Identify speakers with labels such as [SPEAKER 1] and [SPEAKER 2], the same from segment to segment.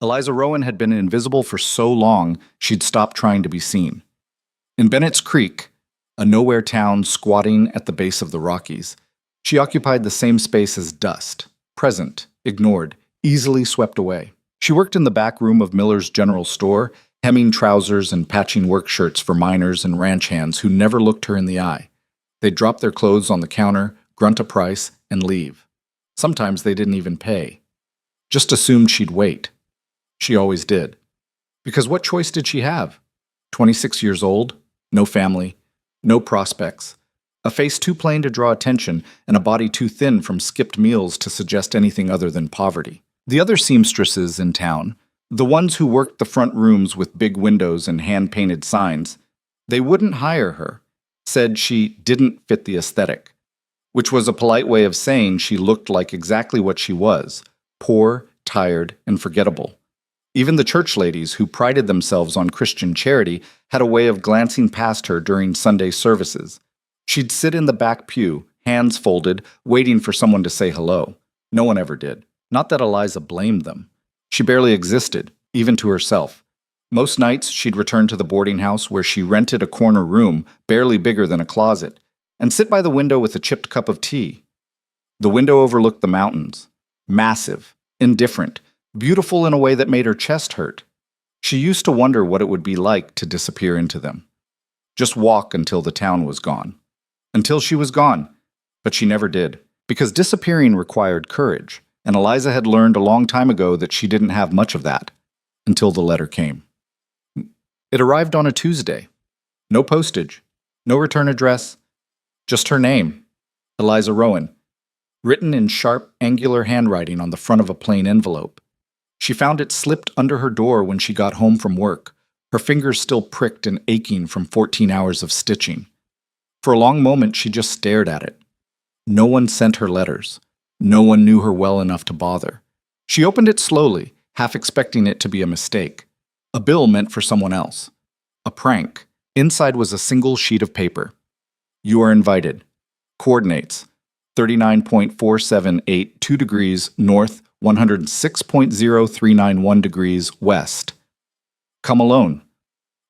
[SPEAKER 1] Eliza Rowan had been invisible for so long she'd stopped trying to be seen. In Bennett's Creek, a nowhere town squatting at the base of the Rockies, she occupied the same space as dust, present, ignored, easily swept away. She worked in the back room of Miller's General Store, hemming trousers and patching work shirts for miners and ranch hands who never looked her in the eye. They'd drop their clothes on the counter, grunt a price, and leave. Sometimes they didn't even pay. Just assumed she'd wait. She always did. Because what choice did she have? 26 years old, no family, no prospects, a face too plain to draw attention, and a body too thin from skipped meals to suggest anything other than poverty. The other seamstresses in town, the ones who worked the front rooms with big windows and hand-painted signs, they wouldn't hire her, said she didn't fit the aesthetic, which was a polite way of saying she looked like exactly what she was, poor, tired, and forgettable. Even the church ladies, who prided themselves on Christian charity, had a way of glancing past her during Sunday services. She'd sit in the back pew, hands folded, waiting for someone to say hello. No one ever did. Not that Eliza blamed them. She barely existed, even to herself. Most nights, she'd return to the boarding house where she rented a corner room, barely bigger than a closet, and sit by the window with a chipped cup of tea. The window overlooked the mountains. Massive, indifferent, beautiful in a way that made her chest hurt. She used to wonder what it would be like to disappear into them. Just walk until the town was gone. Until she was gone. But she never did, because disappearing required courage, and Eliza had learned a long time ago that she didn't have much of that, until the letter came. It arrived on a Tuesday. No postage, no return address, just her name, Eliza Rowan, written in sharp, angular handwriting on the front of a plain envelope. She found it slipped under her door when she got home from work, her fingers still pricked and aching from 14 hours of stitching. For a long moment, she just stared at it. No one sent her letters. No one knew her well enough to bother. She opened it slowly, half expecting it to be a mistake. A bill meant for someone else. A prank. Inside was a single sheet of paper. You are invited. Coordinates: 39.478 2 degrees north, 106.0391 degrees west. Come alone.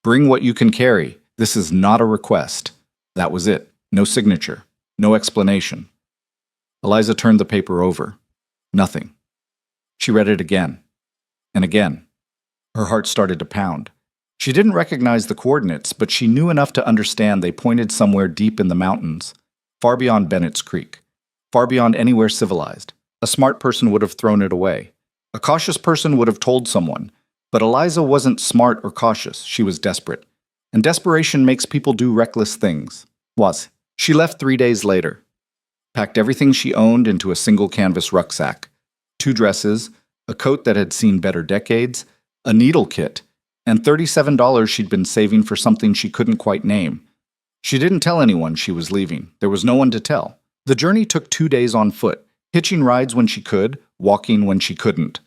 [SPEAKER 1] Bring what you can carry. This is not a request. That was it. No signature. No explanation. Eliza turned the paper over. Nothing. She read it again. And again. Her heart started to pound. She didn't recognize the coordinates, but she knew enough to understand they pointed somewhere deep in the mountains, far beyond Bennett's Creek, far beyond anywhere civilized. A smart person would have thrown it away. A cautious person would have told someone. But Eliza wasn't smart or cautious. She was desperate. And desperation makes people do reckless things. She left 3 days later. Packed everything she owned into a single canvas rucksack. 2 dresses, a coat that had seen better decades, a needle kit, and $37 she'd been saving for something she couldn't quite name. She didn't tell anyone she was leaving. There was no one to tell. The journey took 2 days on foot, hitching rides when she could, walking when she couldn't.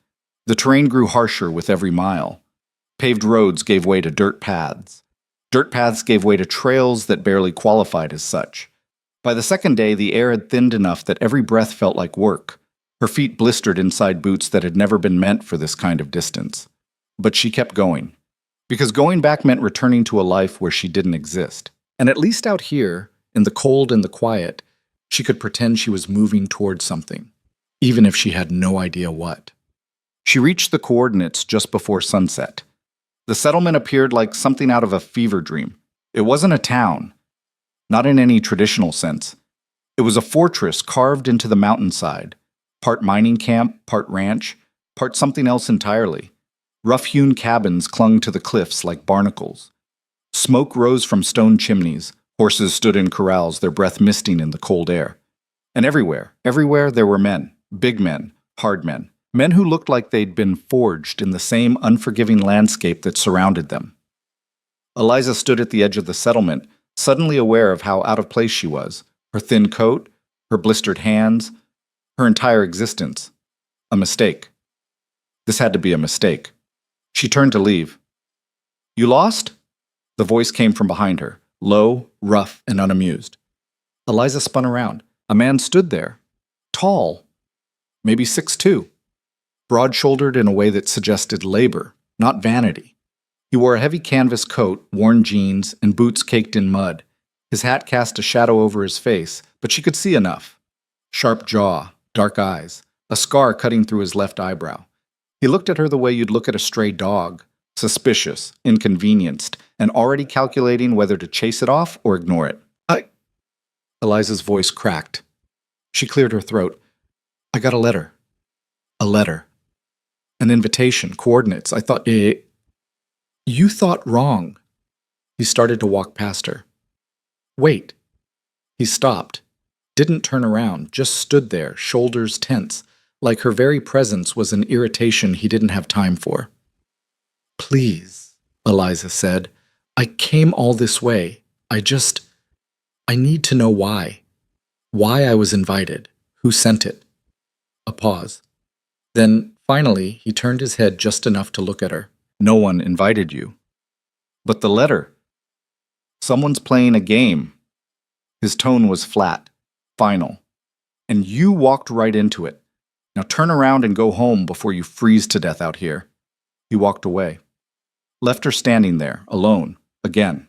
[SPEAKER 1] The terrain grew harsher with every mile. Paved roads gave way to dirt paths. Dirt paths gave way to trails that barely qualified as such. By the second day, the air had thinned enough that every breath felt like work. Her feet blistered inside boots that had never been meant for this kind of distance. But she kept going. Because going back meant returning to a life where she didn't exist. And at least out here, in the cold and the quiet, she could pretend she was moving towards something, even if she had no idea what. She reached the coordinates just before sunset. The settlement appeared like something out of a fever dream. It wasn't a town, not in any traditional sense. It was a fortress carved into the mountainside, part mining camp, part ranch, part something else entirely. Rough-hewn cabins clung to the cliffs like barnacles. Smoke rose from stone chimneys. Horses stood in corrals, their breath misting in the cold air. And everywhere there were men, big men, hard men. Men who looked like they'd been forged in the same unforgiving landscape that surrounded them. Eliza stood at the edge of the settlement, suddenly aware of how out of place she was. Her thin coat, her blistered hands, her entire existence. A mistake. This had to be a mistake. She turned to leave. You lost? The voice came from behind her, low, rough, and unamused. Eliza spun around. A man stood there. Tall. Maybe 6'2". broad-shouldered in a way that suggested labor, not vanity. He wore a heavy canvas coat, worn jeans, and boots caked in mud. His hat cast a shadow over his face, but she could see enough. Sharp jaw, dark eyes, a scar cutting through his left eyebrow. He looked at her the way you'd look at a stray dog, suspicious, inconvenienced, and already calculating whether to chase it off or ignore it. Eliza's voice cracked. She cleared her throat. I got a letter. A letter. An invitation, coordinates. I thought, you thought wrong. He started to walk past her. Wait. He stopped. Didn't turn around, just stood there, shoulders tense, like her very presence was an irritation he didn't have time for. Please, Eliza said. I came all this way. I need to know why. Why I was invited. Who sent it? A pause. Then, finally, he turned his head just enough to look at her. No one invited you. But the letter. Someone's playing a game. His tone was flat, final. And you walked right into it. Now turn around and go home before you freeze to death out here. He walked away. Left her standing there, alone, again.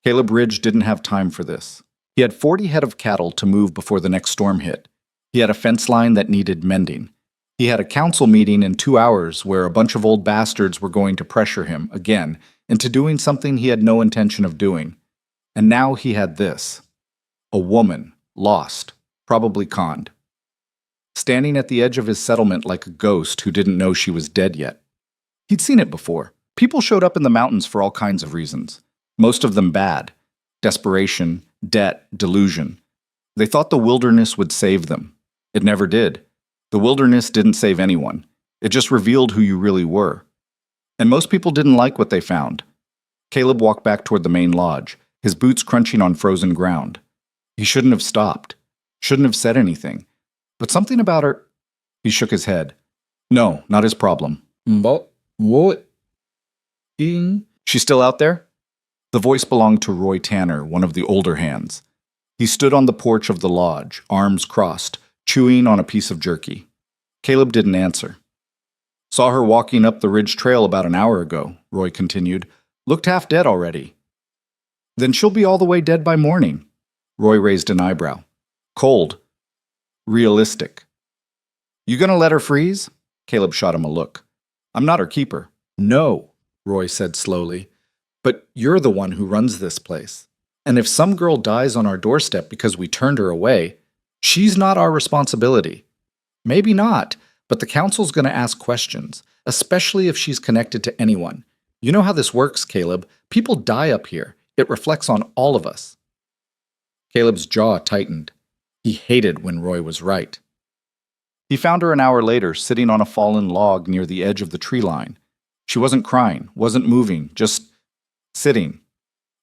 [SPEAKER 1] Caleb Ridge didn't have time for this. He had 40 head of cattle to move before the next storm hit. He had a fence line that needed mending. He had a council meeting in 2 hours where a bunch of old bastards were going to pressure him, again, into doing something he had no intention of doing. And now he had this. A woman, lost, probably conned. Standing at the edge of his settlement like a ghost who didn't know she was dead yet. He'd seen it before. People showed up in the mountains for all kinds of reasons. Most of them bad. Desperation, debt, delusion. They thought the wilderness would save them. It never did. The wilderness didn't save anyone. It just revealed who you really were. And most people didn't like what they found. Caleb walked back toward the main lodge, his boots crunching on frozen ground. He shouldn't have stopped. Shouldn't have said anything. But something about her... He shook his head. No, not his problem. But what? She's still out there? The voice belonged to Roy Tanner, one of the older hands. He stood on the porch of the lodge, arms crossed, chewing on a piece of jerky. Caleb didn't answer. Saw her walking up the ridge trail about an hour ago, Roy continued. Looked half dead already. Then she'll be all the way dead by morning. Roy raised an eyebrow. Cold. Realistic. You gonna let her freeze? Caleb shot him a look. I'm not her keeper. No, Roy said slowly. But you're the one who runs this place. And if some girl dies on our doorstep because we turned her away, she's not our responsibility. Maybe not, but the council's going to ask questions, especially if she's connected to anyone. You know how this works, Caleb. People die up here. It reflects on all of us. Caleb's jaw tightened. He hated when Roy was right. He found her an hour later, sitting on a fallen log near the edge of the tree line. She wasn't crying, wasn't moving, just sitting,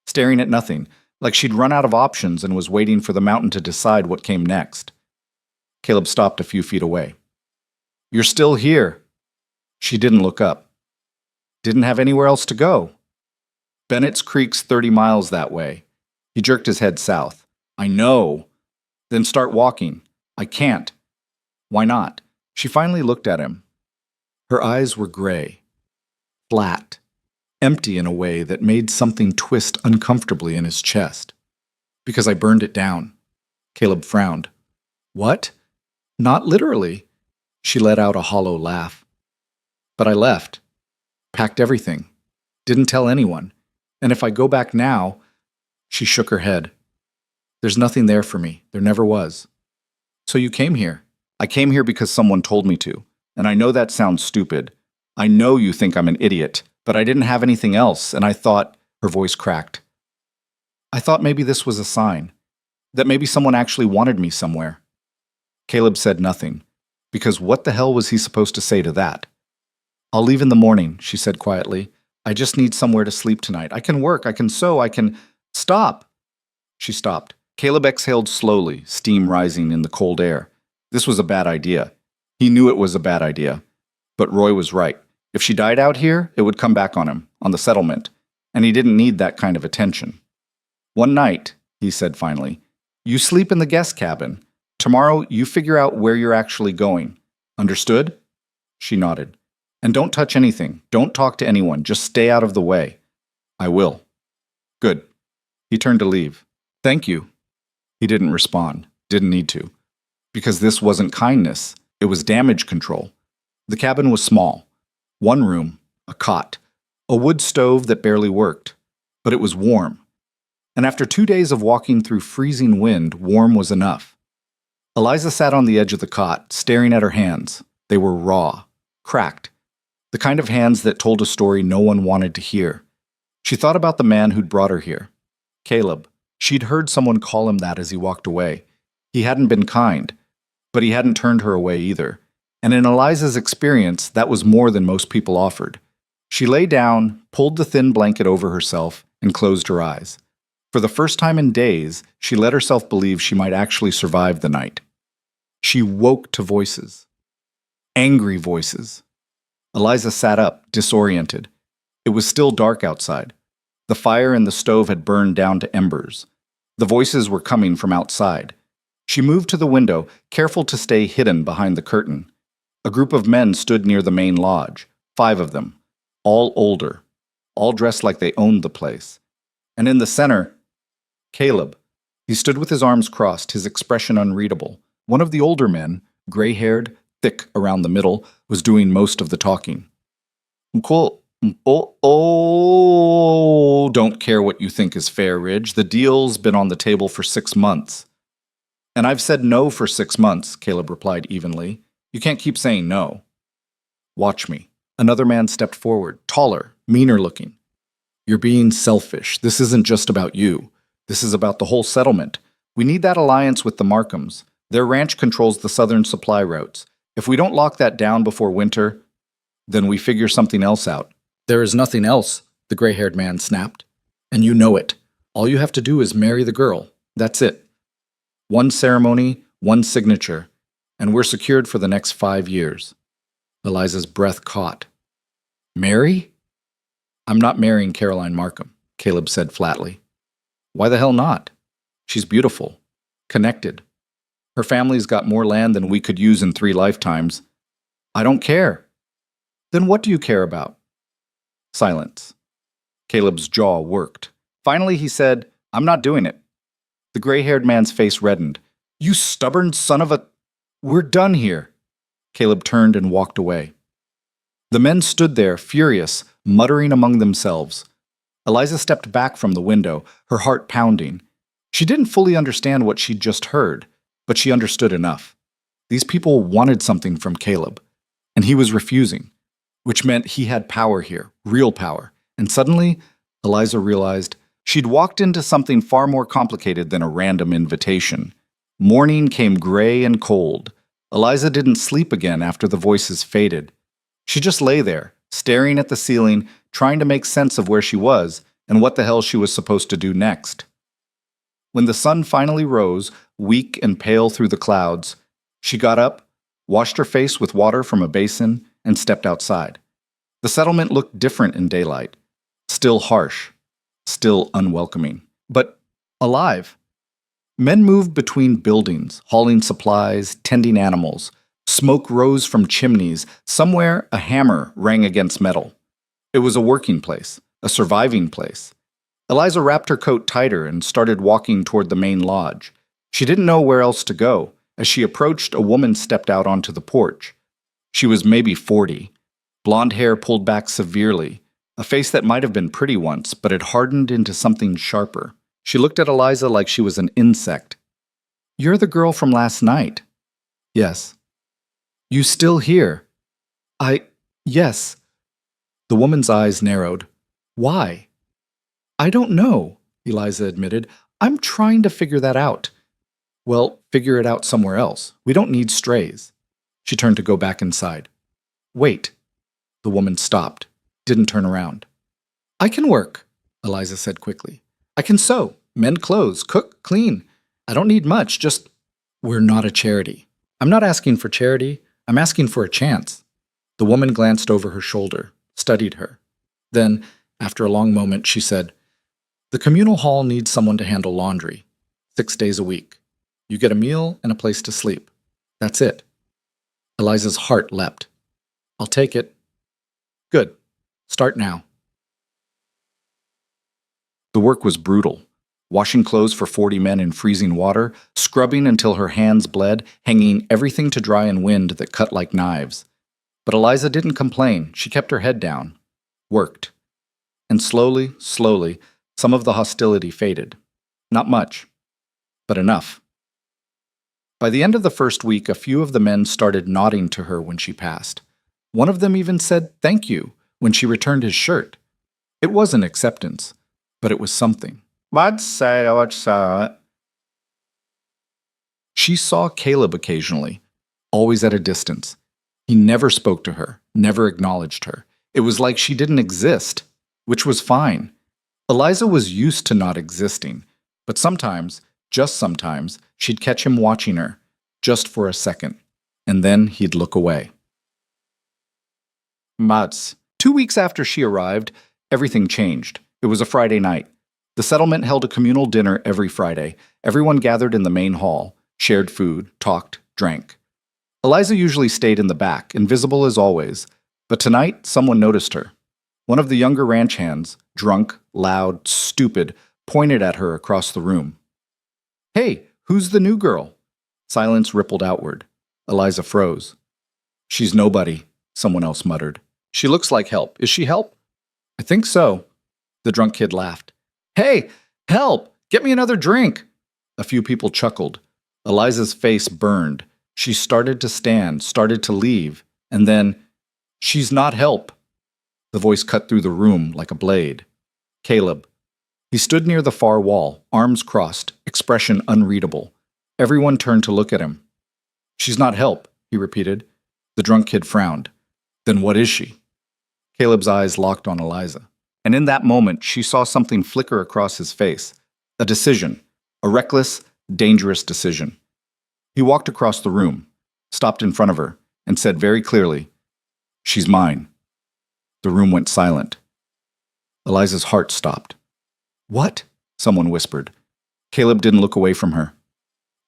[SPEAKER 1] staring at nothing, like she'd run out of options and was waiting for the mountain to decide what came next. Caleb stopped a few feet away. You're still here. She didn't look up. Didn't have anywhere else to go. Bennett's Creek's 30 miles that way. He jerked his head south. I know. Then start walking. I can't. Why not? She finally looked at him. Her eyes were gray, flat, empty in a way that made something twist uncomfortably in his chest. Because I burned it down. Caleb frowned. What? Not literally. She let out a hollow laugh. But I left. Packed everything. Didn't tell anyone. And if I go back now... She shook her head. There's nothing there for me. There never was. So you came here. I came here because someone told me to. And I know that sounds stupid. I know you think I'm an idiot. But I didn't have anything else, and I thought... Her voice cracked. I thought maybe this was a sign. That maybe someone actually wanted me somewhere. Caleb said nothing. Because what the hell was he supposed to say to that? I'll leave in the morning, she said quietly. I just need somewhere to sleep tonight. I can work, I can sew, I can... Stop! She stopped. Caleb exhaled slowly, steam rising in the cold air. This was a bad idea. He knew it was a bad idea. But Roy was right. If she died out here, it would come back on him, on the settlement. And he didn't need that kind of attention. One night, he said finally, you sleep in the guest cabin. Tomorrow, you figure out where you're actually going. Understood? She nodded. And don't touch anything. Don't talk to anyone. Just stay out of the way. I will. Good. He turned to leave. Thank you. He didn't respond. Didn't need to. Because this wasn't kindness. It was damage control. The cabin was small. One room, a cot, a wood stove that barely worked. But it was warm. And after 2 days of walking through freezing wind, warm was enough. Eliza sat on the edge of the cot, staring at her hands. They were raw, cracked. The kind of hands that told a story no one wanted to hear. She thought about the man who'd brought her here. Caleb. She'd heard someone call him that as he walked away. He hadn't been kind, but he hadn't turned her away either. And in Eliza's experience, that was more than most people offered. She lay down, pulled the thin blanket over herself, and closed her eyes. For the first time in days, she let herself believe she might actually survive the night. She woke to voices. Angry voices. Eliza sat up, disoriented. It was still dark outside. The fire in the stove had burned down to embers. The voices were coming from outside. She moved to the window, careful to stay hidden behind the curtain. A group of men stood near the main lodge, 5 of them, all older, all dressed like they owned the place. And in the center, Caleb. He stood with his arms crossed, his expression unreadable. One of the older men, gray-haired, thick around the middle, was doing most of the talking. Don't care what you think is fair, Ridge. The deal's been on the table for 6 months. And I've said no for 6 months, Caleb replied evenly. You can't keep saying no. Watch me. Another man stepped forward, taller, meaner looking. You're being selfish. This isn't just about you. This is about the whole settlement. We need that alliance with the Markhams. Their ranch controls the southern supply routes. If we don't lock that down before winter, then we figure something else out. There is nothing else, the gray-haired man snapped. And you know it. All you have to do is marry the girl. That's it. 1 ceremony, 1 signature, and we're secured for the next 5 years. Eliza's breath caught. Marry? I'm not marrying Caroline Markham, Caleb said flatly. Why the hell not? She's beautiful, connected. Her family's got more land than we could use in 3 lifetimes. I don't care. Then what do you care about? Silence. Caleb's jaw worked. Finally he said, I'm not doing it. The gray-haired man's face reddened. You stubborn son of a... We're done here. Caleb turned and walked away. The men stood there, furious, muttering among themselves. Eliza stepped back from the window, her heart pounding. She didn't fully understand what she'd just heard, but she understood enough. These people wanted something from Caleb, and he was refusing, which meant he had power here, real power. And suddenly, Eliza realized she'd walked into something far more complicated than a random invitation. Morning came gray and cold. Eliza didn't sleep again after the voices faded. She just lay there, staring at the ceiling, trying to make sense of where she was and what the hell she was supposed to do next. When the sun finally rose, weak and pale through the clouds, she got up, washed her face with water from a basin, and stepped outside. The settlement looked different in daylight. Still harsh, still unwelcoming, but alive. Men moved between buildings, hauling supplies, tending animals. Smoke rose from chimneys. Somewhere, a hammer rang against metal. It was a working place, a surviving place. Eliza wrapped her coat tighter and started walking toward the main lodge. She didn't know where else to go. As she approached, a woman stepped out onto the porch. She was maybe 40. Blonde hair pulled back severely, a face that might have been pretty once, but had hardened into something sharper. She looked at Eliza like she was an insect. You're the girl from last night. Yes. You still here? Yes. The woman's eyes narrowed. Why? I don't know, Eliza admitted. I'm trying to figure that out. Well, figure it out somewhere else. We don't need strays. She turned to go back inside. Wait. The woman stopped, didn't turn around. I can work, Eliza said quickly. I can sew, mend clothes, cook, clean. I don't need much, just... We're not a charity. I'm not asking for charity. I'm asking for a chance. The woman glanced over her shoulder, studied her. Then, after a long moment, she said, The communal hall needs someone to handle laundry. 6 days a week. You get a meal and a place to sleep. That's it. Eliza's heart leapt. I'll take it. Good. Start now. The work was brutal. Washing clothes for 40 men in freezing water, scrubbing until her hands bled, hanging everything to dry in wind that cut like knives. But Eliza didn't complain. She kept her head down. Worked. And slowly, some of the hostility faded. Not much, but enough. By the end of the first week, a few of the men started nodding to her when she passed. One of them even said thank you when she returned his shirt. It wasn't acceptance, but it was something. She saw Caleb occasionally, always at a distance. He never spoke to her, never acknowledged her. It was like she didn't exist, which was fine. Eliza was used to not existing, but sometimes, just sometimes, she'd catch him watching her, just for a second, and then he'd look away. Mats. 2 weeks after she arrived, everything changed. It was a Friday night. The settlement held a communal dinner every Friday. Everyone gathered in the main hall, shared food, talked, drank. Eliza usually stayed in the back, invisible as always, but tonight someone noticed her. One of the younger ranch hands, drunk, loud, stupid, pointed at her across the room. "Hey, who's the new girl?" Silence rippled outward. Eliza froze. "She's nobody," someone else muttered. "She looks like help. Is she help?" "I think so." The drunk kid laughed. "Hey, help! Get me another drink!" A few people chuckled. Eliza's face burned. She started to stand, started to leave, and then, "She's not help." The voice cut through the room like a blade. Caleb. He stood near the far wall, arms crossed, expression unreadable. Everyone turned to look at him. "She's not help," he repeated. The drunk kid frowned. "Then what is she?" Caleb's eyes locked on Eliza. And in that moment, she saw something flicker across his face. A decision. A reckless, dangerous decision. He walked across the room, stopped in front of her, and said very clearly, "She's mine." The room went silent. Eliza's heart stopped. "What?" someone whispered. Caleb didn't look away from her.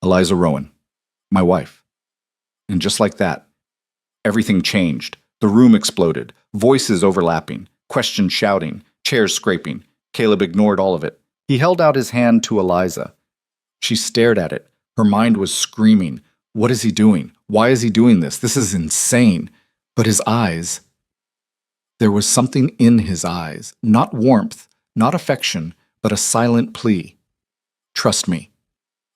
[SPEAKER 1] "Eliza Rowan, my wife." And just like that, everything changed. The room exploded, voices overlapping, questions shouting, chairs scraping. Caleb ignored all of it. He held out his hand to Eliza. She stared at it. Her mind was screaming, "What is he doing? Why is he doing this? This is insane." But his eyes... There was something in his eyes, not warmth, not affection, but a silent plea. "Trust me."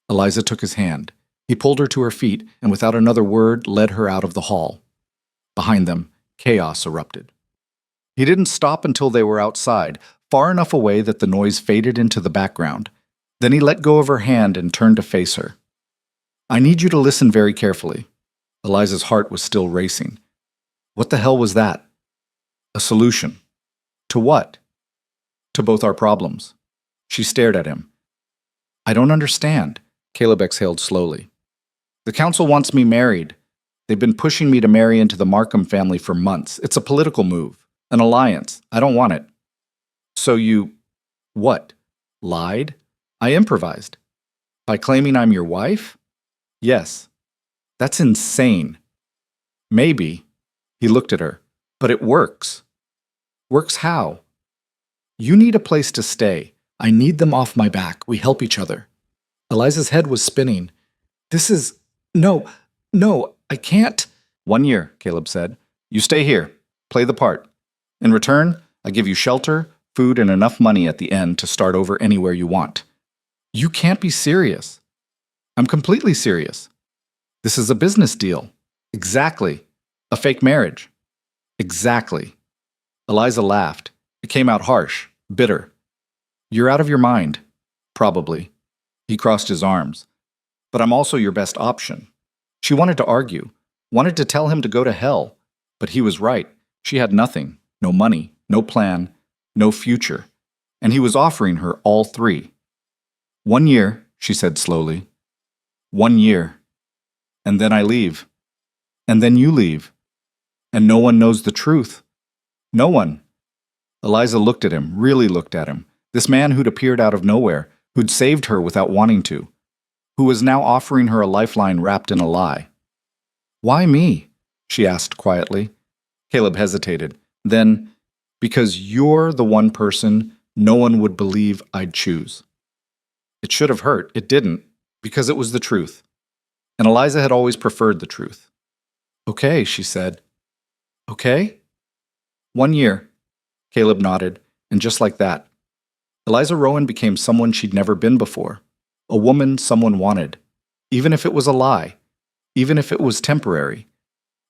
[SPEAKER 1] Eliza took his hand. He pulled her to her feet and without another word led her out of the hall. Behind them, chaos erupted. He didn't stop until they were outside, far enough away that the noise faded into the background. Then he let go of her hand and turned to face her. "I need you to listen very carefully." Eliza's heart was still racing. What the hell was that? A solution. To what? To both our problems. She stared at him. "I don't understand." Caleb exhaled slowly. "The council wants me married. They've been pushing me to marry into the Markham family for months. It's a political move. An alliance. I don't want it." "So you... what? Lied?" "I improvised." "By claiming I'm your wife?" "Yes." "That's insane." "Maybe." He looked at her. "But it works." "Works how?" "You need a place to stay. I need them off my back. We help each other." Eliza's head was spinning. "This is... No, I can't." "1 year," Caleb said. "You stay here. Play the part. In return, I give you shelter, food, and enough money at the end to start over anywhere you want." "You can't be serious." "I'm completely serious." "This is a business deal." "Exactly. A fake marriage." "Exactly." Eliza laughed. It came out harsh, bitter. "You're out of your mind." "Probably." He crossed his arms. "But I'm also your best option." She wanted to argue, wanted to tell him to go to hell. But he was right. She had nothing. No money, no plan, no future. And he was offering her all three. 1 year, she said slowly. 1 year. And then I leave. And then you leave. And no one knows the truth. No one. Eliza looked at him, really looked at him. This man who'd appeared out of nowhere, who'd saved her without wanting to, who was now offering her a lifeline wrapped in a lie. "Why me?" she asked quietly. Caleb hesitated. Then, because you're the one person no one would believe I'd choose. It should have hurt. It didn't, because it was the truth. And Eliza had always preferred the truth. Okay, she said. Okay? 1 year. Caleb nodded, and just like that, Eliza Rowan became someone she'd never been before. A woman someone wanted. Even if it was a lie. Even if it was temporary.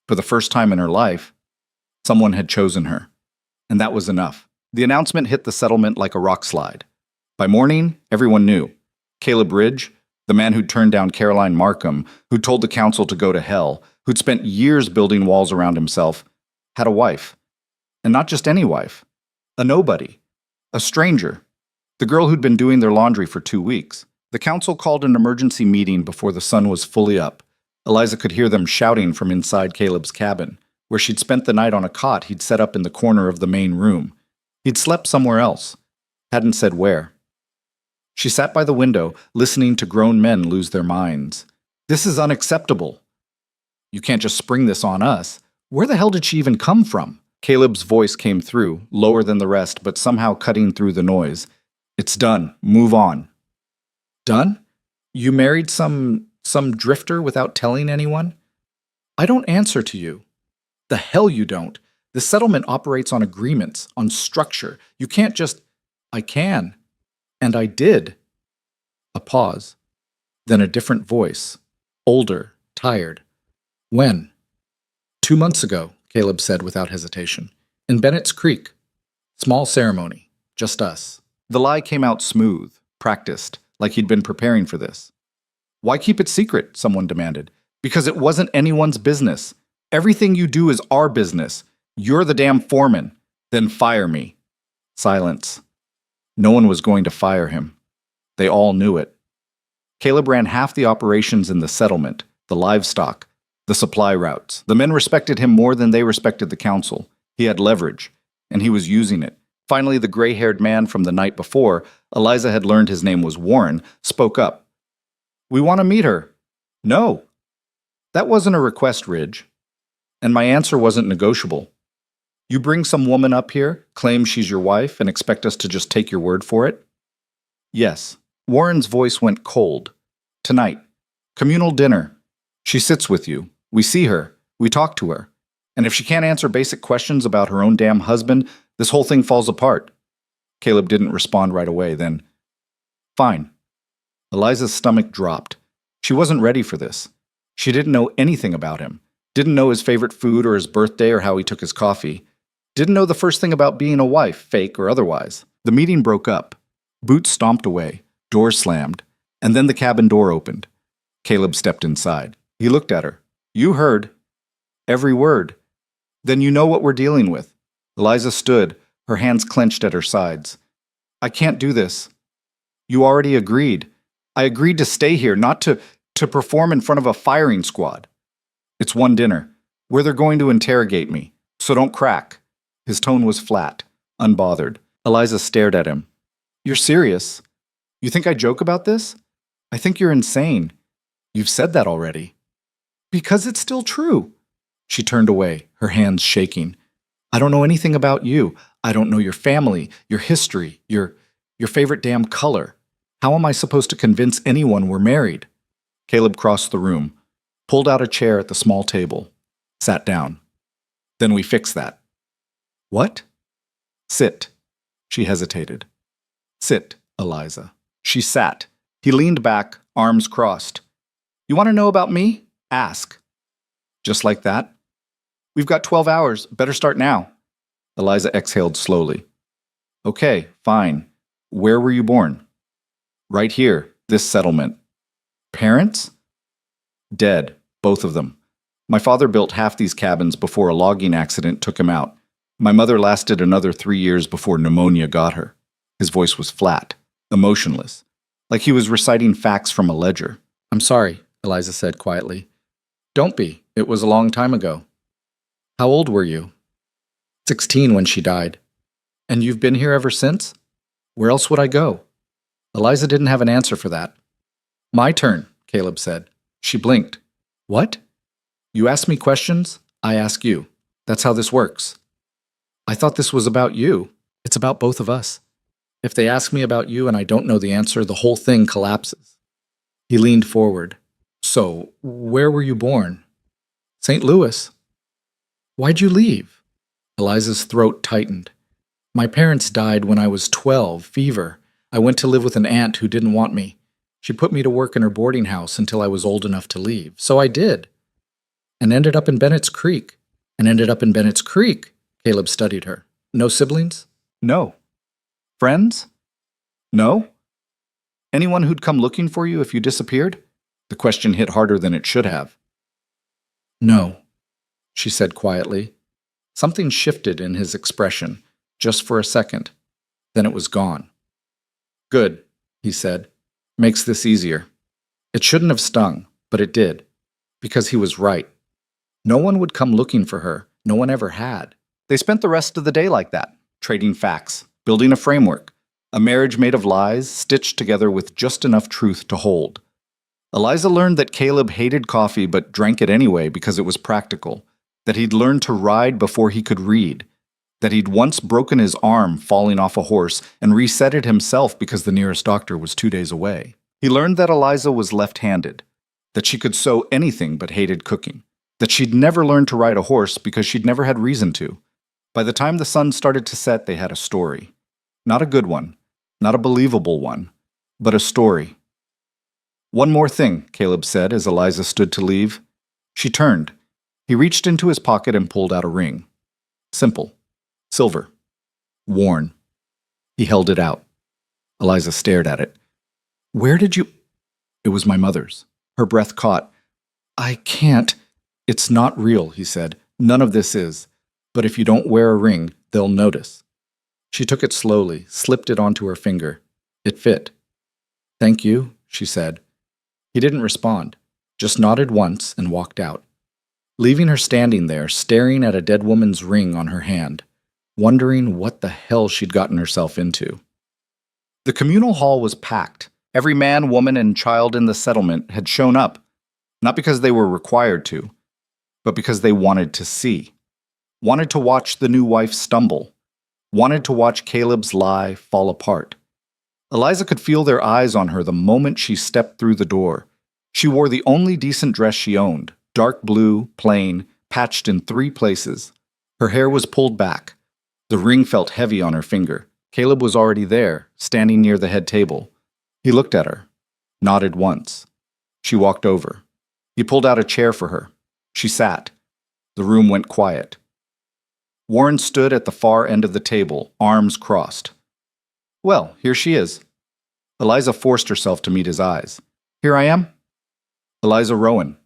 [SPEAKER 1] For the first time in her life, someone had chosen her. And that was enough. The announcement hit the settlement like a rock slide. By morning, everyone knew. Caleb Ridge, the man who'd turned down Caroline Markham, who'd told the council to go to hell, who'd spent years building walls around himself, had a wife. And not just any wife. A nobody. A stranger. The girl who'd been doing their laundry for 2 weeks. The council called an emergency meeting before the sun was fully up. Eliza could hear them shouting from inside Caleb's cabin, where she'd spent the night on a cot he'd set up in the corner of the main room. He'd slept somewhere else. Hadn't said where. She sat by the window, listening to grown men lose their minds. This is unacceptable. You can't just spring this on us. Where the hell did she even come from? Caleb's voice came through, lower than the rest, but somehow cutting through the noise. It's done. Move on. Done? You married some drifter without telling anyone? I don't answer to you. The hell you don't. The settlement operates on agreements, on structure. You can't just... I can. And I did. A pause. Then a different voice. Older, tired. When? 2 months ago, Caleb said without hesitation. In Bennett's Creek. Small ceremony. Just us. The lie came out smooth, practiced, like he'd been preparing for this. Why keep it secret? Someone demanded. Because it wasn't anyone's business. Everything you do is our business. You're the damn foreman. Then fire me. Silence. No one was going to fire him. They all knew it. Caleb ran half the operations in the settlement, the livestock, the supply routes. The men respected him more than they respected the council. He had leverage, and he was using it. Finally, the gray-haired man from the night before, Eliza had learned his name was Warren, spoke up. We want to meet her. No. That wasn't a request, Ridge. And my answer wasn't negotiable. You bring some woman up here, claim she's your wife, and expect us to just take your word for it? Yes. Warren's voice went cold. Tonight. Communal dinner. She sits with you. We see her. We talk to her. And if she can't answer basic questions about her own damn husband, this whole thing falls apart. Caleb didn't respond right away, then. Fine. Eliza's stomach dropped. She wasn't ready for this. She didn't know anything about him. Didn't know his favorite food or his birthday or how he took his coffee. Didn't know the first thing about being a wife, fake or otherwise. The meeting broke up. Boots stomped away. Doors slammed. And then the cabin door opened. Caleb stepped inside. He looked at her. You heard. Every word. Then you know what we're dealing with. Eliza stood, her hands clenched at her sides. I can't do this. You already agreed. I agreed to stay here, not to perform in front of a firing squad. It's one dinner, where they're going to interrogate me, so don't crack. His tone was flat, unbothered. Eliza stared at him. You're serious? You think I joke about this? I think you're insane. You've said that already. Because it's still true. She turned away, her hands shaking. I don't know anything about you. I don't know your family, your history, your favorite damn color. How am I supposed to convince anyone we're married? Caleb crossed the room, pulled out a chair at the small table, sat down. Then we fix that. What? Sit. She hesitated. Sit, Eliza. She sat. He leaned back, arms crossed. You want to know about me? Ask. Just like that? We've got 12 hours. Better start now. Eliza exhaled slowly. Okay, fine. Where were you born? Right here, this settlement. Parents? Dead, both of them. My father built half these cabins before a logging accident took him out. My mother lasted another 3 years before pneumonia got her. His voice was flat, emotionless, like he was reciting facts from a ledger. I'm sorry, Eliza said quietly. Don't be. It was a long time ago. How old were you? 16 when she died. And you've been here ever since? Where else would I go? Eliza didn't have an answer for that. My turn, Caleb said. She blinked. What? You ask me questions, I ask you. That's how this works. I thought this was about you. It's about both of us. If they ask me about you and I don't know the answer, the whole thing collapses. He leaned forward. So, where were you born? St. Louis. Why'd you leave? Eliza's throat tightened. My parents died when I was 12, fever. I went to live with an aunt who didn't want me. She put me to work in her boarding house until I was old enough to leave. So I did. And ended up in Bennett's Creek. Caleb studied her. No siblings? No. Friends? No. Anyone who'd come looking for you if you disappeared? The question hit harder than it should have. No, she said quietly. Something shifted in his expression, just for a second. Then it was gone. Good, he said. Makes this easier. It shouldn't have stung, but it did. Because he was right. No one would come looking for her. No one ever had. They spent the rest of the day like that, trading facts, building a framework, a marriage made of lies stitched together with just enough truth to hold. Eliza learned that Caleb hated coffee but drank it anyway because it was practical, that he'd learned to ride before he could read, that he'd once broken his arm falling off a horse and reset it himself because the nearest doctor was 2 days away. He learned that Eliza was left-handed, that she could sew anything but hated cooking, that she'd never learned to ride a horse because she'd never had reason to. By the time the sun started to set, they had a story. Not a good one, not a believable one, but a story. One more thing, Caleb said as Eliza stood to leave. She turned. He reached into his pocket and pulled out a ring. Simple. Silver. Worn. He held it out. Eliza stared at it. Where did you... It was my mother's. Her breath caught. I can't. It's not real, he said. None of this is. But if you don't wear a ring, they'll notice. She took it slowly, slipped it onto her finger. It fit. Thank you, she said. He didn't respond, just nodded once and walked out, leaving her standing there, staring at a dead woman's ring on her hand, wondering what the hell she'd gotten herself into. The communal hall was packed. Every man, woman, and child in the settlement had shown up, not because they were required to, but because they wanted to see, wanted to watch the new wife stumble, wanted to watch Caleb's lie fall apart. Eliza could feel their eyes on her the moment she stepped through the door. She wore the only decent dress she owned, dark blue, plain, patched in 3 places. Her hair was pulled back. The ring felt heavy on her finger. Caleb was already there, standing near the head table. He looked at her, nodded once. She walked over. He pulled out a chair for her. She sat. The room went quiet. Warren stood at the far end of the table, arms crossed. Well, here she is. Eliza forced herself to meet his eyes. Here I am. Eliza Rowan.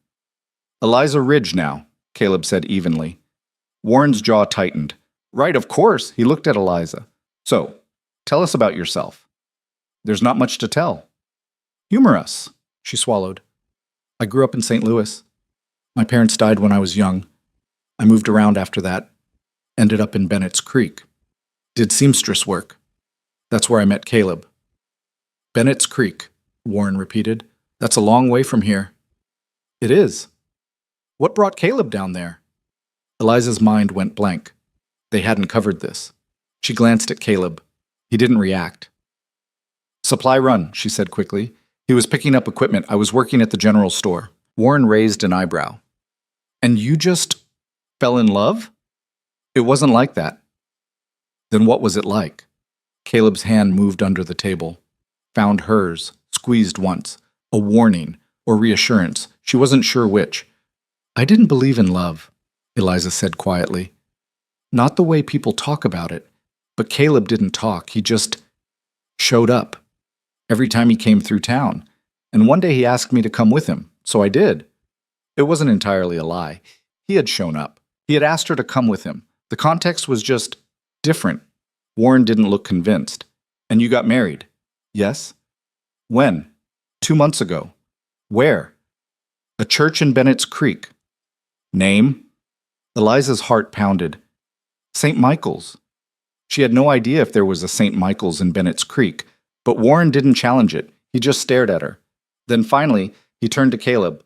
[SPEAKER 1] Eliza Ridge now, Caleb said evenly. Warren's jaw tightened. Right, of course, he looked at Eliza. So, tell us about yourself. There's not much to tell. Humor us, she swallowed. I grew up in St. Louis. My parents died when I was young. I moved around after that. Ended up in Bennett's Creek. Did seamstress work. That's where I met Caleb. Bennett's Creek, Warren repeated. That's a long way from here. It is. What brought Caleb down there? Eliza's mind went blank. They hadn't covered this. She glanced at Caleb. He didn't react. Supply run, she said quickly. He was picking up equipment. I was working at the general store. Warren raised an eyebrow. And you just fell in love? It wasn't like that. Then what was it like? Caleb's hand moved under the table, found hers, squeezed once, a warning or reassurance. She wasn't sure which. I didn't believe in love, Eliza said quietly. Not the way people talk about it. But Caleb didn't talk. He just showed up every time he came through town. And one day he asked me to come with him, so I did. It wasn't entirely a lie. He had shown up. He had asked her to come with him. The context was just different. Warren didn't look convinced. And you got married? Yes. When? 2 months ago. Where? A church in Bennett's Creek. Name? Eliza's heart pounded. St. Michael's. She had no idea if there was a St. Michael's in Bennett's Creek, but Warren didn't challenge it. He just stared at her. Then finally, he turned to Caleb.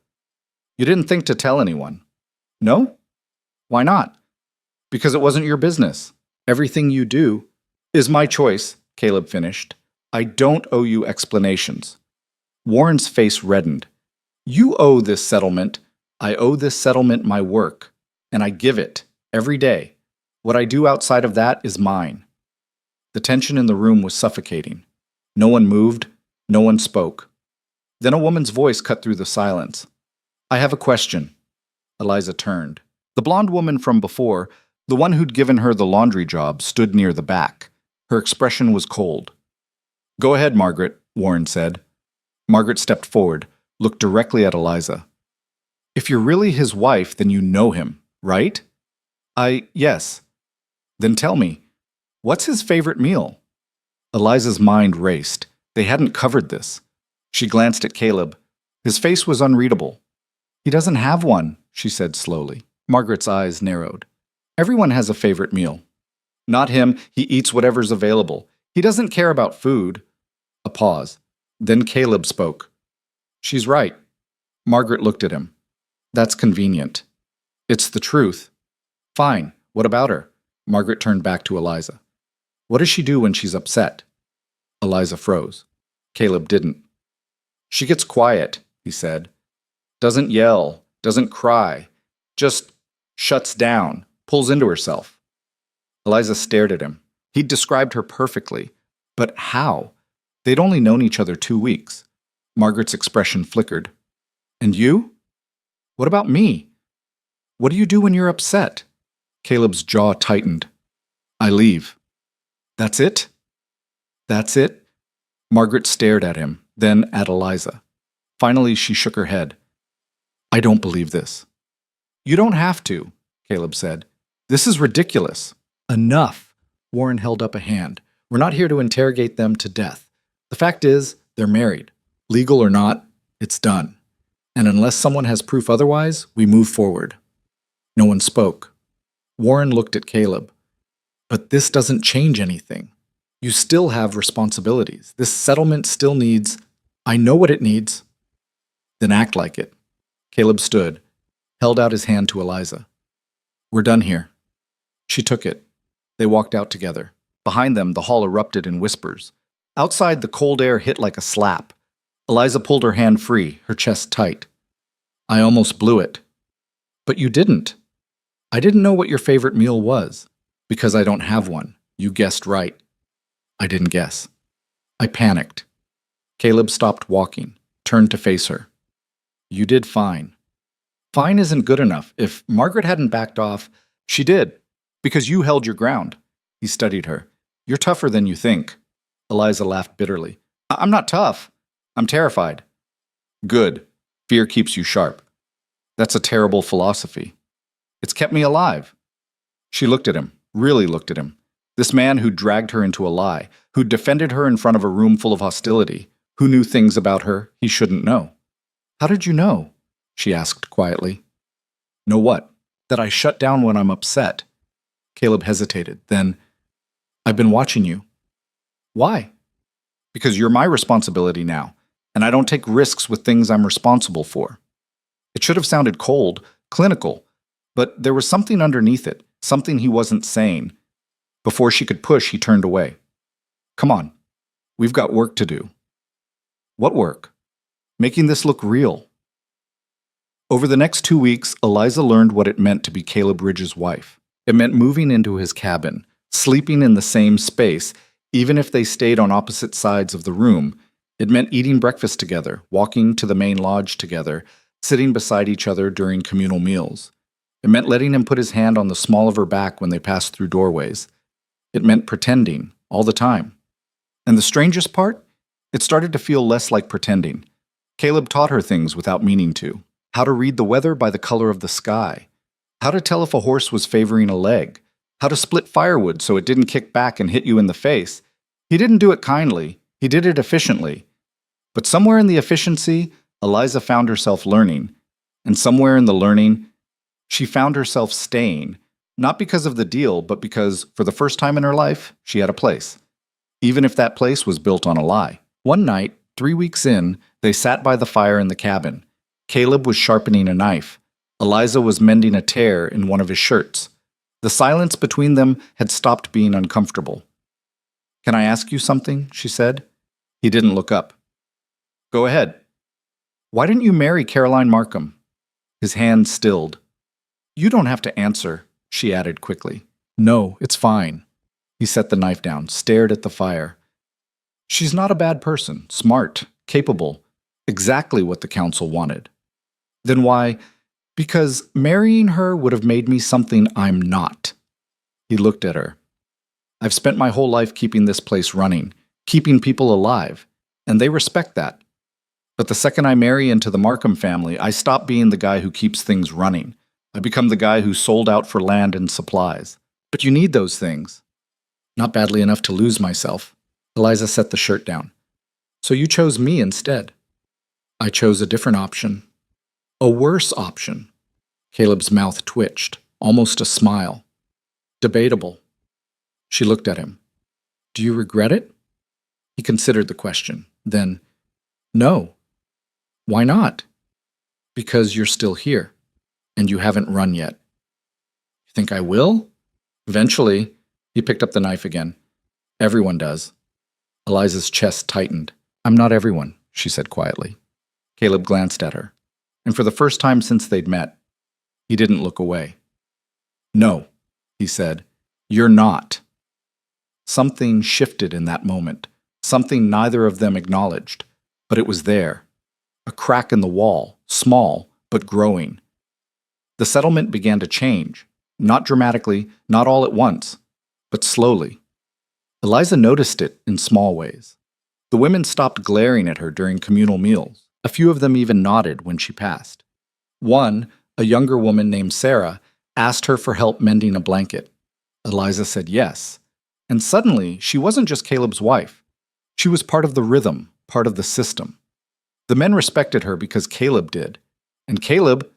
[SPEAKER 1] You didn't think to tell anyone? No? Why not? Because it wasn't your business. Everything you do is my choice, Caleb finished. I don't owe you explanations. Warren's face reddened. You owe this settlement. I owe this settlement my work, and I give it every day. What I do outside of that is mine. The tension in the room was suffocating. No one moved. No one spoke. Then a woman's voice cut through the silence. I have a question. Eliza turned. The blonde woman from before, the one who'd given her the laundry job, stood near the back. Her expression was cold. Go ahead, Margaret, Warren said. Margaret stepped forward, looked directly at Eliza. If you're really his wife, then you know him, right? Yes. Then tell me, what's his favorite meal? Eliza's mind raced. They hadn't covered this. She glanced at Caleb. His face was unreadable. He doesn't have one, she said slowly. Margaret's eyes narrowed. Everyone has a favorite meal. Not him. He eats whatever's available. He doesn't care about food. A pause. Then Caleb spoke. She's right. Margaret looked at him. That's convenient. It's the truth. Fine. What about her? Margaret turned back to Eliza. What does she do when she's upset? Eliza froze. Caleb didn't. She gets quiet, he said. Doesn't yell, doesn't cry, just shuts down, pulls into herself. Eliza stared at him. He'd described her perfectly. But how? They'd only known each other 2 weeks. Margaret's expression flickered. And you? What about me? What do you do when you're upset? Caleb's jaw tightened. I leave. That's it? That's it? Margaret stared at him, then at Eliza. Finally, she shook her head. I don't believe this. You don't have to, Caleb said. This is ridiculous. Enough. Warren held up a hand. We're not here to interrogate them to death. The fact is, they're married. Legal or not, it's done. And unless someone has proof otherwise, we move forward. No one spoke. Warren looked at Caleb. But this doesn't change anything. You still have responsibilities. This settlement still needs... I know what it needs. Then act like it. Caleb stood, held out his hand to Eliza. We're done here. She took it. They walked out together. Behind them, the hall erupted in whispers. Outside, the cold air hit like a slap. Eliza pulled her hand free, her chest tight. I almost blew it. But you didn't. I didn't know what your favorite meal was. Because I don't have one. You guessed right. I didn't guess. I panicked. Caleb stopped walking, turned to face her. You did fine. Fine isn't good enough. If Margaret hadn't backed off, she did. Because you held your ground. He studied her. You're tougher than you think. Eliza laughed bitterly. I'm not tough. I'm terrified. Good. Fear keeps you sharp. That's a terrible philosophy. It's kept me alive. She looked at him, really looked at him. This man who dragged her into a lie, who defended her in front of a room full of hostility, who knew things about her he shouldn't know. How did you know? She asked quietly. Know what? That I shut down when I'm upset. Caleb hesitated. Then, I've been watching you. Why? Because you're my responsibility now, and I don't take risks with things I'm responsible for. It should have sounded cold, clinical, but there was something underneath it, something he wasn't saying. Before she could push, he turned away. Come on. We've got work to do. What work? Making this look real. Over the next 2 weeks, Eliza learned what it meant to be Caleb Ridge's wife. It meant moving into his cabin, sleeping in the same space, even if they stayed on opposite sides of the room. It meant eating breakfast together, walking to the main lodge together, sitting beside each other during communal meals. It meant letting him put his hand on the small of her back when they passed through doorways. It meant pretending, all the time. And the strangest part? It started to feel less like pretending. Caleb taught her things without meaning to. How to read the weather by the color of the sky. How to tell if a horse was favoring a leg. How to split firewood so it didn't kick back and hit you in the face. He didn't do it kindly. He did it efficiently. But somewhere in the efficiency, Eliza found herself learning. And somewhere in the learning, she found herself staying. Not because of the deal, but because, for the first time in her life, she had a place. Even if that place was built on a lie. One night, 3 weeks in, they sat by the fire in the cabin. Caleb was sharpening a knife. Eliza was mending a tear in one of his shirts. The silence between them had stopped being uncomfortable. "Can I ask you something?" she said. He didn't look up. "Go ahead." "Why didn't you marry Caroline Markham?" His hand stilled. "You don't have to answer," she added quickly. "No, it's fine." He set the knife down, stared at the fire. "She's not a bad person, smart, capable, exactly what the council wanted." "Then why?" "Because marrying her would have made me something I'm not." He looked at her. "I've spent my whole life keeping this place running, keeping people alive, and they respect that. But the second I marry into the Markham family, I stop being the guy who keeps things running. I become the guy who sold out for land and supplies. But you need those things." "Not badly enough to lose myself." Eliza set the shirt down. "So you chose me instead." "I chose a different option. A worse option." Caleb's mouth twitched, almost a smile. "Debatable." She looked at him. "Do you regret it?" He considered the question. Then, "No." "Why not?" "Because you're still here, and you haven't run yet." "You think I will?" "Eventually." He picked up the knife again. "Everyone does." Eliza's chest tightened. "I'm not everyone," she said quietly. Caleb glanced at her, and for the first time since they'd met, he didn't look away. "No," he said, "you're not." Something shifted in that moment, something neither of them acknowledged, but it was there. A crack in the wall, small, but growing. The settlement began to change, not dramatically, not all at once, but slowly. Eliza noticed it in small ways. The women stopped glaring at her during communal meals. A few of them even nodded when she passed. One, a younger woman named Sarah, asked her for help mending a blanket. Eliza said yes. And suddenly, she wasn't just Caleb's wife. She was part of the rhythm, part of the system. The men respected her because Caleb did. And Caleb,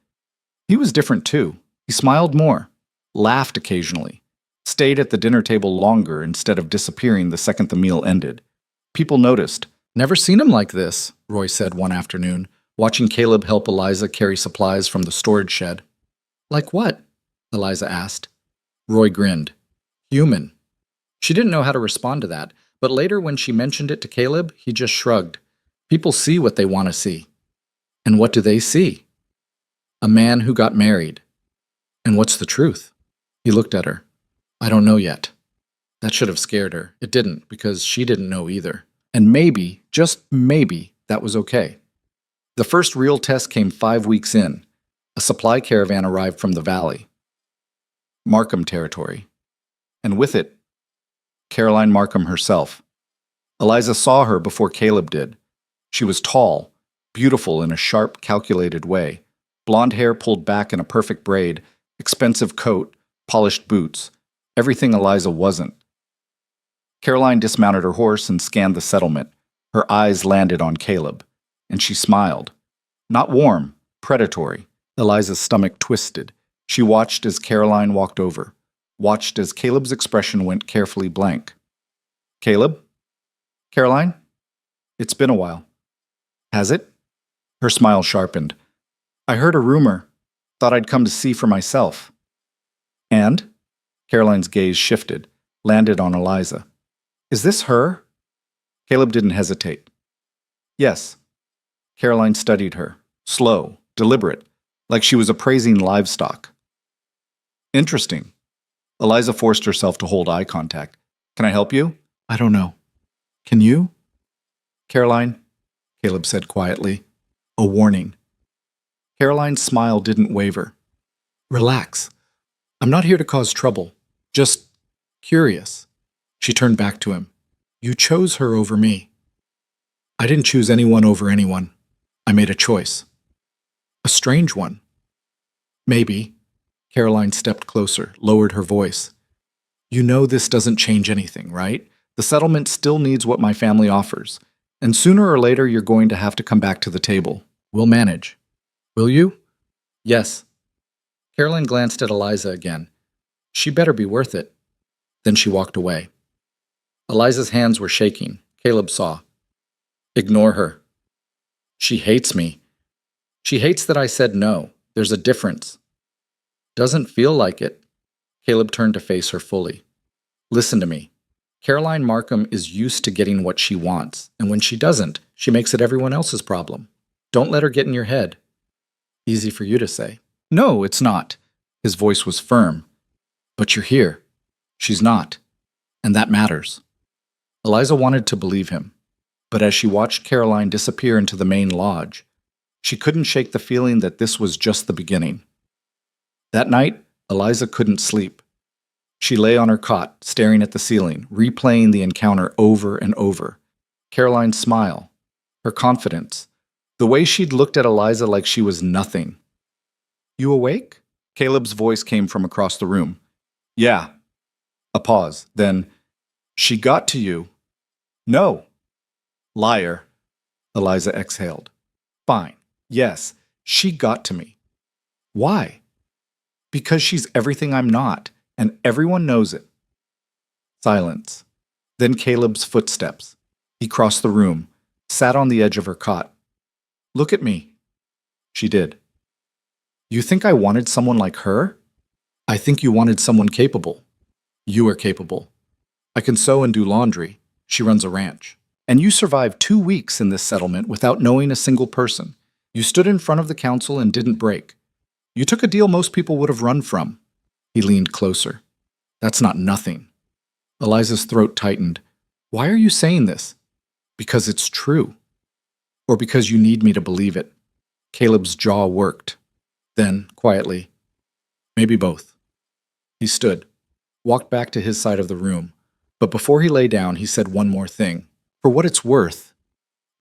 [SPEAKER 1] he was different too. He smiled more, laughed occasionally, stayed at the dinner table longer instead of disappearing the second the meal ended. People noticed. "Never seen him like this," Roy said one afternoon, watching Caleb help Eliza carry supplies from the storage shed. "Like what?" Eliza asked. Roy grinned. "Human." She didn't know how to respond to that, but later when she mentioned it to Caleb, he just shrugged. People see what they want to see. And what do they see? A man who got married. And what's the truth? He looked at her. "I don't know yet." That should have scared her. It didn't, because she didn't know either. And maybe, just maybe, that was okay. The first real test came 5 weeks in. A supply caravan arrived from the valley. Markham territory. And with it, Caroline Markham herself. Eliza saw her before Caleb did. She was tall, beautiful in a sharp, calculated way. Blonde hair pulled back in a perfect braid, expensive coat, polished boots. Everything Eliza wasn't. Caroline dismounted her horse and scanned the settlement. Her eyes landed on Caleb, and she smiled. Not warm, predatory. Eliza's stomach twisted. She watched as Caroline walked over, watched as Caleb's expression went carefully blank. "Caleb? Caroline? It's been a while." "Has it?" Her smile sharpened. "I heard a rumor. Thought I'd come to see for myself." "And?" Caroline's gaze shifted, landed on Eliza. "Is this her?" Caleb didn't hesitate. "Yes." Caroline studied her, slow, deliberate, like she was appraising livestock. "Interesting." Eliza forced herself to hold eye contact. "Can I help you?" "I don't know." "Can you?" "Caroline," Caleb said quietly. A warning. Caroline's smile didn't waver. "Relax. I'm not here to cause trouble. Just curious." She turned back to him. "You chose her over me." "I didn't choose anyone over anyone. I made a choice." "A strange one." "Maybe." Caroline stepped closer, lowered her voice. "You know this doesn't change anything, right? The settlement still needs what my family offers. And sooner or later you're going to have to come back to the table. We'll manage. Will you?" "Yes." Caroline glanced at Eliza again. She better be worth it. Then she walked away. Eliza's hands were shaking. Caleb saw. "Ignore her." "She hates me." "She hates that I said no. There's a difference." "Doesn't feel like it." Caleb turned to face her fully. Listen to me. Caroline Markham is used to getting what she wants, and when she doesn't, she makes it everyone else's problem. Don't let her get in your head. Easy for you to say. No, it's not. His voice was firm. But you're here. She's not. And that matters. Eliza wanted to believe him, but as she watched Caroline disappear into the main lodge, she couldn't shake the feeling that this was just the beginning. That night, Eliza couldn't sleep. She lay on her cot, staring at the ceiling, replaying the encounter over and over. Caroline's smile, her confidence, the way she'd looked at Eliza like she was nothing. You awake? Caleb's voice came from across the room. Yeah. A pause, then, she got to you. No. Liar. Eliza exhaled. Fine. Yes, she got to me. Why? Because she's everything I'm not, and everyone knows it. Silence. Then Caleb's footsteps. He crossed the room, sat on the edge of her cot. Look at me. She did. You think I wanted someone like her? I think you wanted someone capable. You are capable. I can sew and do laundry. She runs a ranch. And you survived 2 weeks in this settlement without knowing a single person. You stood in front of the council and didn't break. You took a deal most people would have run from. He leaned closer. That's not nothing. Eliza's throat tightened. Why are you saying this? Because it's true. Or because you need me to believe it. Caleb's jaw worked. Then, quietly, maybe both. He stood, walked back to his side of the room, but before he lay down, he said one more thing. For what it's worth,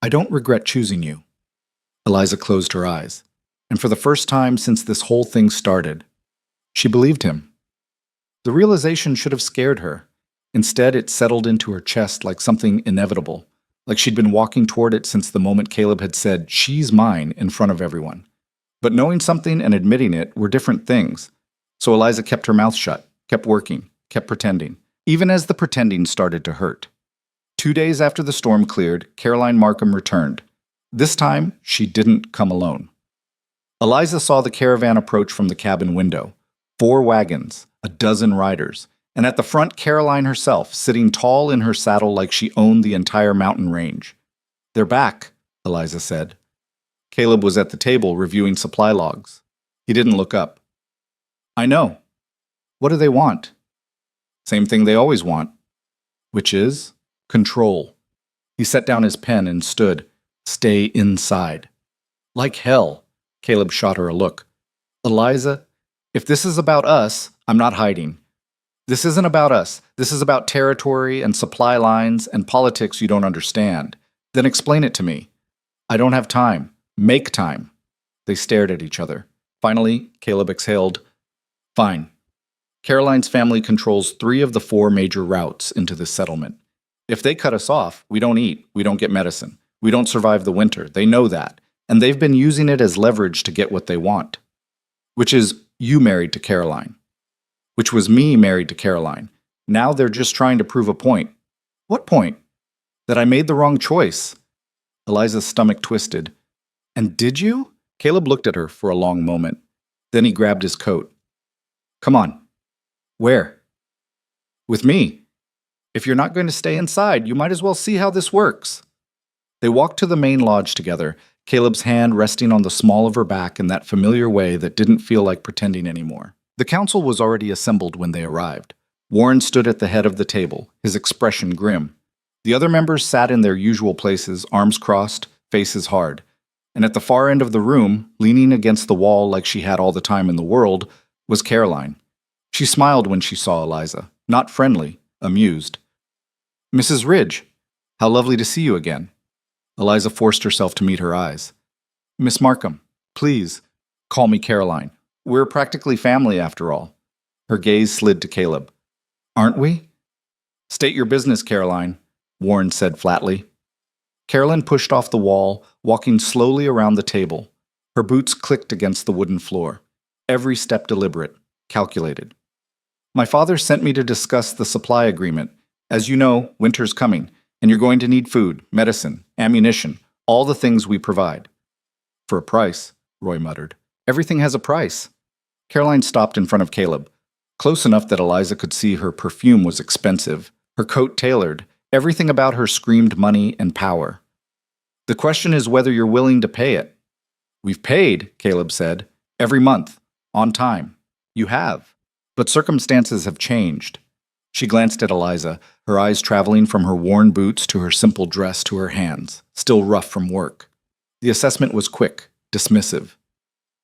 [SPEAKER 1] I don't regret choosing you. Eliza closed her eyes, and for the first time since this whole thing started, she believed him. The realization should have scared her. Instead, it settled into her chest like something inevitable, like she'd been walking toward it since the moment Caleb had said, she's mine, in front of everyone. But knowing something and admitting it were different things, so Eliza kept her mouth shut, kept working, kept pretending, even as the pretending started to hurt. 2 days after the storm cleared, Caroline Markham returned. This time, she didn't come alone. Eliza saw the caravan approach from the cabin window. 4 wagons, a dozen riders, and at the front Caroline herself, sitting tall in her saddle like she owned the entire mountain range. They're back, Eliza said. Caleb was at the table reviewing supply logs. He didn't look up. I know. What do they want? Same thing they always want. Which is? Control. He set down his pen and stood. Stay inside. Like hell. Caleb shot her a look. Eliza, if this is about us, I'm not hiding. This isn't about us. This is about territory and supply lines and politics you don't understand. Then explain it to me. I don't have time. Make time. They stared at each other. Finally, Caleb exhaled. Fine. Caroline's family controls 3 of the 4 major routes into this settlement. If they cut us off, we don't eat, we don't get medicine. We don't survive the winter. They know that. And they've been using it as leverage to get what they want. Which is you married to Caroline. Which was me married to Caroline. Now they're just trying to prove a point. What point? That I made the wrong choice. Eliza's stomach twisted. And did you? Caleb looked at her for a long moment. Then he grabbed his coat. Come on. Where? With me. If you're not going to stay inside, you might as well see how this works. They walked to the main lodge together, Caleb's hand resting on the small of her back in that familiar way that didn't feel like pretending anymore. The council was already assembled when they arrived. Warren stood at the head of the table, his expression grim. The other members sat in their usual places, arms crossed, faces hard. And at the far end of the room, leaning against the wall like she had all the time in the world, was Caroline. She smiled when she saw Eliza, not friendly, amused. Mrs. Ridge, how lovely to see you again. Eliza forced herself to meet her eyes. Miss Markham, please, call me Caroline. We're practically family after all. Her gaze slid to Caleb. Aren't we? State your business, Caroline, Warren said flatly. Carolyn pushed off the wall, walking slowly around the table. Her boots clicked against the wooden floor. Every step deliberate, calculated. My father sent me to discuss the supply agreement. As you know, winter's coming, and you're going to need food, medicine, ammunition, all the things we provide. For a price, Roy muttered. Everything has a price. Caroline stopped in front of Caleb. Close enough that Eliza could see her perfume was expensive, her coat tailored, everything about her screamed money and power. The question is whether you're willing to pay it. We've paid, Caleb said, every month, on time. You have. But circumstances have changed. She glanced at Eliza, her eyes traveling from her worn boots to her simple dress to her hands, still rough from work. The assessment was quick, dismissive.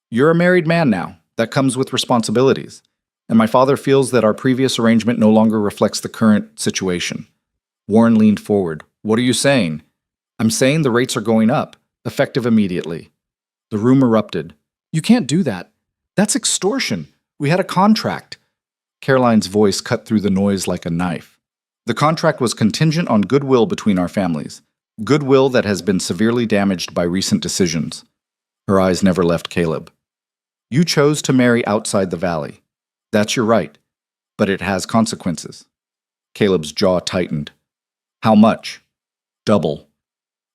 [SPEAKER 1] You're a married man now. That comes with responsibilities. And my father feels that our previous arrangement no longer reflects the current situation. Warren leaned forward. What are you saying? I'm saying the rates are going up, effective immediately. The room erupted. You can't do that. That's extortion. We had a contract. Caroline's voice cut through the noise like a knife. The contract was contingent on goodwill between our families, goodwill that has been severely damaged by recent decisions. Her eyes never left Caleb. You chose to marry outside the valley. That's your right, but it has consequences. Caleb's jaw tightened. How much? Double.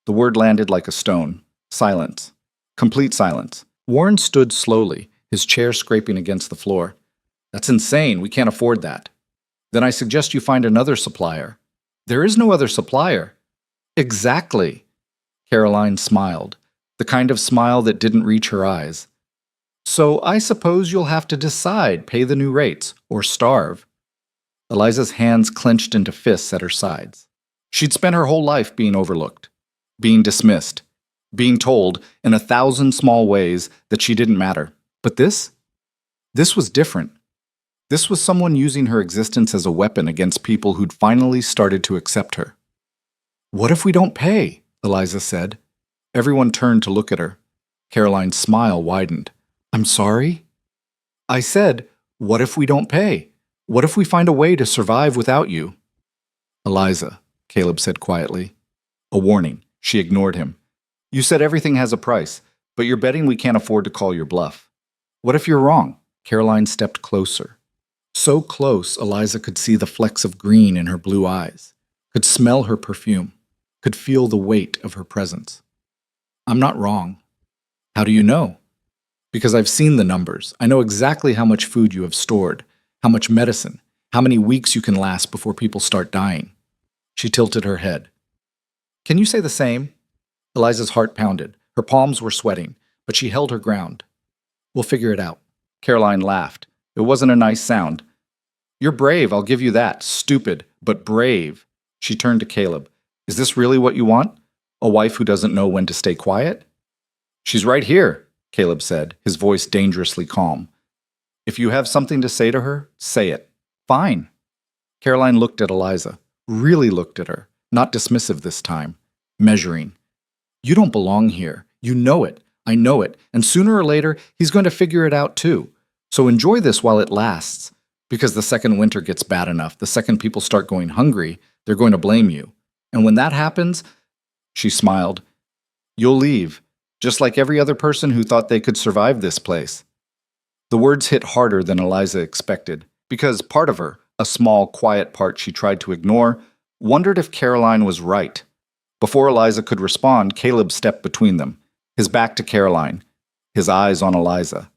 [SPEAKER 1] The word landed like a stone. Silence. Complete silence. Warren stood slowly, his chair scraping against the floor. That's insane. We can't afford that. Then I suggest you find another supplier. There is no other supplier. Exactly. Caroline smiled, the kind of smile that didn't reach her eyes. So I suppose you'll have to decide, pay the new rates, or starve. Eliza's hands clenched into fists at her sides. She'd spent her whole life being overlooked, being dismissed, being told in 1,000 small ways that she didn't matter. But this was different. This was someone using her existence as a weapon against people who'd finally started to accept her. What if we don't pay? Eliza said. Everyone turned to look at her. Caroline's smile widened. I'm sorry? I said, what if we don't pay? What if we find a way to survive without you? Eliza, Caleb said quietly. A warning. She ignored him. You said everything has a price, but you're betting we can't afford to call your bluff. What if you're wrong? Caroline stepped closer. So close, Eliza could see the flecks of green in her blue eyes, could smell her perfume, could feel the weight of her presence. I'm not wrong. How do you know? Because I've seen the numbers. I know exactly how much food you have stored, how much medicine, how many weeks you can last before people start dying. She tilted her head. Can you say the same? Eliza's heart pounded. Her palms were sweating, but she held her ground. We'll figure it out. Caroline laughed. It wasn't a nice sound. You're brave, I'll give you that. Stupid, but brave. She turned to Caleb. Is this really what you want? A wife who doesn't know when to stay quiet? She's right here, Caleb said, his voice dangerously calm. If you have something to say to her, say it. Fine. Caroline looked at Eliza, really looked at her, not dismissive this time, measuring. You don't belong here. You know it. I know it. And sooner or later, he's going to figure it out too. So enjoy this while it lasts, because the second winter gets bad enough, the second people start going hungry, they're going to blame you. And when that happens, she smiled, you'll leave, just like every other person who thought they could survive this place. The words hit harder than Eliza expected, because part of her, a small, quiet part she tried to ignore, wondered if Caroline was right. Before Eliza could respond, Caleb stepped between them, his back to Caroline, his eyes on Eliza.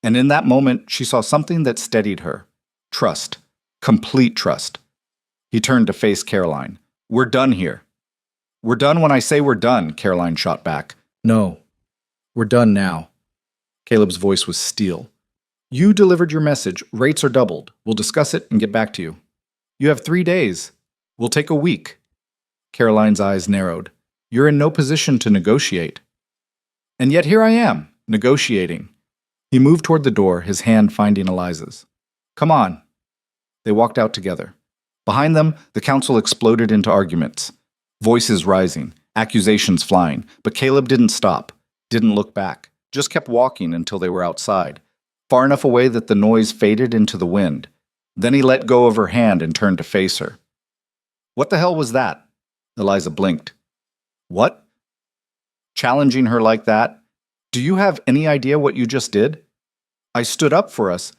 [SPEAKER 1] And in that moment, she saw something that steadied her. Trust. Complete trust. He turned to face Caroline. We're done here. We're done when I say we're done, Caroline shot back. No. We're done now. Caleb's voice was steel. You delivered your message. Rates are doubled. We'll discuss it and get back to you. You have 3 days. We'll take a week. Caroline's eyes narrowed. You're in no position to negotiate. And yet here I am, negotiating. He moved toward the door, his hand finding Eliza's. Come on. They walked out together. Behind them, the council exploded into arguments. Voices rising, accusations flying, but Caleb didn't stop, didn't look back, just kept walking until they were outside, far enough away that the noise faded into the wind. Then he let go of her hand and turned to face her. What the hell was that? Eliza blinked. What? Challenging her like that? Do you have any idea what you just did? I stood up for us.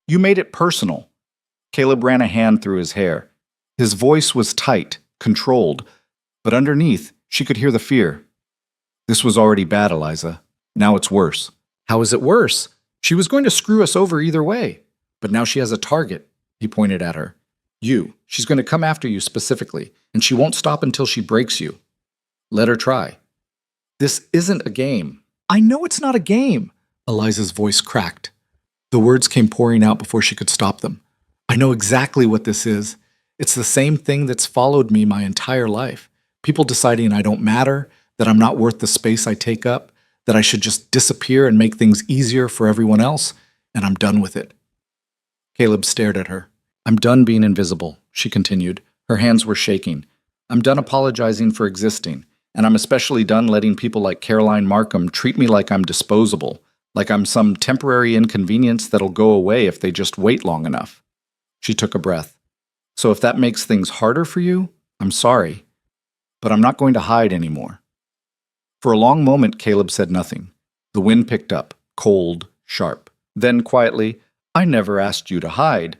[SPEAKER 1] You made it personal. Caleb ran a hand through his hair. His voice was tight, controlled, but underneath, she could hear the fear. This was already bad, Eliza. Now it's worse. How is it worse? She was going to screw us over either way. But now she has a target, he pointed at her. You. She's going to come after you specifically, and she won't stop until she breaks you. Let her try. This isn't a game. I know it's not a game. Eliza's voice cracked. The words came pouring out before she could stop them. I know exactly what this is. It's the same thing that's followed me my entire life. People deciding I don't matter, that I'm not worth the space I take up, that I should just disappear and make things easier for everyone else, and I'm done with it. Caleb stared at her. I'm done being invisible, she continued. Her hands were shaking. I'm done apologizing for existing, and I'm especially done letting people like Caroline Markham treat me like I'm disposable, like I'm some temporary inconvenience that'll go away if they just wait long enough. She took a breath. So if that makes things harder for you, I'm sorry, but I'm not going to hide anymore. For a long moment, Caleb said nothing. The wind picked up, cold, sharp. Then quietly, I never asked you to hide.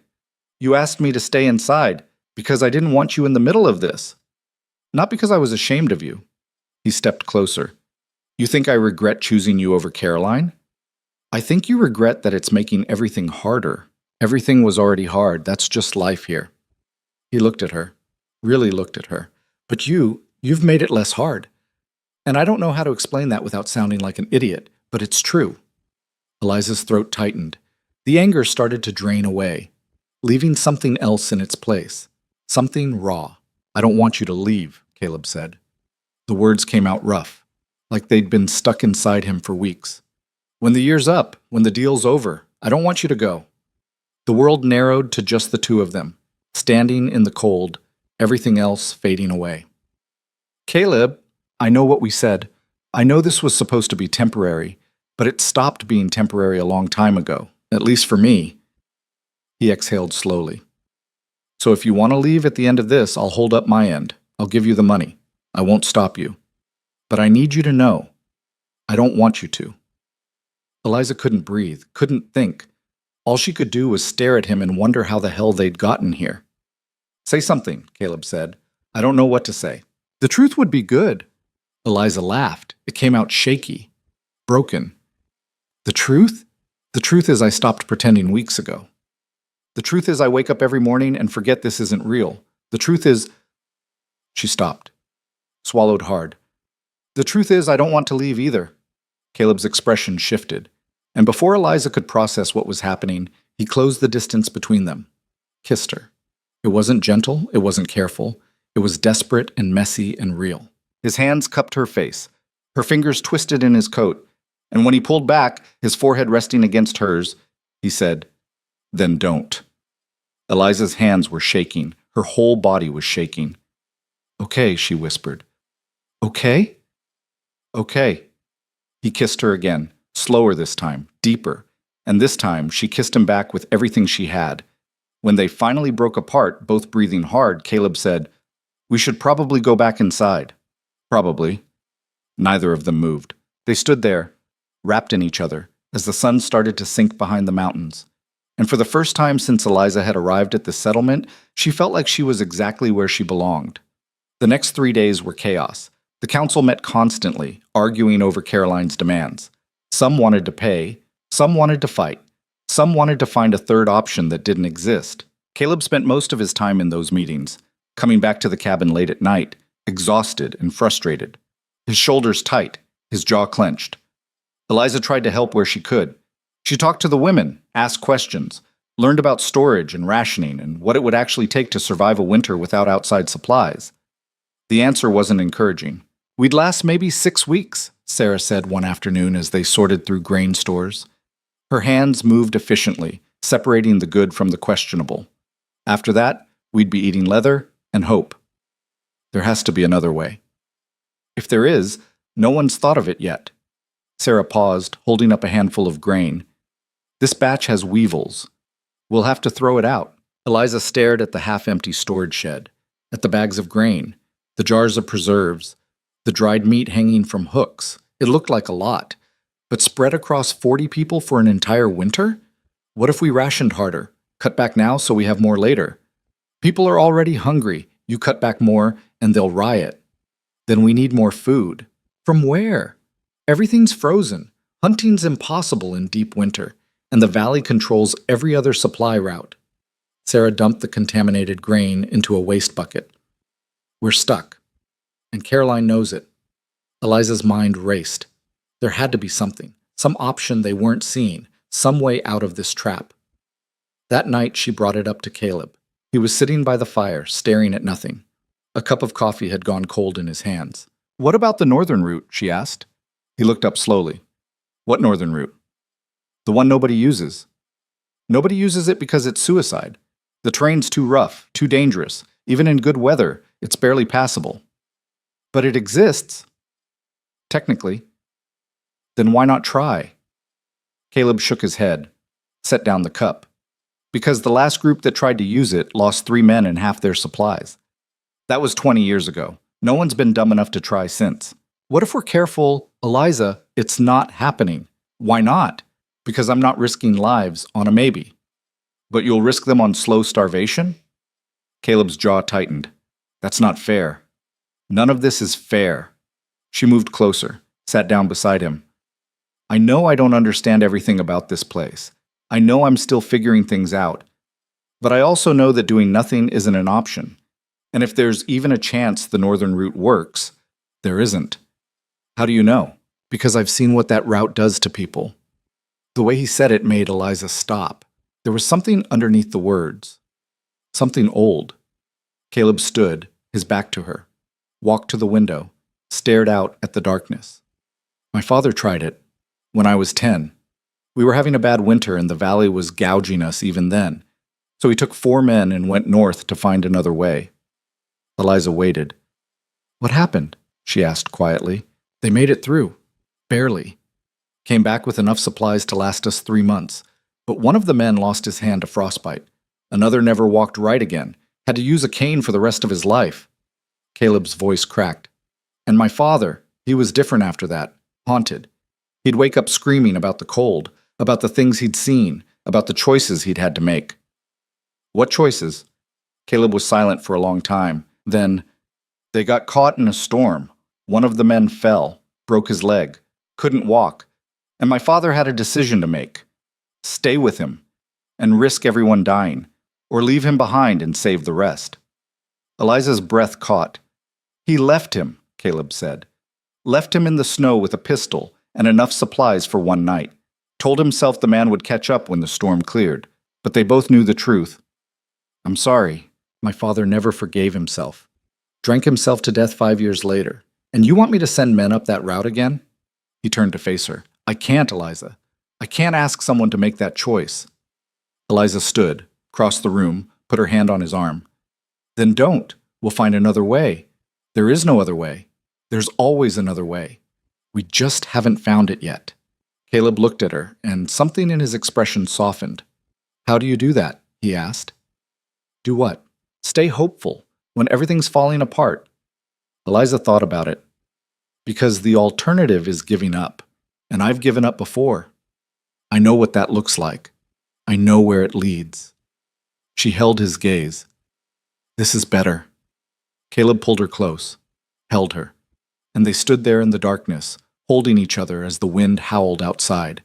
[SPEAKER 1] You asked me to stay inside because I didn't want you in the middle of this. Not because I was ashamed of you. He stepped closer. You think I regret choosing you over Caroline? I think you regret that it's making everything harder. Everything was already hard. That's just life here. He looked at her, really looked at her. But you've made it less hard. And I don't know how to explain that without sounding like an idiot, but it's true. Eliza's throat tightened. The anger started to drain away, leaving something else in its place. Something raw. I don't want you to leave, Caleb said. The words came out rough, like they'd been stuck inside him for weeks. When the year's up, when the deal's over, I don't want you to go. The world narrowed to just the two of them, standing in the cold, everything else fading away. Caleb, I know what we said. I know this was supposed to be temporary, but it stopped being temporary a long time ago, at least for me. He exhaled slowly. So if you want to leave at the end of this, I'll hold up my end. I'll give you the money. I won't stop you. But I need you to know, I don't want you to. Eliza couldn't breathe, couldn't think. All she could do was stare at him and wonder how the hell they'd gotten here. Say something, Caleb said. I don't know what to say. The truth would be good. Eliza laughed. It came out shaky, broken. The truth? The truth is I stopped pretending weeks ago. The truth is I wake up every morning and forget this isn't real. The truth is... She stopped, swallowed hard. The truth is I don't want to leave either. Caleb's expression shifted, and before Eliza could process what was happening, he closed the distance between them, kissed her. It wasn't gentle, it wasn't careful. It was desperate and messy and real. His hands cupped her face, her fingers twisted in his coat, and when he pulled back, his forehead resting against hers, he said, Then don't. Eliza's hands were shaking. Her whole body was shaking. Okay, she whispered. Okay? Okay. He kissed her again, slower this time, deeper, and this time she kissed him back with everything she had. When they finally broke apart, both breathing hard, Caleb said, We should probably go back inside. Probably. Neither of them moved. They stood there, wrapped in each other, as the sun started to sink behind the mountains. And for the first time since Eliza had arrived at the settlement, she felt like she was exactly where she belonged. The next 3 days were chaos. The council met constantly, arguing over Caroline's demands. Some wanted to pay, some wanted to fight, some wanted to find a third option that didn't exist. Caleb spent most of his time in those meetings, coming back to the cabin late at night, exhausted and frustrated. His shoulders tight, his jaw clenched. Eliza tried to help where she could. She talked to the women, asked questions, learned about storage and rationing and what it would actually take to survive a winter without outside supplies. The answer wasn't encouraging. We'd last maybe 6 weeks, Sarah said one afternoon as they sorted through grain stores. Her hands moved efficiently, separating the good from the questionable. After that, we'd be eating leather and hope. There has to be another way. If there is, no one's thought of it yet. Sarah paused, holding up a handful of grain. This batch has weevils. We'll have to throw it out. Eliza stared at the half-empty storage shed, at the bags of grain, the jars of preserves, the dried meat hanging from hooks. It looked like a lot. But spread across 40 people for an entire winter? What if we rationed harder? Cut back now so we have more later. People are already hungry. You cut back more, and they'll riot. Then we need more food. From where? Everything's frozen. Hunting's impossible in deep winter. and the valley controls every other supply route. Sarah dumped the contaminated grain into a waste bucket. We're stuck, and Caroline knows it. Eliza's mind raced. There had to be something, some option they weren't seeing, some way out of this trap. That night, she brought it up to Caleb. He was sitting by the fire, staring at nothing. A cup of coffee had gone cold in his hands. "What about the northern route?" she asked. He looked up slowly. "What northern route?" "The one nobody uses." "Nobody uses it because it's suicide. The terrain's too rough, too dangerous. Even in good weather, it's barely passable." "But it exists." "Technically." "Then why not try?" Caleb shook his head, set down the cup. "Because the last group that tried to use it lost 3 men and half their supplies. That was 20 years ago. No one's been dumb enough to try since." "What if we're careful?" "Eliza, it's not happening." "Why not?" "Because I'm not risking lives on a maybe." "But you'll risk them on slow starvation?" Caleb's jaw tightened. "That's not fair." "None of this is fair." She moved closer, sat down beside him. "I know I don't understand everything about this place. I know I'm still figuring things out. But I also know that doing nothing isn't an option. And if there's even a chance the northern route works, there isn't." "How do you know?" "Because I've seen what that route does to people." The way he said it made Eliza stop. There was something underneath the words. Something old. Caleb stood, his back to her, walked to the window, stared out at the darkness. "My father tried it when I was 10. We were having a bad winter and the valley was gouging us even then. So he took 4 men and went north to find another way." Eliza waited. "What happened?" she asked quietly. "They made it through. Barely. Came back with enough supplies to last us 3 months. But one of the men lost his hand to frostbite. Another never walked right again. Had to use a cane for the rest of his life." Caleb's voice cracked. "And my father, he was different after that. Haunted. He'd wake up screaming about the cold, about the things he'd seen, about the choices he'd had to make." "What choices?" Caleb was silent for a long time. Then, "They got caught in a storm. One of the men fell, broke his leg, couldn't walk. And my father had a decision to make. Stay with him, and risk everyone dying, or leave him behind and save the rest." Eliza's breath caught. "He left him," Caleb said. "Left him in the snow with a pistol and enough supplies for 1 night. Told himself the man would catch up when the storm cleared. But they both knew the truth." "I'm sorry. My father never forgave himself. Drank himself to death 5 years later. And you want me to send men up that route again?" He turned to face her. "I can't, Eliza. I can't ask someone to make that choice." Eliza stood, crossed the room, put her hand on his arm. "Then don't. We'll find another way. There is no other way. There's always another way. We just haven't found it yet." Caleb looked at her, and something in his expression softened. "How do you do that?" he asked. "Do what?" "Stay hopeful when everything's falling apart." Eliza thought about it. "Because the alternative is giving up, and I've given up before. I know what that looks like. I know where it leads." She held his gaze. "This is better." Caleb pulled her close, held her, and they stood there in the darkness, holding each other as the wind howled outside.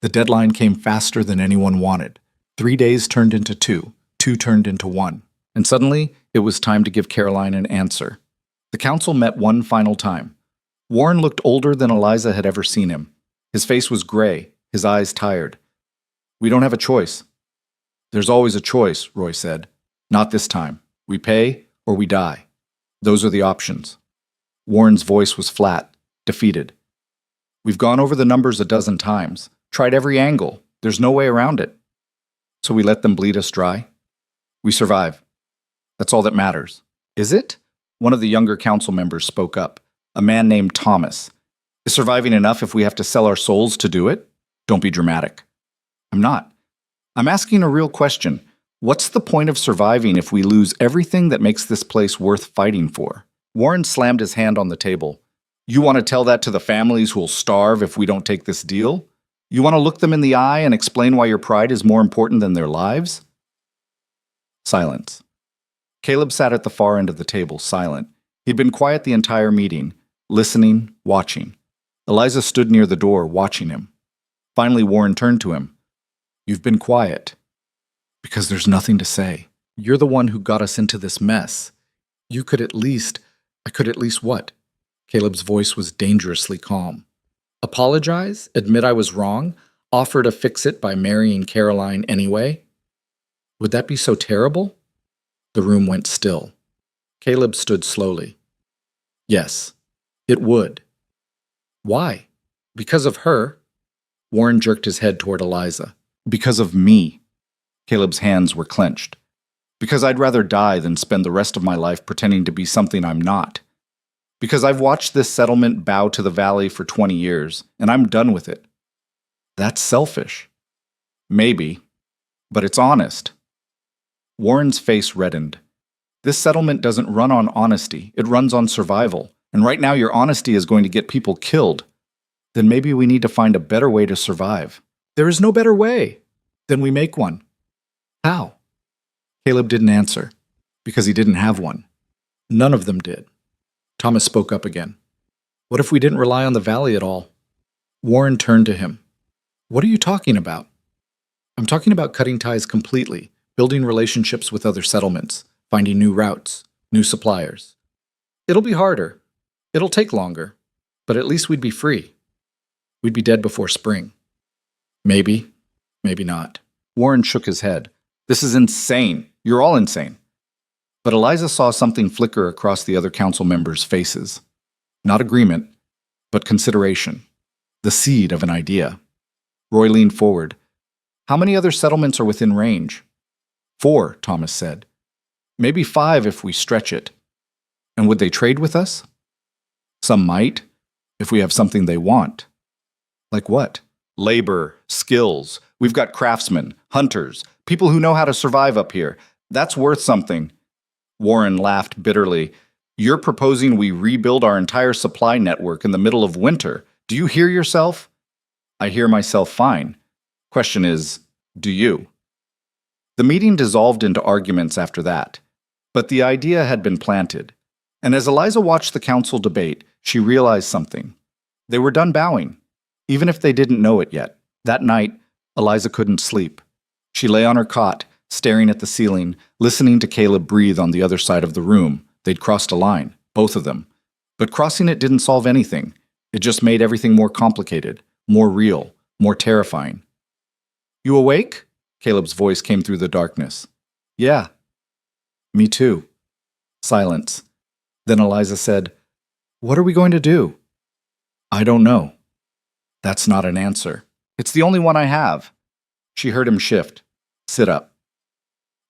[SPEAKER 1] The deadline came faster than anyone wanted. 3 days turned into 2, 2 turned into 1, and suddenly it was time to give Caroline an answer. The council met one final time. Warren looked older than Eliza had ever seen him. His face was gray, his eyes tired. "We don't have a choice." "There's always a choice," Roy said. "Not this time. We pay or we die. Those are the options." Warren's voice was flat, defeated. "We've gone over the numbers a dozen times, tried every angle. There's no way around it. So we let them bleed us dry. We survive. That's all that matters." "Is it?" One of the younger council members spoke up, a man named Thomas. "Is surviving enough if we have to sell our souls to do it?" "Don't be dramatic." "I'm not. I'm asking a real question. What's the point of surviving if we lose everything that makes this place worth fighting for?" Warren slammed his hand on the table. "You want to tell that to the families who'll starve if we don't take this deal? You want to look them in the eye and explain why your pride is more important than their lives?" Silence. Caleb sat at the far end of the table, silent. He'd been quiet the entire meeting, listening, watching. Eliza stood near the door, watching him. Finally, Warren turned to him. You've been quiet. Because there's nothing to say. You're the one who got us into this mess. I could at least what? Caleb's voice was dangerously calm. Apologize? Admit I was wrong? Offer to fix it by marrying Caroline anyway? Would that be so terrible? The room went still. Caleb stood slowly. Yes, it would. Why? Because of her? Warren jerked his head toward Eliza. Because of me. Caleb's hands were clenched. Because I'd rather die than spend the rest of my life pretending to be something I'm not. Because I've watched this settlement bow to the valley for 20 years, and I'm done with it. That's selfish. Maybe, but it's honest. Warren's face reddened. This settlement doesn't run on honesty, it runs on survival, and right now your honesty is going to get people killed. Then maybe we need to find a better way to survive. There is no better way. Then we make one. How? Caleb didn't answer, because he didn't have one. None of them did. Thomas spoke up again. What if we didn't rely on the valley at all? Warren turned to him. What are you talking about? I'm talking about cutting ties completely, building relationships with other settlements, finding new routes, new suppliers. It'll be harder. It'll take longer. But at least we'd be free. We'd be dead before spring. Maybe, maybe not. Warren shook his head. This is insane. You're all insane. But Eliza saw something flicker across the other council members' faces. Not agreement, but consideration. The seed of an idea. Roy leaned forward. How many other settlements are within range? 4, Thomas said. Maybe 5 if we stretch it. And would they trade with us? Some might, if we have something they want. Like what? Labor, skills. We've got craftsmen, hunters, people who know how to survive up here. That's worth something. Warren laughed bitterly. You're proposing we rebuild our entire supply network in the middle of winter. Do you hear yourself? I hear myself fine. Question is, do you? The meeting dissolved into arguments after that, but the idea had been planted. And as Eliza watched the council debate, she realized something. They were done bowing, even if they didn't know it yet. That night, Eliza couldn't sleep. She lay on her cot, staring at the ceiling, listening to Caleb breathe on the other side of the room. They'd crossed a line, both of them. But crossing it didn't solve anything. It just made everything more complicated, more real, more terrifying. You awake? Caleb's voice came through the darkness. Yeah. Me too. Silence. Then Eliza said, What are we going to do? I don't know. That's not an answer. It's the only one I have. She heard him shift. Sit up.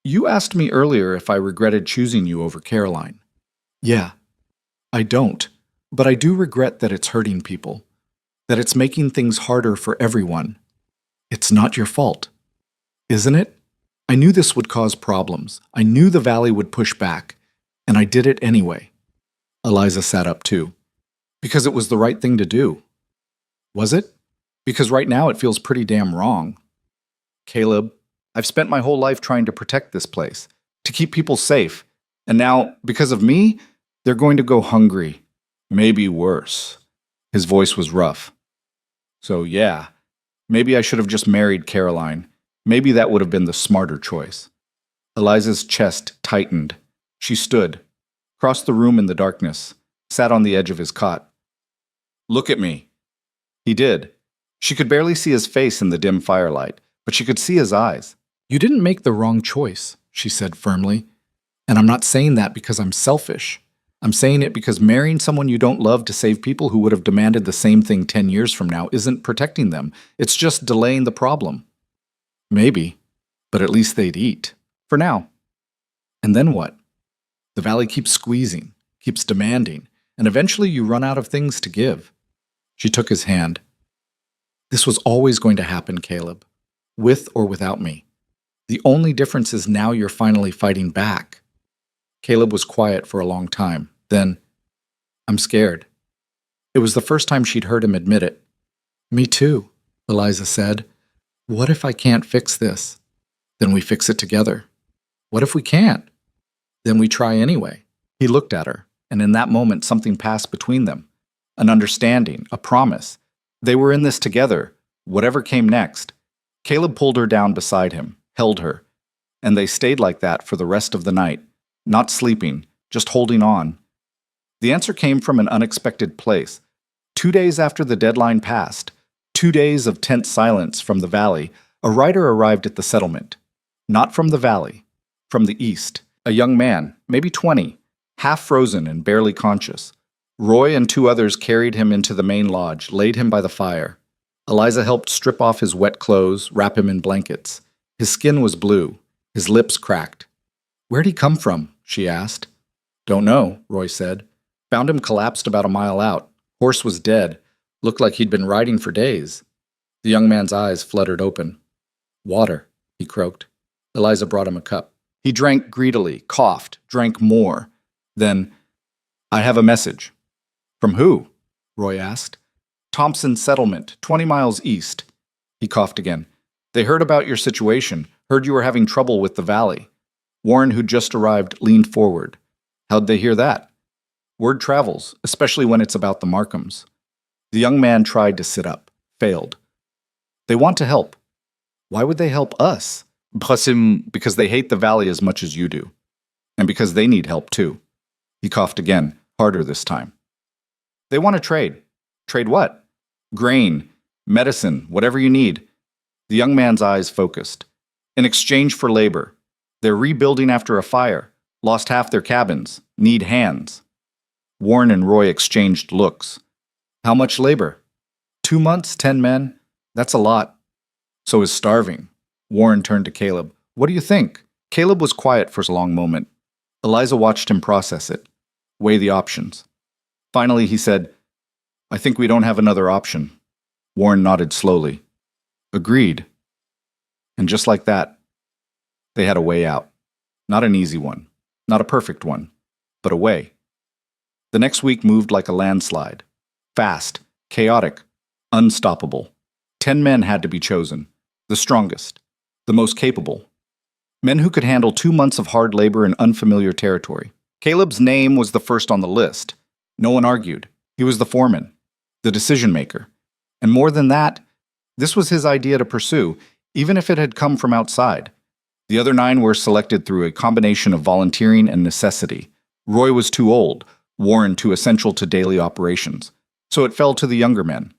[SPEAKER 1] You asked me earlier if I regretted choosing you over Caroline. Yeah, I don't, but I do regret that it's hurting people, that it's making things harder for everyone. It's not your fault, isn't it? I knew this would cause problems. I knew the valley would push back, and I did it anyway. Eliza sat up too. Because it was the right thing to do. Was it? Because right now it feels pretty damn wrong. Caleb, I've spent my whole life trying to protect this place, to keep people safe, and now, because of me, they're going to go hungry. Maybe worse. His voice was rough. So yeah, maybe I should have just married Caroline. Maybe that would have been the smarter choice. Eliza's chest tightened. She stood, crossed the room in the darkness, sat on the edge of his cot. Look at me. He did. She could barely see his face in the dim firelight, but she could see his eyes. You didn't make the wrong choice, she said firmly. And I'm not saying that because I'm selfish. I'm saying it because marrying someone you don't love to save people who would have demanded the same thing 10 years from now isn't protecting them. It's just delaying the problem. Maybe, but at least they'd eat. For now. And then what? The valley keeps squeezing, keeps demanding, and eventually you run out of things to give. She took his hand. This was always going to happen, Caleb, with or without me. The only difference is now you're finally fighting back. Caleb was quiet for a long time. Then, I'm scared. It was the first time she'd heard him admit it. Me too, Eliza said. What if I can't fix this? Then we fix it together. What if we can't? Then we try anyway. He looked at her, and in that moment something passed between them. An understanding, a promise. They were in this together, whatever came next. Caleb pulled her down beside him, held her, and they stayed like that for the rest of the night, not sleeping, just holding on. The answer came from an unexpected place. 2 days after the deadline passed, 2 days of tense silence from the valley, a rider arrived at the settlement. Not from the valley, from the east. A young man, maybe 20, half frozen and barely conscious. Roy and 2 others carried him into the main lodge, laid him by the fire. Eliza helped strip off his wet clothes, wrap him in blankets. His skin was blue, his lips cracked. "Where'd he come from?" she asked. "Don't know," Roy said. "Found him collapsed about a mile out. Horse was dead. Looked like he'd been riding for days." The young man's eyes fluttered open. "Water," he croaked. Eliza brought him a cup. He drank greedily, coughed, drank more. Then, "I have a message." "From who?" Roy asked. "Thompson Settlement, 20 miles east." He coughed again. "They heard about your situation, heard you were having trouble with the valley." Warren, who'd just arrived, leaned forward. "How'd they hear that?" "Word travels, especially when it's about the Markhams." The young man tried to sit up, failed. "They want to help." "Why would they help us?" "Because they hate the valley as much as you do. And because they need help too." He coughed again, harder this time. "They want to trade." "Trade what?" "Grain, medicine, whatever you need." The young man's eyes focused. "In exchange for labor. They're rebuilding after a fire, lost half their cabins, need hands." Warren and Roy exchanged looks. "How much labor?" 2 months, 10 men. That's a lot." "So is starving." Warren turned to Caleb. "What do you think?" Caleb was quiet for a long moment. Eliza watched him process it, weigh the options. Finally, he said, "I think we don't have another option." Warren nodded slowly. "Agreed." And just like that, they had a way out. Not an easy one, not a perfect one, but a way. The next week moved like a landslide. Fast, chaotic, unstoppable. 10 men had to be chosen, the strongest, the most capable. Men who could handle 2 months of hard labor in unfamiliar territory. Caleb's name was the first on the list. No one argued. He was the foreman, the decision maker. And more than that, this was his idea to pursue, even if it had come from outside. The other 9 were selected through a combination of volunteering and necessity. Roy was too old, Warren too essential to daily operations. So it fell to the younger men,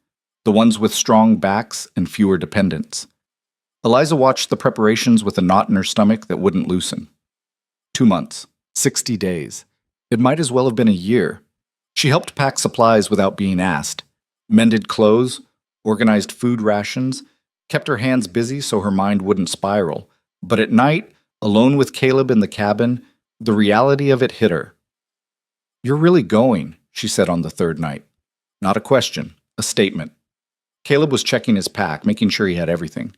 [SPEAKER 1] the ones with strong backs and fewer dependents. Eliza watched the preparations with a knot in her stomach that wouldn't loosen. 2 months, 60 days. It might as well have been a year. She helped pack supplies without being asked, mended clothes, organized food rations, kept her hands busy so her mind wouldn't spiral. But at night, alone with Caleb in the cabin, the reality of it hit her. "You're really going," she said on the 3rd night. Not a question, a statement. Caleb was checking his pack, making sure he had everything.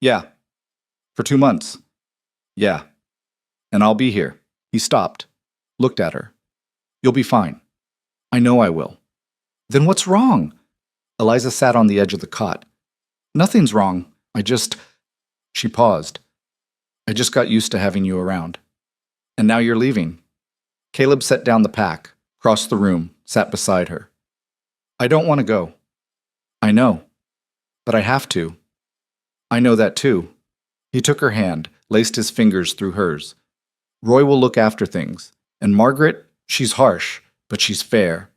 [SPEAKER 1] "Yeah. For 2 months." "Yeah. And I'll be here." He stopped, looked at her. "You'll be fine." "I know I will." "Then what's wrong?" Eliza sat on the edge of the cot. "Nothing's wrong. She paused. "I just got used to having you around. And now you're leaving." Caleb set down the pack, crossed the room, sat beside her. "I don't want to go." "I know. But I have to." "I know that too." He took her hand, laced his fingers through hers. "Roy will look after things. And Margaret, she's harsh, but she's fair.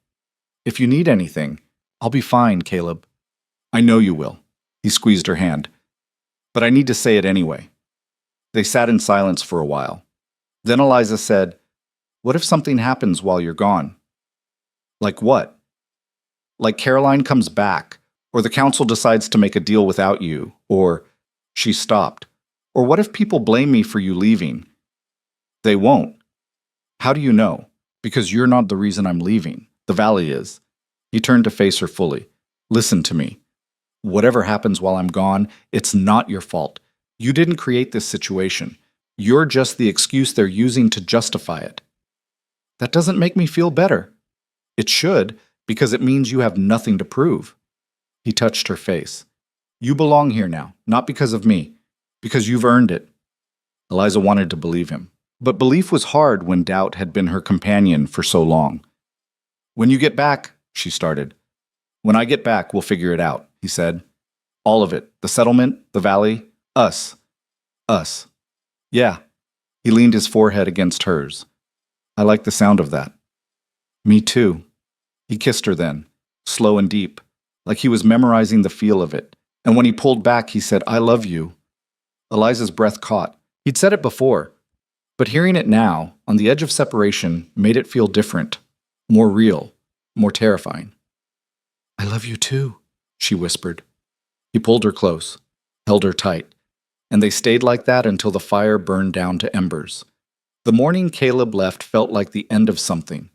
[SPEAKER 1] If you need anything, I'll be fine, Caleb." "I know you will." He squeezed her hand. "But I need to say it anyway." They sat in silence for a while. Then Eliza said, "What if something happens while you're gone?" "Like what?" "Like Caroline comes back, or the council decides to make a deal without you, or..." She stopped. "Or what if people blame me for you leaving?" "They won't." "How do you know?" "Because you're not the reason I'm leaving. The valley is." He turned to face her fully. "Listen to me. Whatever happens while I'm gone, it's not your fault. You didn't create this situation. You're just the excuse they're using to justify it." "That doesn't make me feel better." "It should, because it means you have nothing to prove." He touched her face. "You belong here now, not because of me, because you've earned it." Eliza wanted to believe him, but belief was hard when doubt had been her companion for so long. "When you get back," she started. "When I get back, we'll figure it out," he said. All of it. The settlement, the valley, us. Us. Yeah. He leaned his forehead against hers. I like the sound of that. Me too. He kissed her then, slow and deep, like he was memorizing the feel of it. And when he pulled back, he said, I love you. Eliza's breath caught. He'd said it before, but hearing it now, on the edge of separation, made it feel different, more real, more terrifying. I love you too, she whispered. He pulled her close, held her tight, and they stayed like that until the fire burned down to embers. The morning Caleb left felt like the end of something.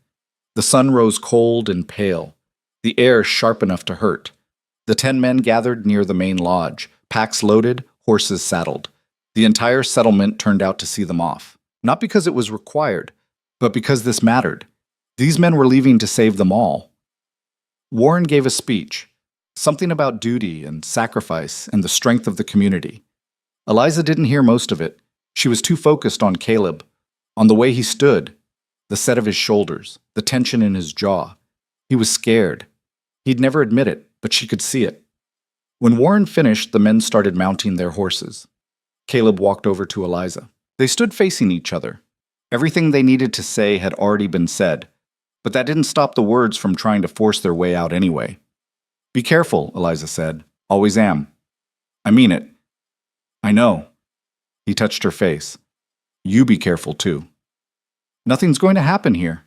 [SPEAKER 1] The sun rose cold and pale, the air sharp enough to hurt. The 10 men gathered near the main lodge, packs loaded, horses saddled. The entire settlement turned out to see them off. Not because it was required, but because this mattered. These men were leaving to save them all. Warren gave a speech, something about duty and sacrifice and the strength of the community. Eliza didn't hear most of it. She was too focused on Caleb, on the way he stood, the set of his shoulders, the tension in his jaw. He was scared. He'd never admit it, but she could see it. When Warren finished, the men started mounting their horses. Caleb walked over to Eliza. They stood facing each other. Everything they needed to say had already been said, but that didn't stop the words from trying to force their way out anyway. Be careful, Eliza said. Always am. I mean it. I know. He touched her face. You be careful, too. Nothing's going to happen here.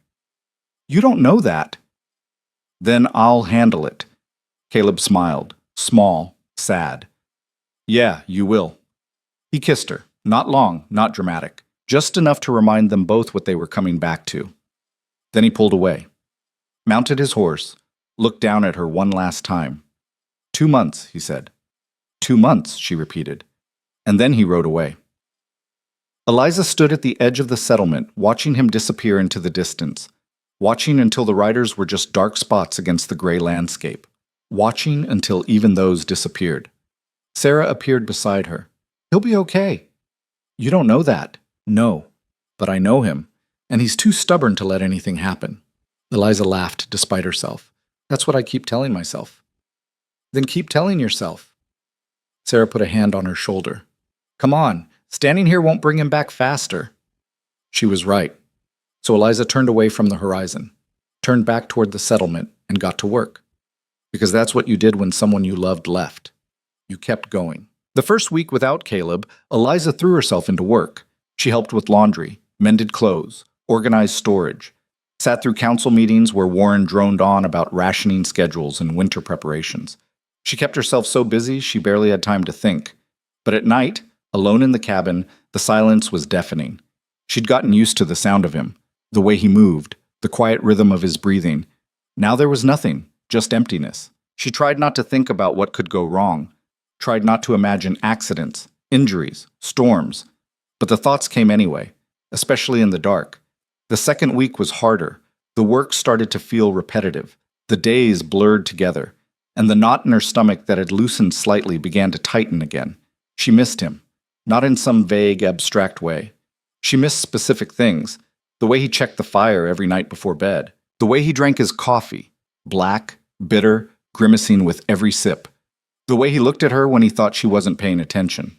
[SPEAKER 1] You don't know that. Then I'll handle it. Caleb smiled, small, sad. Yeah, you will. He kissed her. Not long, not dramatic. Just enough to remind them both what they were coming back to. Then he pulled away, mounted his horse, looked down at her one last time. 2 months, he said. 2 months, she repeated. And then he rode away. Eliza stood at the edge of the settlement, watching him disappear into the distance, watching until the riders were just dark spots against the gray landscape, watching until even those disappeared. Sarah appeared beside her. He'll be okay. You don't know that. No. But I know him, and he's too stubborn to let anything happen. Eliza laughed despite herself. That's what I keep telling myself. Then keep telling yourself. Sarah put a hand on her shoulder. Come on, standing here won't bring him back faster. She was right. So Eliza turned away from the horizon, turned back toward the settlement, and got to work. Because that's what you did when someone you loved left. You kept going. The first week without Caleb, Eliza threw herself into work. She helped with laundry, mended clothes, organized storage, sat through council meetings where Warren droned on about rationing schedules and winter preparations. She kept herself so busy she barely had time to think. But at night, alone in the cabin, the silence was deafening. She'd gotten used to the sound of him, the way he moved, the quiet rhythm of his breathing. Now there was nothing, just emptiness. She tried not to think about what could go wrong, tried not to imagine accidents, injuries, storms. But the thoughts came anyway, especially in the dark. The second week was harder. The work started to feel repetitive. The days blurred together, and the knot in her stomach that had loosened slightly began to tighten again. She missed him, not in some vague, abstract way. She missed specific things, the way he checked the fire every night before bed, the way he drank his coffee, black, bitter, grimacing with every sip, the way he looked at her when he thought she wasn't paying attention.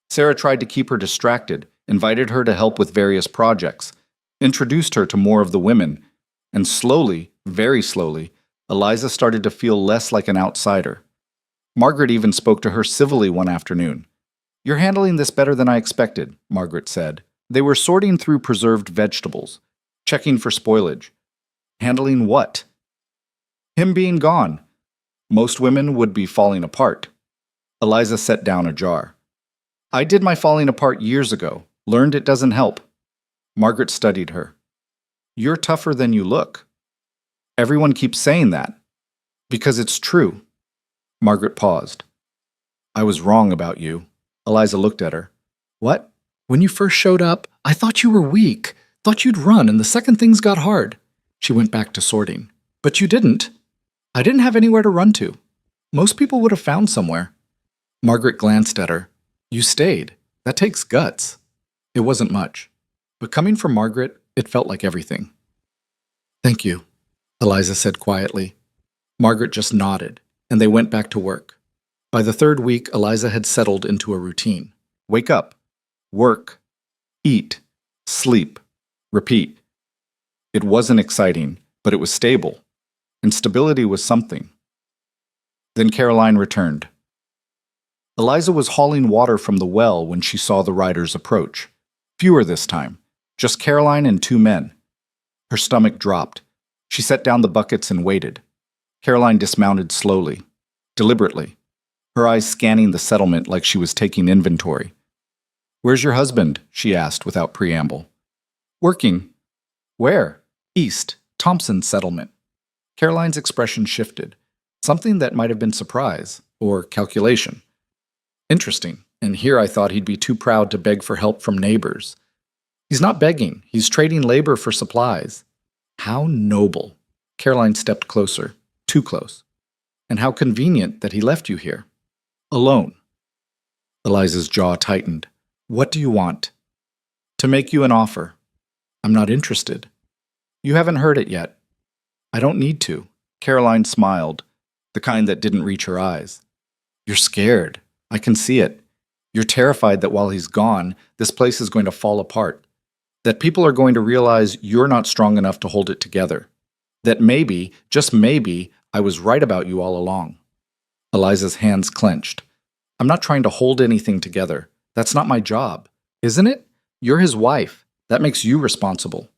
[SPEAKER 1] Sarah tried to keep her distracted, invited her to help with various projects, introduced her to more of the women, and slowly, very slowly, Eliza started to feel less like an outsider. Margaret even spoke to her civilly one afternoon. You're handling this better than I expected, Margaret said. They were sorting through preserved vegetables, checking for spoilage. Handling what? Him being gone. Most women would be falling apart. Eliza set down a jar. I did my falling apart years ago, learned it doesn't help. Margaret studied her. You're tougher than you look. Everyone keeps saying that. Because it's true. Margaret paused. I was wrong about you. Eliza looked at her. What? When you first showed up, I thought you were weak, thought you'd run, and the second things got hard. She went back to sorting. But you didn't. I didn't have anywhere to run to. Most people would have found somewhere. Margaret glanced at her. You stayed. That takes guts. It wasn't much. But coming from Margaret, it felt like everything. Thank you, Eliza said quietly. Margaret just nodded, and they went back to work. By the third week, Eliza had settled into a routine. Wake up, work, eat, sleep, repeat. It wasn't exciting, but it was stable, and stability was something. Then Caroline returned. Eliza was hauling water from the well when she saw the riders approach. Fewer this time, just Caroline and two men. Her stomach dropped. She set down the buckets and waited. Caroline dismounted slowly, deliberately, her eyes scanning the settlement like she was taking inventory. "Where's your husband?" she asked without preamble. "Working." "Where?" "East, Thompson's settlement." Caroline's expression shifted, something that might have been surprise or calculation. Interesting, and here I thought he'd be too proud to beg for help from neighbors. He's not begging, he's trading labor for supplies. How noble. Caroline stepped closer, too close. And how convenient that he left you here. Alone. Eliza's jaw tightened. "What do you want?" "To make you an offer." "I'm not interested." "You haven't heard it yet." "I don't need to." Caroline smiled, the kind that didn't reach her eyes. "You're scared. I can see it. You're terrified that while he's gone, this place is going to fall apart. That people are going to realize you're not strong enough to hold it together. That maybe, just maybe, I was right about you all along." Eliza's hands clenched. "I'm not trying to hold anything together. That's not my job. Isn't it? You're his wife. That makes you responsible."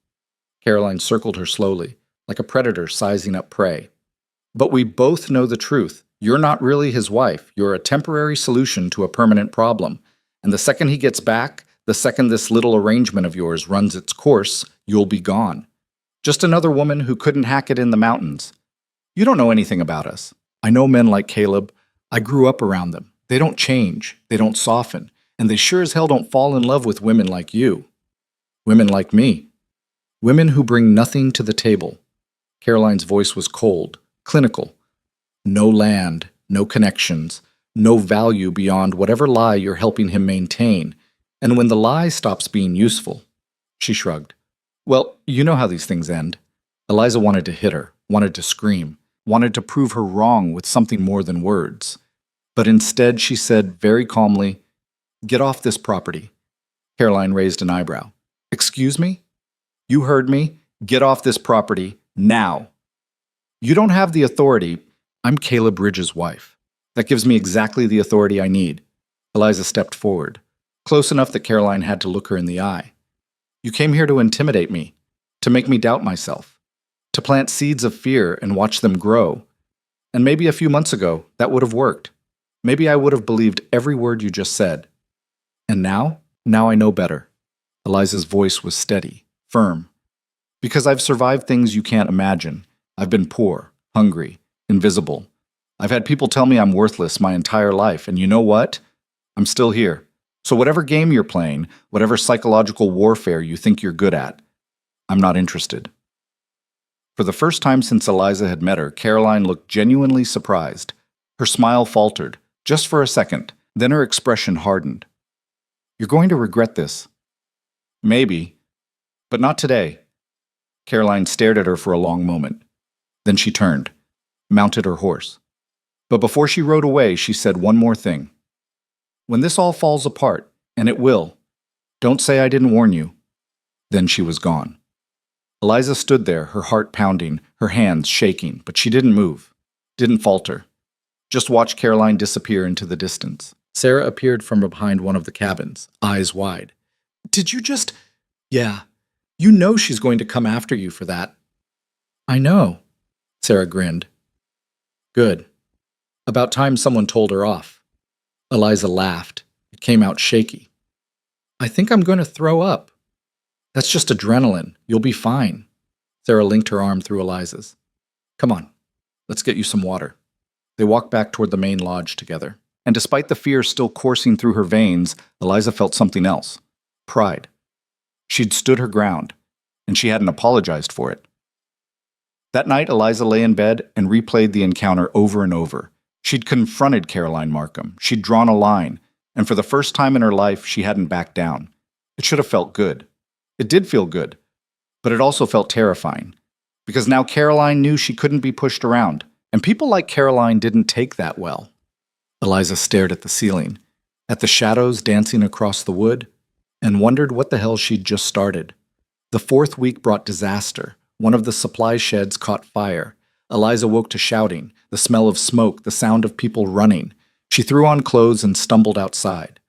[SPEAKER 1] Caroline circled her slowly, like a predator sizing up prey. "But we both know the truth. You're not really his wife. You're a temporary solution to a permanent problem. And the second he gets back, the second this little arrangement of yours runs its course, you'll be gone. Just another woman who couldn't hack it in the mountains. You don't know anything about us. I know men like Caleb. I grew up around them. They don't change. They don't soften. And they sure as hell don't fall in love with women like you. Women like me. Women who bring nothing to the table." Caroline's voice was cold, clinical. "No land, no connections, no value beyond whatever lie you're helping him maintain. And when the lie stops being useful," she shrugged. "Well, you know how these things end." Eliza wanted to hit her, wanted to scream, wanted to prove her wrong with something more than words. But instead she said very calmly, "Get off this property." Caroline raised an eyebrow. "Excuse me?" "You heard me. Get off this property, now." "You don't have the authority." "I'm Caleb Ridge's wife. That gives me exactly the authority I need." Eliza stepped forward, close enough that Caroline had to look her in the eye. "You came here to intimidate me, to make me doubt myself, to plant seeds of fear and watch them grow. And maybe a few months ago, that would have worked. Maybe I would have believed every word you just said. And now? Now I know better." Eliza's voice was steady, firm. "Because I've survived things you can't imagine. I've been poor, hungry, invisible. I've had people tell me I'm worthless my entire life, and you know what? I'm still here. So whatever game you're playing, whatever psychological warfare you think you're good at, I'm not interested." For the first time since Eliza had met her, Caroline looked genuinely surprised. Her smile faltered, just for a second, then her expression hardened. "You're going to regret this." "Maybe, but not today." Caroline stared at her for a long moment. Then she turned, mounted her horse. But before she rode away, she said one more thing. "When this all falls apart, and it will, don't say I didn't warn you." Then she was gone. Eliza stood there, her heart pounding, her hands shaking, but she didn't move, didn't falter. Just watched Caroline disappear into the distance. Sarah appeared from behind one of the cabins, eyes wide. "Did you just—" "Yeah. You know she's going to come after you for that." "I know." Sarah grinned. "Good. About time someone told her off." Eliza laughed. It came out shaky. "I think I'm going to throw up." "That's just adrenaline. You'll be fine." Sarah linked her arm through Eliza's. "Come on. Let's get you some water." They walked back toward the main lodge together. And despite the fear still coursing through her veins, Eliza felt something else. Pride. She'd stood her ground, and she hadn't apologized for it. That night, Eliza lay in bed and replayed the encounter over and over. She'd confronted Caroline Markham. She'd drawn a line, and for the first time in her life, she hadn't backed down. It should have felt good. It did feel good, but it also felt terrifying, because now Caroline knew she couldn't be pushed around, and people like Caroline didn't take that well. Eliza stared at the ceiling, at the shadows dancing across the wood, and wondered what the hell she'd just started. The fourth week brought disaster. One of the supply sheds caught fire. Eliza woke to shouting, the smell of smoke, the sound of people running. She threw on clothes and stumbled outside.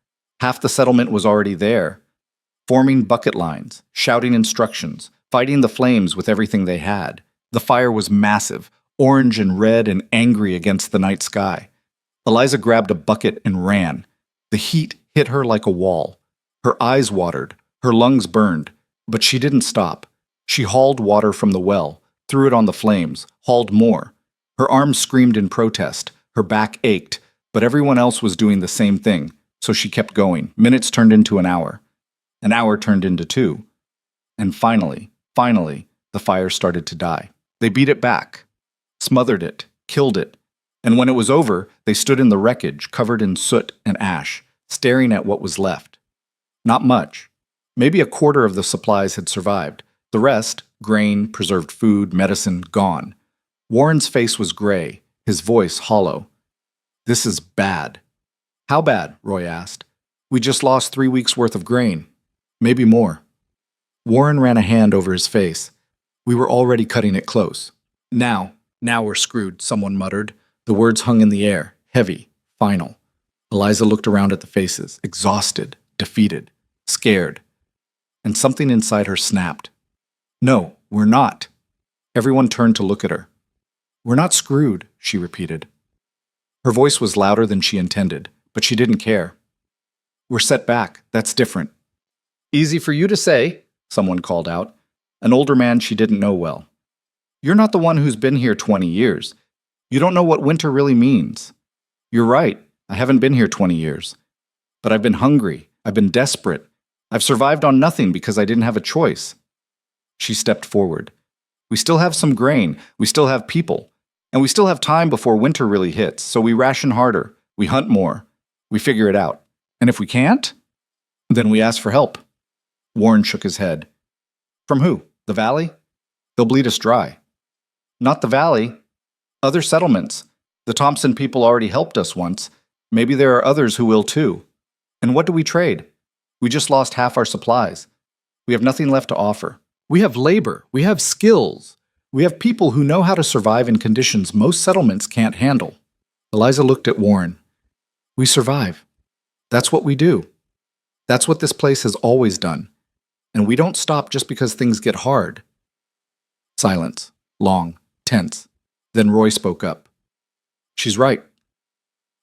[SPEAKER 1] Half the settlement was already there, forming bucket lines, shouting instructions, fighting the flames with everything they had. The fire was massive, orange and red and angry against the night sky. Eliza grabbed a bucket and ran. The heat hit her like a wall. Her eyes watered, her lungs burned, but she didn't stop. She hauled water from the well, threw it on the flames, hauled more. Her arms screamed in protest, her back ached, but everyone else was doing the same thing, so she kept going. Minutes turned into an hour. An hour turned into 2. And finally, the fire started to die. They beat it back, smothered it, killed it. And when it was over, they stood in the wreckage, covered in soot and ash, staring at what was left. Not much. Maybe a quarter of the supplies had survived. The rest, grain, preserved food, medicine, gone. Warren's face was gray, his voice hollow. "This is bad." "How bad?" Roy asked. "We just lost 3 weeks' worth of grain. Maybe more." Warren ran a hand over his face. "We were already cutting it close." Now we're screwed," someone muttered. The words hung in the air, heavy, final. Eliza looked around at the faces, exhausted, defeated, scared. And something inside her snapped. "No, we're not." Everyone turned to look at her. "We're not screwed," she repeated. Her voice was louder than she intended, but she didn't care. "We're set back. That's different." "Easy for you to say," someone called out, an older man she didn't know well. "You're not the one who's been here 20 years. You don't know what winter really means." "You're right. I haven't been here 20 years. But I've been hungry. I've been desperate. I've survived on nothing because I didn't have a choice." She stepped forward. "We still have some grain. We still have people. And we still have time before winter really hits, so we ration harder. We hunt more. We figure it out. And if we can't, then we ask for help." Warren shook his head. "From who? The valley? They'll bleed us dry." "Not the valley. Other settlements. The Thompson people already helped us once. Maybe there are others who will too. And what do we trade? We just lost half our supplies. We have nothing left to offer. We have labor. We have skills. We have people who know how to survive in conditions most settlements can't handle." Eliza looked at Warren. "We survive. That's what we do. That's what this place has always done. And we don't stop just because things get hard." Silence. Long. Tense. Then Roy spoke up. "She's right."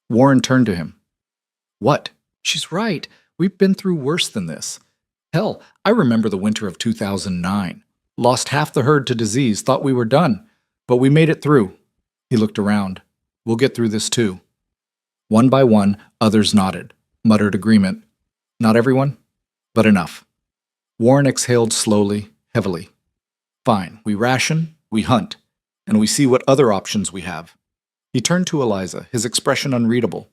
[SPEAKER 1] Warren turned to him. "What?" "She's right. We've been through worse than this. Hell, I remember the winter of 2009. Lost half the herd to disease, thought we were done. But we made it through." He looked around. "We'll get through this too." One by one, others nodded, muttered agreement. Not everyone, but enough. Warren exhaled slowly, heavily. "Fine, we ration, we hunt, and we see what other options we have." He turned to Eliza, his expression unreadable.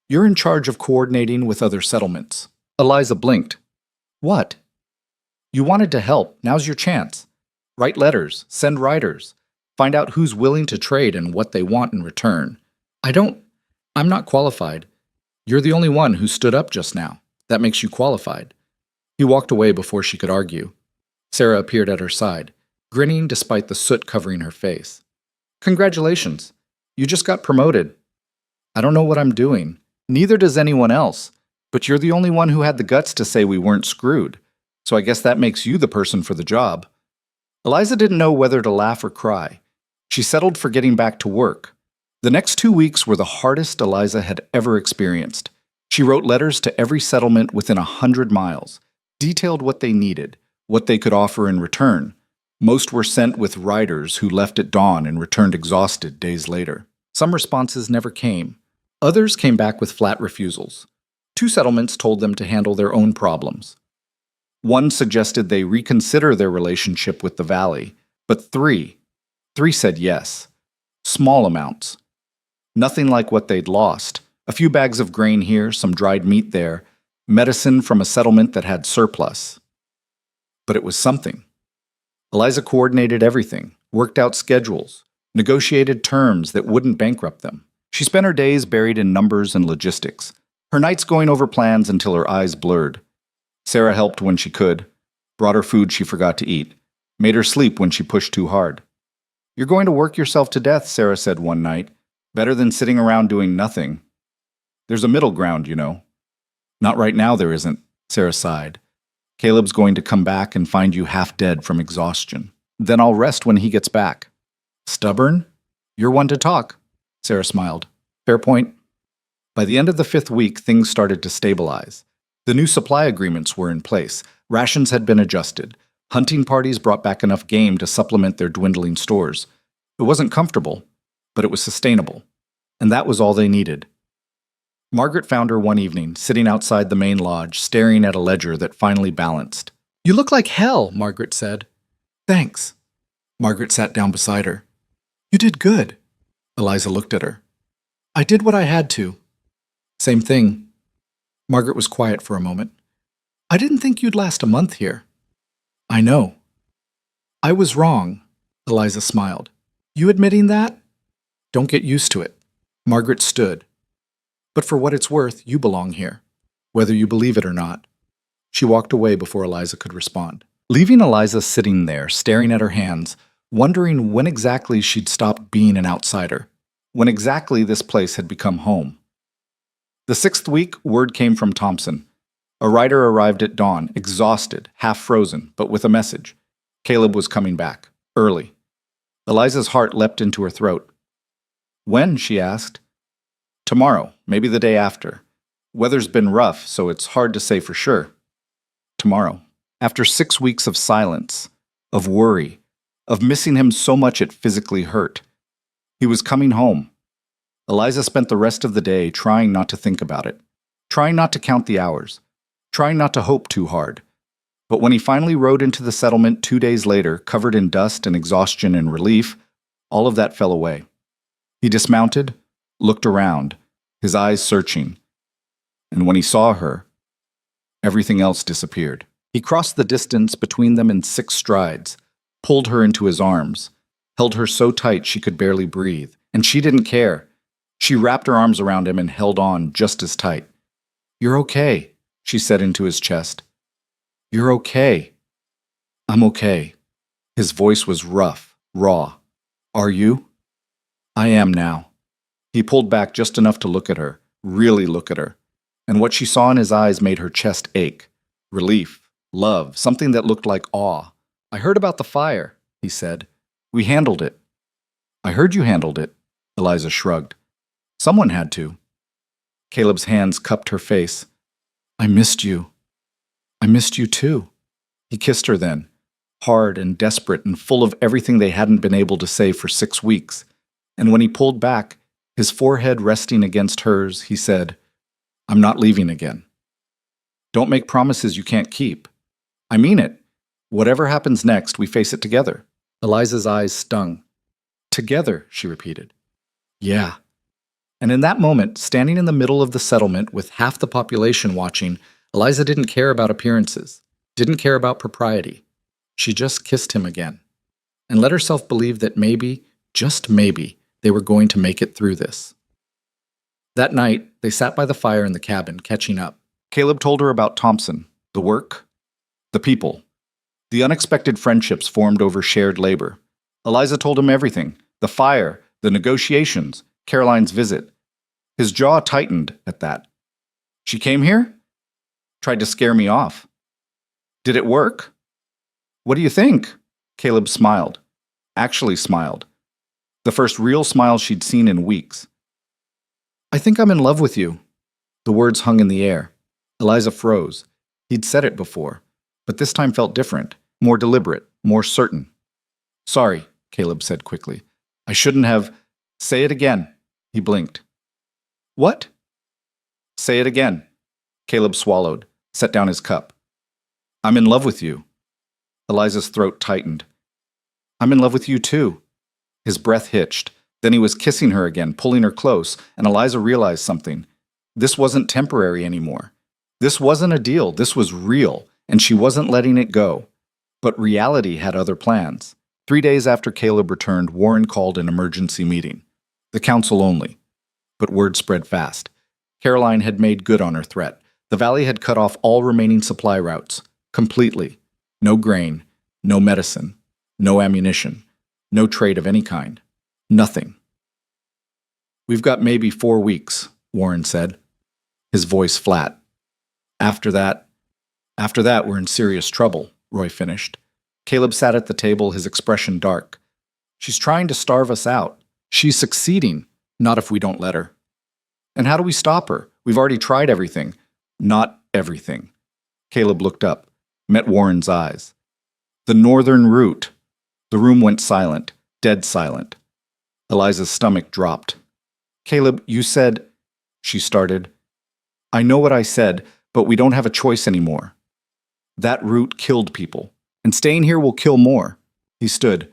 [SPEAKER 1] "You're in charge of coordinating with other settlements." Eliza blinked. "What?" "You wanted to help. Now's your chance. Write letters, send writers, find out who's willing to trade and what they want in return." I'm not qualified. You're the only one who stood up just now. That makes you qualified." He walked away before she could argue. Sarah appeared at her side, grinning despite the soot covering her face. "Congratulations. You just got promoted." "I don't know what I'm doing. Neither does anyone else. But you're the only one who had the guts to say we weren't screwed. So I guess that makes you the person for the job." Eliza didn't know whether to laugh or cry. She settled for getting back to work. The next 2 weeks were the hardest Eliza had ever experienced. She wrote letters to every settlement within 100 miles, detailed what they needed, what they could offer in return. Most were sent with riders who left at dawn and returned exhausted days later. Some responses never came. Others came back with flat refusals. 2 settlements told them to handle their own problems. One suggested they reconsider their relationship with the valley, but three said yes. Small amounts. Nothing like what they'd lost. A few bags of grain here, some dried meat there, medicine from a settlement that had surplus. But it was something. Eliza coordinated everything, worked out schedules, negotiated terms that wouldn't bankrupt them. She spent her days buried in numbers and logistics, her nights going over plans until her eyes blurred. Sarah helped when she could, brought her food she forgot to eat, made her sleep when she pushed too hard. "You're going to work yourself to death," Sarah said one night. "Better than sitting around doing nothing. There's a middle ground, you know." "Not right now, there isn't," Sarah sighed. "Caleb's going to come back and find you half dead from exhaustion. Then I'll rest when he gets back." "Stubborn? You're one to talk," Sarah smiled. "Fair point." By the end of the 5th week, things started to stabilize. The new supply agreements were in place. Rations had been adjusted. Hunting parties brought back enough game to supplement their dwindling stores. It wasn't comfortable, but it was sustainable. And that was all they needed. Margaret found her one evening, sitting outside the main lodge, staring at a ledger that finally balanced. "You look like hell," Margaret said. "Thanks." Margaret sat down beside her. "You did good." Eliza looked at her. "I did what I had to." "Same thing." Margaret was quiet for a moment. "I didn't think you'd last a month here." "I know." "I was wrong," Eliza smiled. "You admitting that? Don't get used to it." Margaret stood. "But for what it's worth, you belong here, whether you believe it or not." She walked away before Eliza could respond, leaving Eliza sitting there, staring at her hands, wondering when exactly she'd stopped being an outsider, when exactly this place had become home. The 6th week, word came from Thompson. A rider arrived at dawn, exhausted, half frozen, but with a message. Caleb was coming back, early. Eliza's heart leapt into her throat. "When?" she asked. "Tomorrow, maybe the day after. Weather's been rough, so it's hard to say for sure." Tomorrow. After 6 weeks of silence, of worry, of missing him so much it physically hurt. He was coming home. Eliza spent the rest of the day trying not to think about it, trying not to count the hours, trying not to hope too hard. But when he finally rode into the settlement 2 days later, covered in dust and exhaustion and relief, all of that fell away. He dismounted, looked around, his eyes searching. And when he saw her, everything else disappeared. He crossed the distance between them in 6 strides, pulled her into his arms, held her so tight she could barely breathe, and she didn't care. She wrapped her arms around him and held on just as tight. "You're okay," she said into his chest. "You're okay." "I'm okay." His voice was rough, raw. "Are you?" "I am now." He pulled back just enough to look at her, really look at her, and what she saw in his eyes made her chest ache. Relief, love, something that looked like awe. "I heard about the fire," he said. "We handled it." "I heard you handled it," Eliza shrugged. "Someone had to." Caleb's hands cupped her face. "I missed you." "I missed you too." He kissed her then, hard and desperate and full of everything they hadn't been able to say for 6 weeks. And when he pulled back, his forehead resting against hers, he said, "I'm not leaving again." "Don't make promises you can't keep." "I mean it. Whatever happens next, we face it together." Eliza's eyes stung. "Together," she repeated. "Yeah." And in that moment, standing in the middle of the settlement with half the population watching, Eliza didn't care about appearances, didn't care about propriety. She just kissed him again, and let herself believe that maybe, just maybe, they were going to make it through this. That night, they sat by the fire in the cabin, catching up. Caleb told her about Thompson, the work, the people, the unexpected friendships formed over shared labor. Eliza told him everything, the fire, the negotiations, Caroline's visit. His jaw tightened at that. "She came here? Tried to scare me off. Did it work? What do you think?" Caleb smiled. Actually smiled. The first real smile she'd seen in weeks. "I think I'm in love with you." The words hung in the air. Eliza froze. He'd said it before, but this time felt different, more deliberate, more certain. "Sorry," Caleb said quickly. "I shouldn't have—" "Say it again." He blinked. "What?" "Say it again." Caleb swallowed, set down his cup. "I'm in love with you." Eliza's throat tightened. "I'm in love with you too." His breath hitched. Then he was kissing her again, pulling her close, and Eliza realized something. This wasn't temporary anymore. This wasn't a deal. This was real, and she wasn't letting it go. But reality had other plans. 3 days after Caleb returned, Warren called an emergency meeting. The council only. But word spread fast. Caroline had made good on her threat. The valley had cut off all remaining supply routes. Completely. No grain, no medicine, no ammunition, no trade of any kind. Nothing. "We've got maybe 4 weeks," Warren said, his voice flat. After that, we're in serious trouble," Roy finished. Caleb sat at the table, his expression dark. "She's trying to starve us out. She's succeeding, not if we don't let her." "And how do we stop her? We've already tried everything." "Not everything." Caleb looked up, met Warren's eyes. "The northern route." The room went silent, dead silent. Eliza's stomach dropped. "Caleb, you said," she started. "I know what I said, but we don't have a choice anymore. That route killed people, and staying here will kill more." He stood.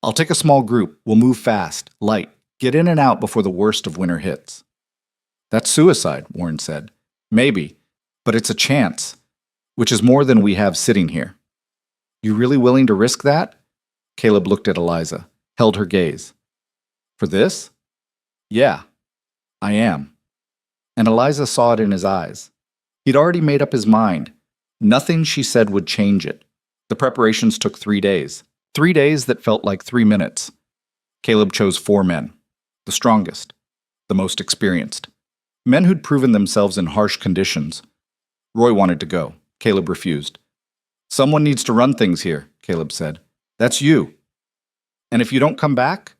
[SPEAKER 1] "I'll take a small group. We'll move fast, light, get in and out before the worst of winter hits." "That's suicide," Warren said. "Maybe, but it's a chance, which is more than we have sitting here." "You really willing to risk that?" Caleb looked at Eliza, held her gaze. "For this?" "Yeah, I am." And Eliza saw it in his eyes. He'd already made up his mind. Nothing she said would change it. The preparations took 3 days. 3 days that felt like 3 minutes. Caleb chose 4 men. The strongest. The most experienced. Men who'd proven themselves in harsh conditions. Roy wanted to go. Caleb refused. "Someone needs to run things here," Caleb said. "That's you. And if you don't come back,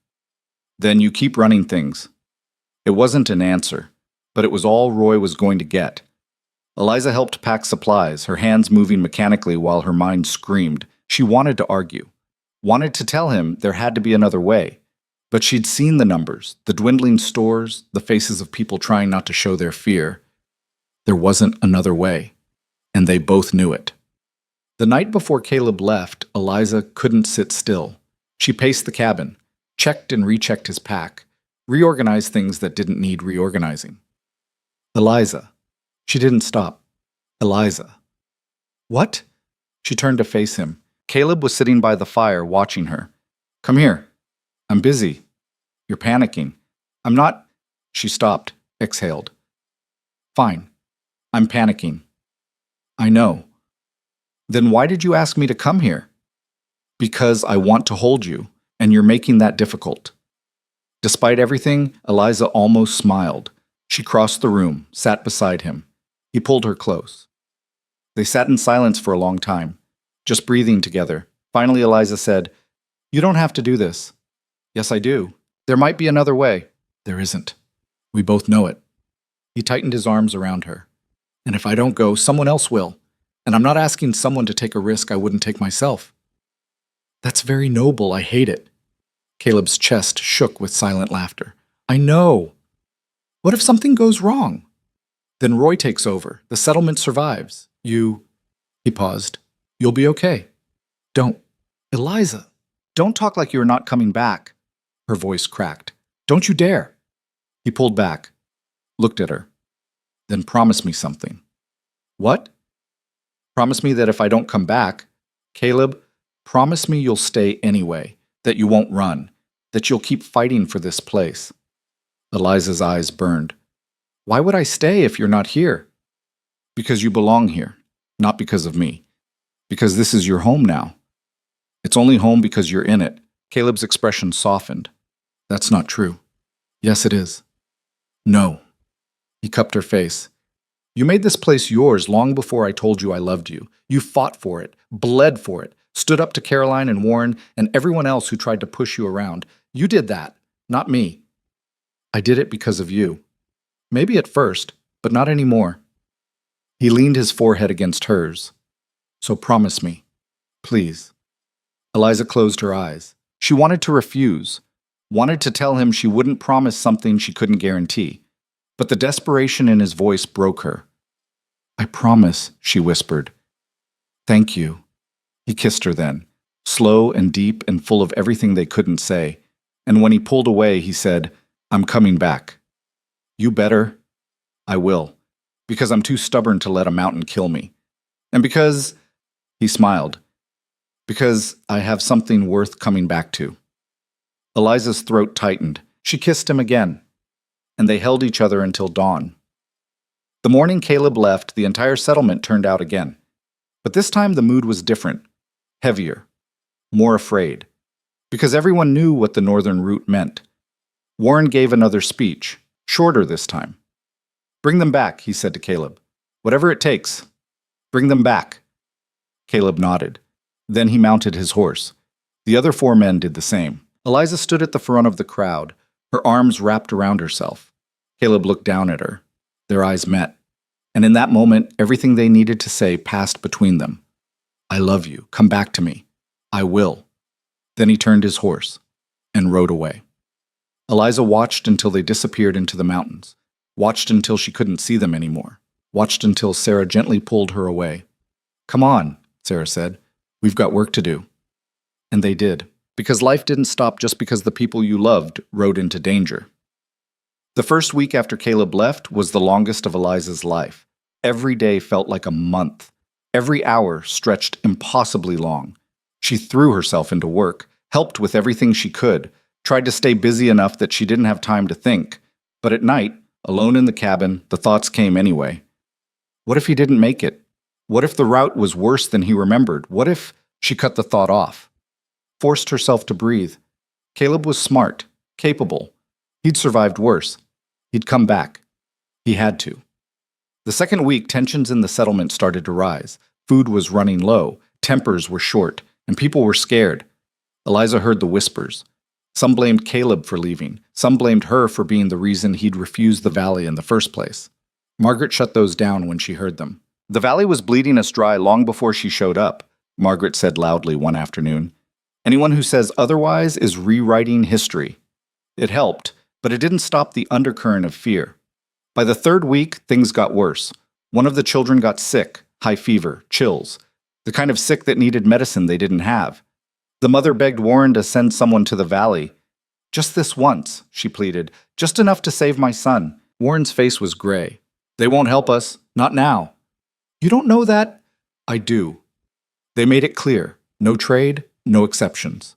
[SPEAKER 1] then you keep running things." It wasn't an answer, but it was all Roy was going to get. Eliza helped pack supplies, her hands moving mechanically while her mind screamed. She wanted to argue, wanted to tell him there had to be another way. But she'd seen the numbers, the dwindling stores, the faces of people trying not to show their fear. There wasn't another way, and they both knew it. The night before Caleb left, Eliza couldn't sit still. She paced the cabin, checked and rechecked his pack, reorganized things that didn't need reorganizing. "Eliza." She didn't stop. "Eliza." "What?" She turned to face him. Caleb was sitting by the fire, watching her. "Come here. I'm busy. You're panicking." "I'm not." She stopped, exhaled. "Fine. I'm panicking." "I know." "Then why did you ask me to come here?" "Because I want to hold you, and you're making that difficult." Despite everything, Eliza almost smiled. She crossed the room, sat beside him. He pulled her close. They sat in silence for a long time, just breathing together. Finally, Eliza said, "You don't have to do this." "Yes, I do. There might be another way." "There isn't. We both know it." He tightened his arms around her. "And if I don't go, someone else will. And I'm not asking someone to take a risk I wouldn't take myself." "That's very noble. I hate it." Caleb's chest shook with silent laughter. "I know. What if something goes wrong? Then Roy takes over. The settlement survives. You..." He paused. "You'll be okay. Don't..." "Eliza, don't talk like you're not coming back." Her voice cracked. "Don't you dare." He pulled back, looked at her. "Then promise me something." "What?" "Promise me that if I don't come back..." "Caleb, promise me you'll stay anyway, that you won't run, that you'll keep fighting for this place." Eliza's eyes burned. "Why would I stay if you're not here?" "Because you belong here, not because of me. Because this is your home now. It's only home because you're in it." Caleb's expression softened. "That's not true." "Yes, it is." "No." He cupped her face. "You made this place yours long before I told you I loved you. You fought for it, bled for it, stood up to Caroline and Warren and everyone else who tried to push you around. You did that, not me. I did it because of you. Maybe at first, but not anymore." He leaned his forehead against hers. "So promise me, please." Eliza closed her eyes. She wanted to refuse, wanted to tell him she wouldn't promise something she couldn't guarantee. But the desperation in his voice broke her. "I promise," she whispered. "Thank you." He kissed her then, slow and deep and full of everything they couldn't say. And when he pulled away, he said, "I'm coming back." "You better." "I will. Because I'm too stubborn to let a mountain kill me. And because," he smiled, "because I have something worth coming back to." Eliza's throat tightened. She kissed him again. and they held each other until dawn. The morning Caleb left, the entire settlement turned out again. But this time the mood was different, heavier, more afraid, because everyone knew what the northern route meant. Warren gave another speech, shorter this time. "Bring them back," he said to Caleb. "Whatever it takes. Bring them back." Caleb nodded. Then he mounted his horse. The other 4 men did the same. Eliza stood at the front of the crowd, her arms wrapped around herself. Caleb looked down at her. Their eyes met. And in that moment, everything they needed to say passed between them. "I love you. Come back to me. I will." Then he turned his horse and rode away. Eliza watched until they disappeared into the mountains, watched until she couldn't see them anymore, watched until Sarah gently pulled her away. "Come on," Sarah said. "We've got work to do." And they did, because life didn't stop just because the people you loved rode into danger. The first week after Caleb left was the longest of Eliza's life. Every day felt like a month. Every hour stretched impossibly long. She threw herself into work, helped with everything she could, tried to stay busy enough that she didn't have time to think. But at night, alone in the cabin, the thoughts came anyway. What if he didn't make it? What if the route was worse than he remembered? What if she cut the thought off? Forced herself to breathe. Caleb was smart, capable. He'd survived worse. He'd come back. He had to. The second week, tensions in the settlement started to rise. Food was running low, tempers were short, and people were scared. Eliza heard the whispers. Some blamed Caleb for leaving. Some blamed her for being the reason he'd refused the valley in the first place. Margaret shut those down when she heard them. "The valley was bleeding us dry long before she showed up," Margaret said loudly one afternoon. "Anyone who says otherwise is rewriting history." It helped, but it didn't stop the undercurrent of fear. By the third week, things got worse. One of the children got sick, high fever, chills, the kind of sick that needed medicine they didn't have. The mother begged Warren to send someone to the valley. "Just this once," she pleaded, "just enough to save my son." Warren's face was gray. "They won't help us, not now." "You don't know that?" "I do." They made it clear, no trade, no exceptions.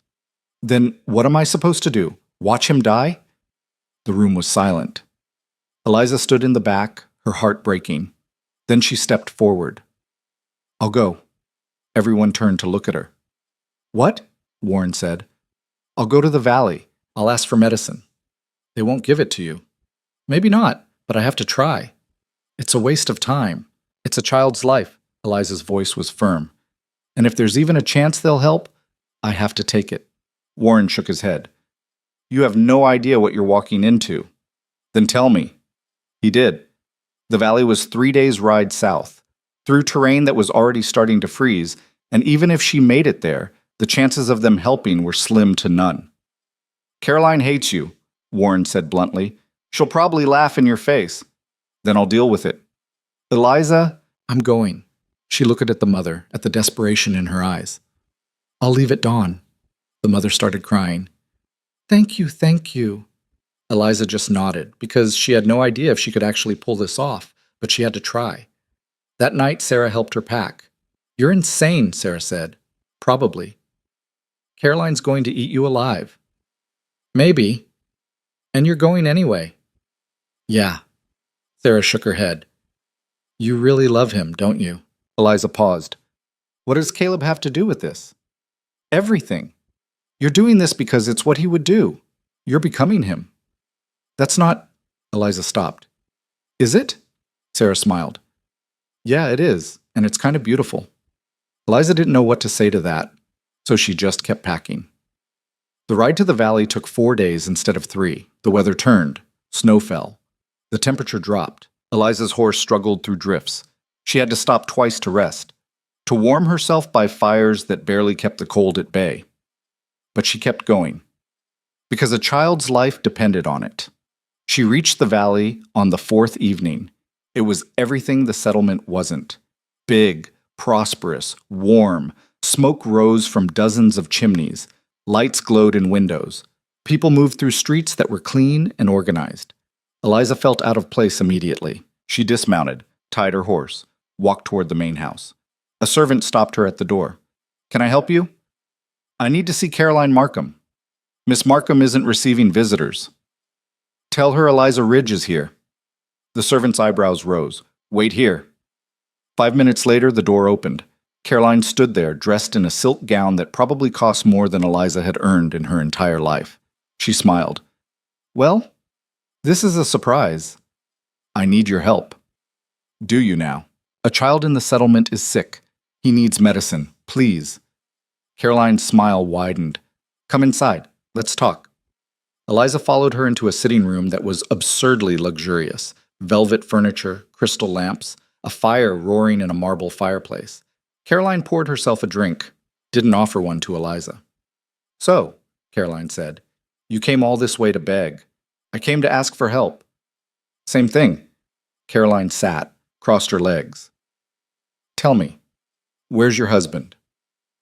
[SPEAKER 1] "Then what am I supposed to do? Watch him die?" The room was silent. Eliza stood in the back, her heart breaking. Then she stepped forward. "I'll go." Everyone turned to look at her. "What?" Warren said. "I'll go to the valley. I'll ask for medicine." "They won't give it to you." "Maybe not, but I have to try." "It's a waste of time. It's a child's life." Eliza's voice was firm. "And if there's even a chance they'll help, I have to take it." Warren shook his head. "You have no idea what you're walking into." "Then tell me." He did. The valley was 3 days' ride south, through terrain that was already starting to freeze, and even if she made it there, the chances of them helping were slim to none. "Caroline hates you," Warren said bluntly. "She'll probably laugh in your face. Then I'll deal with it." "Eliza, I'm going." She looked at the mother, at the desperation in her eyes. "I'll leave at dawn." The mother started crying. Thank you, thank you." Eliza just nodded, because she had no idea if she could actually pull this off, but she had to try. That night, Sarah helped her pack. "You're insane," Sarah said. "Probably." "Caroline's going to eat you alive." "Maybe. And you're going anyway." "Yeah." Sarah shook her head. "You really love him, don't you?" Eliza paused. "What does Caleb have to do with this?" "Everything. You're doing this because it's what he would do. You're becoming him." "That's not—" Eliza stopped. "Is it?" Sarah smiled. "Yeah, it is, and it's kind of beautiful." Eliza didn't know what to say to that, so she just kept packing. The ride to the valley took 4 days instead of 3. The weather turned. Snow fell. The temperature dropped. Eliza's horse struggled through drifts. She had to stop twice to rest, to warm herself by fires that barely kept the cold at bay. But she kept going, because a child's life depended on it. She reached the valley on the 4th evening. It was everything the settlement wasn't. Big, prosperous, warm. Smoke rose from dozens of chimneys. Lights glowed in windows. People moved through streets that were clean and organized. Eliza felt out of place immediately. She dismounted, tied her horse, walked toward the main house. A servant stopped her at the door. "Can I help you?" "I need to see Caroline Markham." "Miss Markham isn't receiving visitors." Tell her Eliza Ridge is here. The servant's eyebrows rose. Wait here. 5 minutes later, the door opened. Caroline stood there, dressed in a silk gown that probably cost more than Eliza had earned in her entire life. She smiled. Well, this is a surprise. I need your help. Do you now? A child in the settlement is sick. He needs medicine. Please. Caroline's smile widened. Come inside. Let's talk. Eliza followed her into a sitting room that was absurdly luxurious. Velvet furniture, crystal lamps, a fire roaring in a marble fireplace. Caroline poured herself a drink, didn't offer one to Eliza. So, Caroline said, you came all this way to beg. I came to ask for help. Same thing. Caroline sat, crossed her legs. Tell me, where's your husband?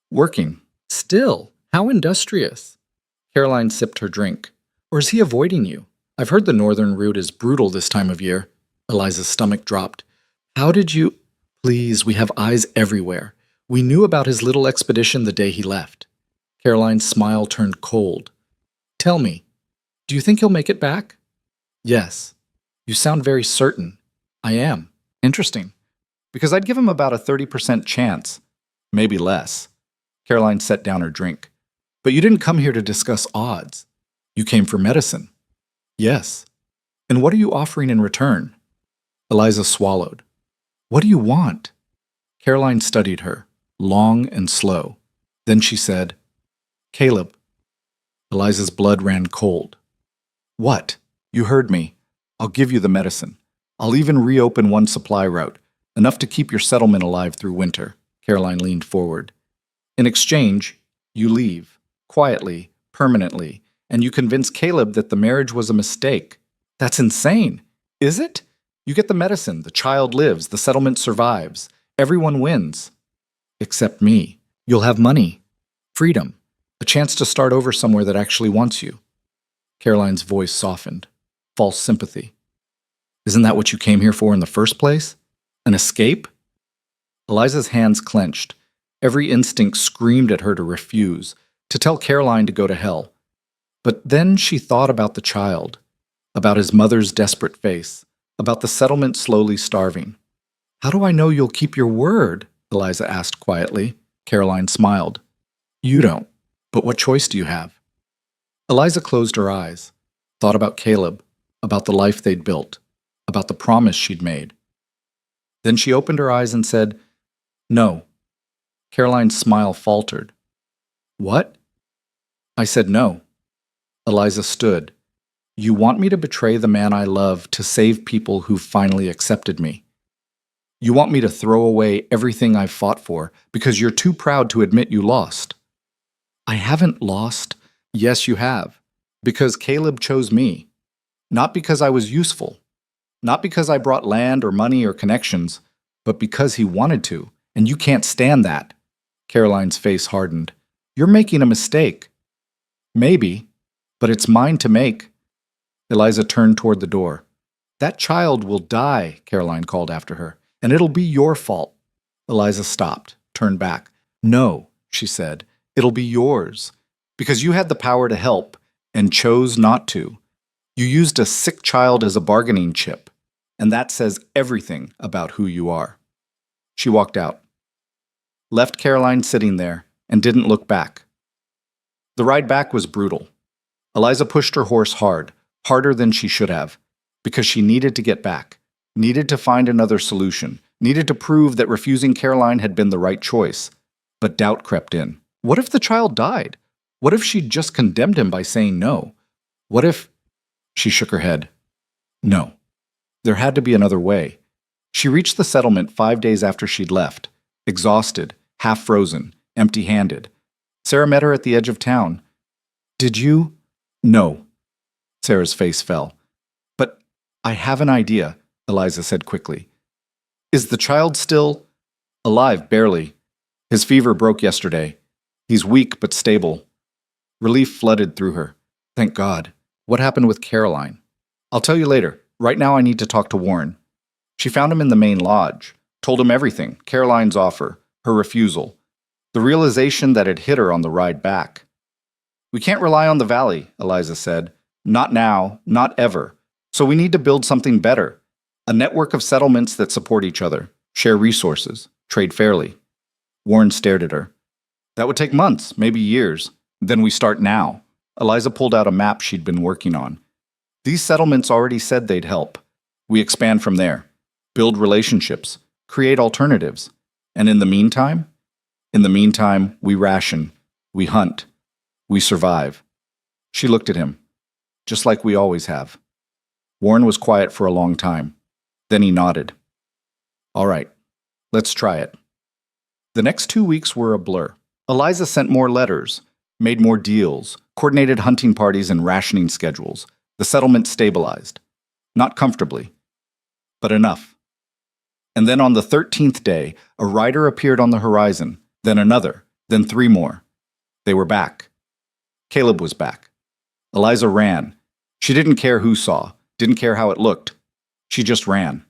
[SPEAKER 1] Working. Still, how industrious. Caroline sipped her drink. Or is he avoiding you? I've heard the northern route is brutal this time of year. Eliza's stomach dropped. How did you... Please, we have eyes everywhere. We knew about his little expedition the day he left. Caroline's smile turned cold. Tell me, do you think he'll make it back? Yes. You sound very certain. I am. Interesting. Because I'd give him about a 30% chance. Maybe less. Caroline set down her drink. But you didn't come here to discuss odds. You came for medicine. Yes. And what are you offering in return? Eliza swallowed. What do you want? Caroline studied her, long and slow. Then she said, Caleb. Eliza's blood ran cold. What? You heard me. I'll give you the medicine. I'll even reopen one supply route, enough to keep your settlement alive through winter. Caroline leaned forward. In exchange, you leave, quietly, permanently, and you convince Caleb that the marriage was a mistake. That's insane. Is it? You get the medicine, the child lives, the settlement survives. Everyone wins. Except me. You'll have money, freedom, a chance to start over somewhere that actually wants you. Caroline's voice softened. False sympathy. Isn't that what you came here for in the first place? An escape? Eliza's hands clenched. Every instinct screamed at her to refuse, to tell Caroline to go to hell. But then she thought about the child, about his mother's desperate face, about the settlement slowly starving. How do I know you'll keep your word? Eliza asked quietly. Caroline smiled. You don't. But what choice do you have? Eliza closed her eyes, thought about Caleb, about the life they'd built, about the promise she'd made. Then she opened her eyes and said, No. Caroline's smile faltered. What? I said no. Eliza stood. You want me to betray the man I love to save people who've finally accepted me. You want me to throw away everything I've fought for because you're too proud to admit you lost. I haven't lost. Yes, you have. Because Caleb chose me. Not because I was useful. Not because I brought land or money or connections, but because he wanted to, and you can't stand that. Caroline's face hardened. You're making a mistake. Maybe, but it's mine to make. Eliza turned toward the door. That child will die, Caroline called after her, and it'll be your fault. Eliza stopped, turned back. No, she said, it'll be yours, because you had the power to help and chose not to. You used a sick child as a bargaining chip, and that says everything about who you are. She walked out, left Caroline sitting there, and didn't look back. The ride back was brutal. Eliza pushed her horse hard, harder than she should have, because she needed to get back, needed to find another solution, needed to prove that refusing Caroline had been the right choice. But doubt crept in. What if the child died? What if she'd just condemned him by saying no? What if... She shook her head. No. There had to be another way. She reached the settlement 5 days after she'd left, exhausted, half-frozen, empty-handed. Sarah met her at the edge of town. Did you? No. Sarah's face fell. But I have an idea, Eliza said quickly. Is the child still alive? Barely. His fever broke yesterday. He's weak but stable. Relief flooded through her. Thank God. What happened with Caroline? I'll tell you later. Right now I need to talk to Warren. She found him in the main lodge, told him everything, Caroline's offer, her refusal, the realization that had hit her on the ride back. We can't rely on the valley, Eliza said. Not now, not ever. So we need to build something better. A network of settlements that support each other, share resources, trade fairly. Warren stared at her. That would take months, maybe years. Then we start now. Eliza pulled out a map she'd been working on. These settlements already said they'd help. We expand from there. Build relationships. Create alternatives. And in the meantime? In the meantime, we ration. We hunt. We survive. She looked at him, just like we always have. Warren was quiet for a long time. Then he nodded. All right, let's try it. The next 2 weeks were a blur. Eliza sent more letters, made more deals, coordinated hunting parties and rationing schedules. The settlement stabilized. Not comfortably, but enough. And then on the 13th day, a rider appeared on the horizon, then another, then 3 more. They were back. Caleb was back. Eliza ran. She didn't care who saw, didn't care how it looked. She just ran.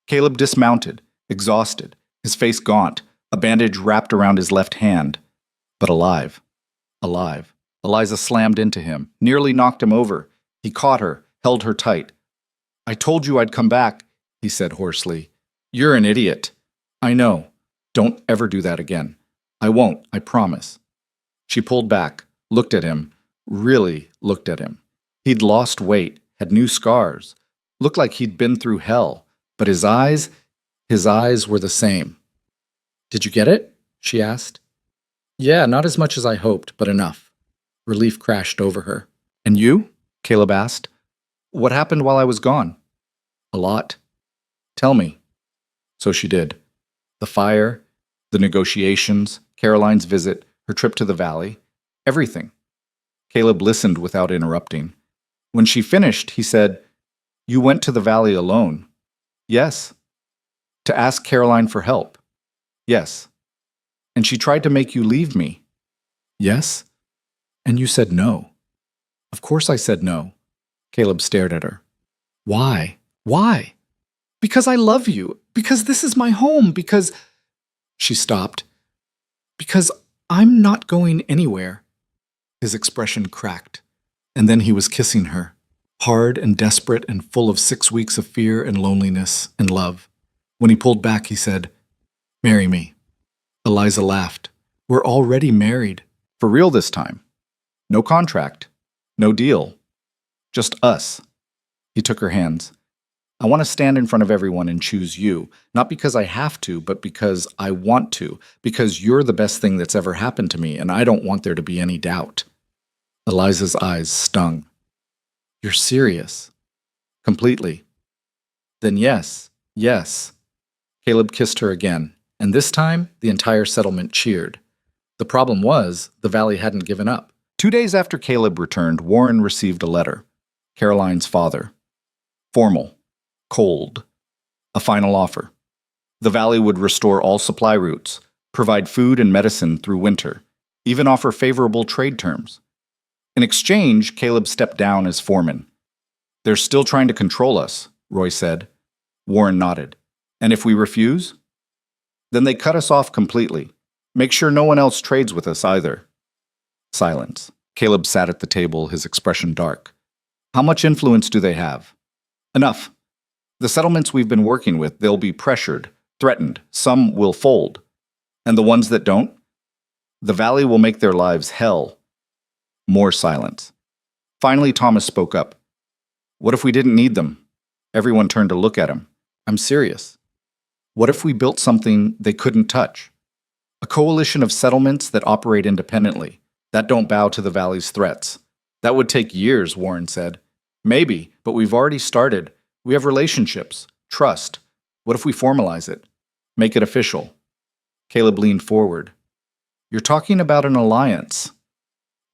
[SPEAKER 1] Caleb dismounted, exhausted, his face gaunt, a bandage wrapped around his left hand. But alive. Alive. Eliza slammed into him, nearly knocked him over. He caught her, held her tight. I told you I'd come back, he said hoarsely. You're an idiot. I know. Don't ever do that again. I won't, I promise. She pulled back, looked at him, really looked at him. He'd lost weight, had new scars, looked like he'd been through hell, but his eyes were the same. Did you get it? She asked. Yeah, not as much as I hoped, but enough. Relief crashed over her. And you? Caleb asked. What happened while I was gone? A lot. Tell me. So she did. The fire, the negotiations, Caroline's visit, her trip to the valley, everything. Caleb listened without interrupting. When she finished, he said, You went to the valley alone. Yes. To ask Caroline for help. Yes. And she tried to make you leave me. Yes. And you said no. Of course I said no. Caleb stared at her. Why? Why? Because I love you. Because this is my home. Because... She stopped. Because I'm not going anywhere. His expression cracked. And then he was kissing her, hard and desperate and full of 6 weeks of fear and loneliness and love. When he pulled back, he said, Marry me. Eliza laughed. We're already married. For real this time. No contract. No deal. Just us. He took her hands. I want to stand in front of everyone and choose you, not because I have to, but because I want to, because you're the best thing that's ever happened to me, and I don't want there to be any doubt. Eliza's eyes stung. You're serious? Completely. Then yes, yes. Caleb kissed her again, and this time the entire settlement cheered. The problem was, the valley hadn't given up. 2 days after Caleb returned, Warren received a letter. Caroline's father. Formal. Cold. A final offer. The valley would restore all supply routes, provide food and medicine through winter, even offer favorable trade terms. In exchange, Caleb stepped down as foreman. They're still trying to control us, Roy said. Warren nodded. And if we refuse? Then they cut us off completely. Make sure no one else trades with us either. Silence. Caleb sat at the table, his expression dark. How much influence do they have? Enough. The settlements we've been working with, they'll be pressured, threatened. Some will fold. And the ones that don't? The valley will make their lives hell. More silence. Finally, Thomas spoke up. What if we didn't need them? Everyone turned to look at him. I'm serious. What if we built something they couldn't touch? A coalition of settlements that operate independently, that don't bow to the valley's threats. That would take years, Warren said. Maybe, but we've already started. We have relationships, trust. What if we formalize it? Make it official? Caleb leaned forward. You're talking about an alliance.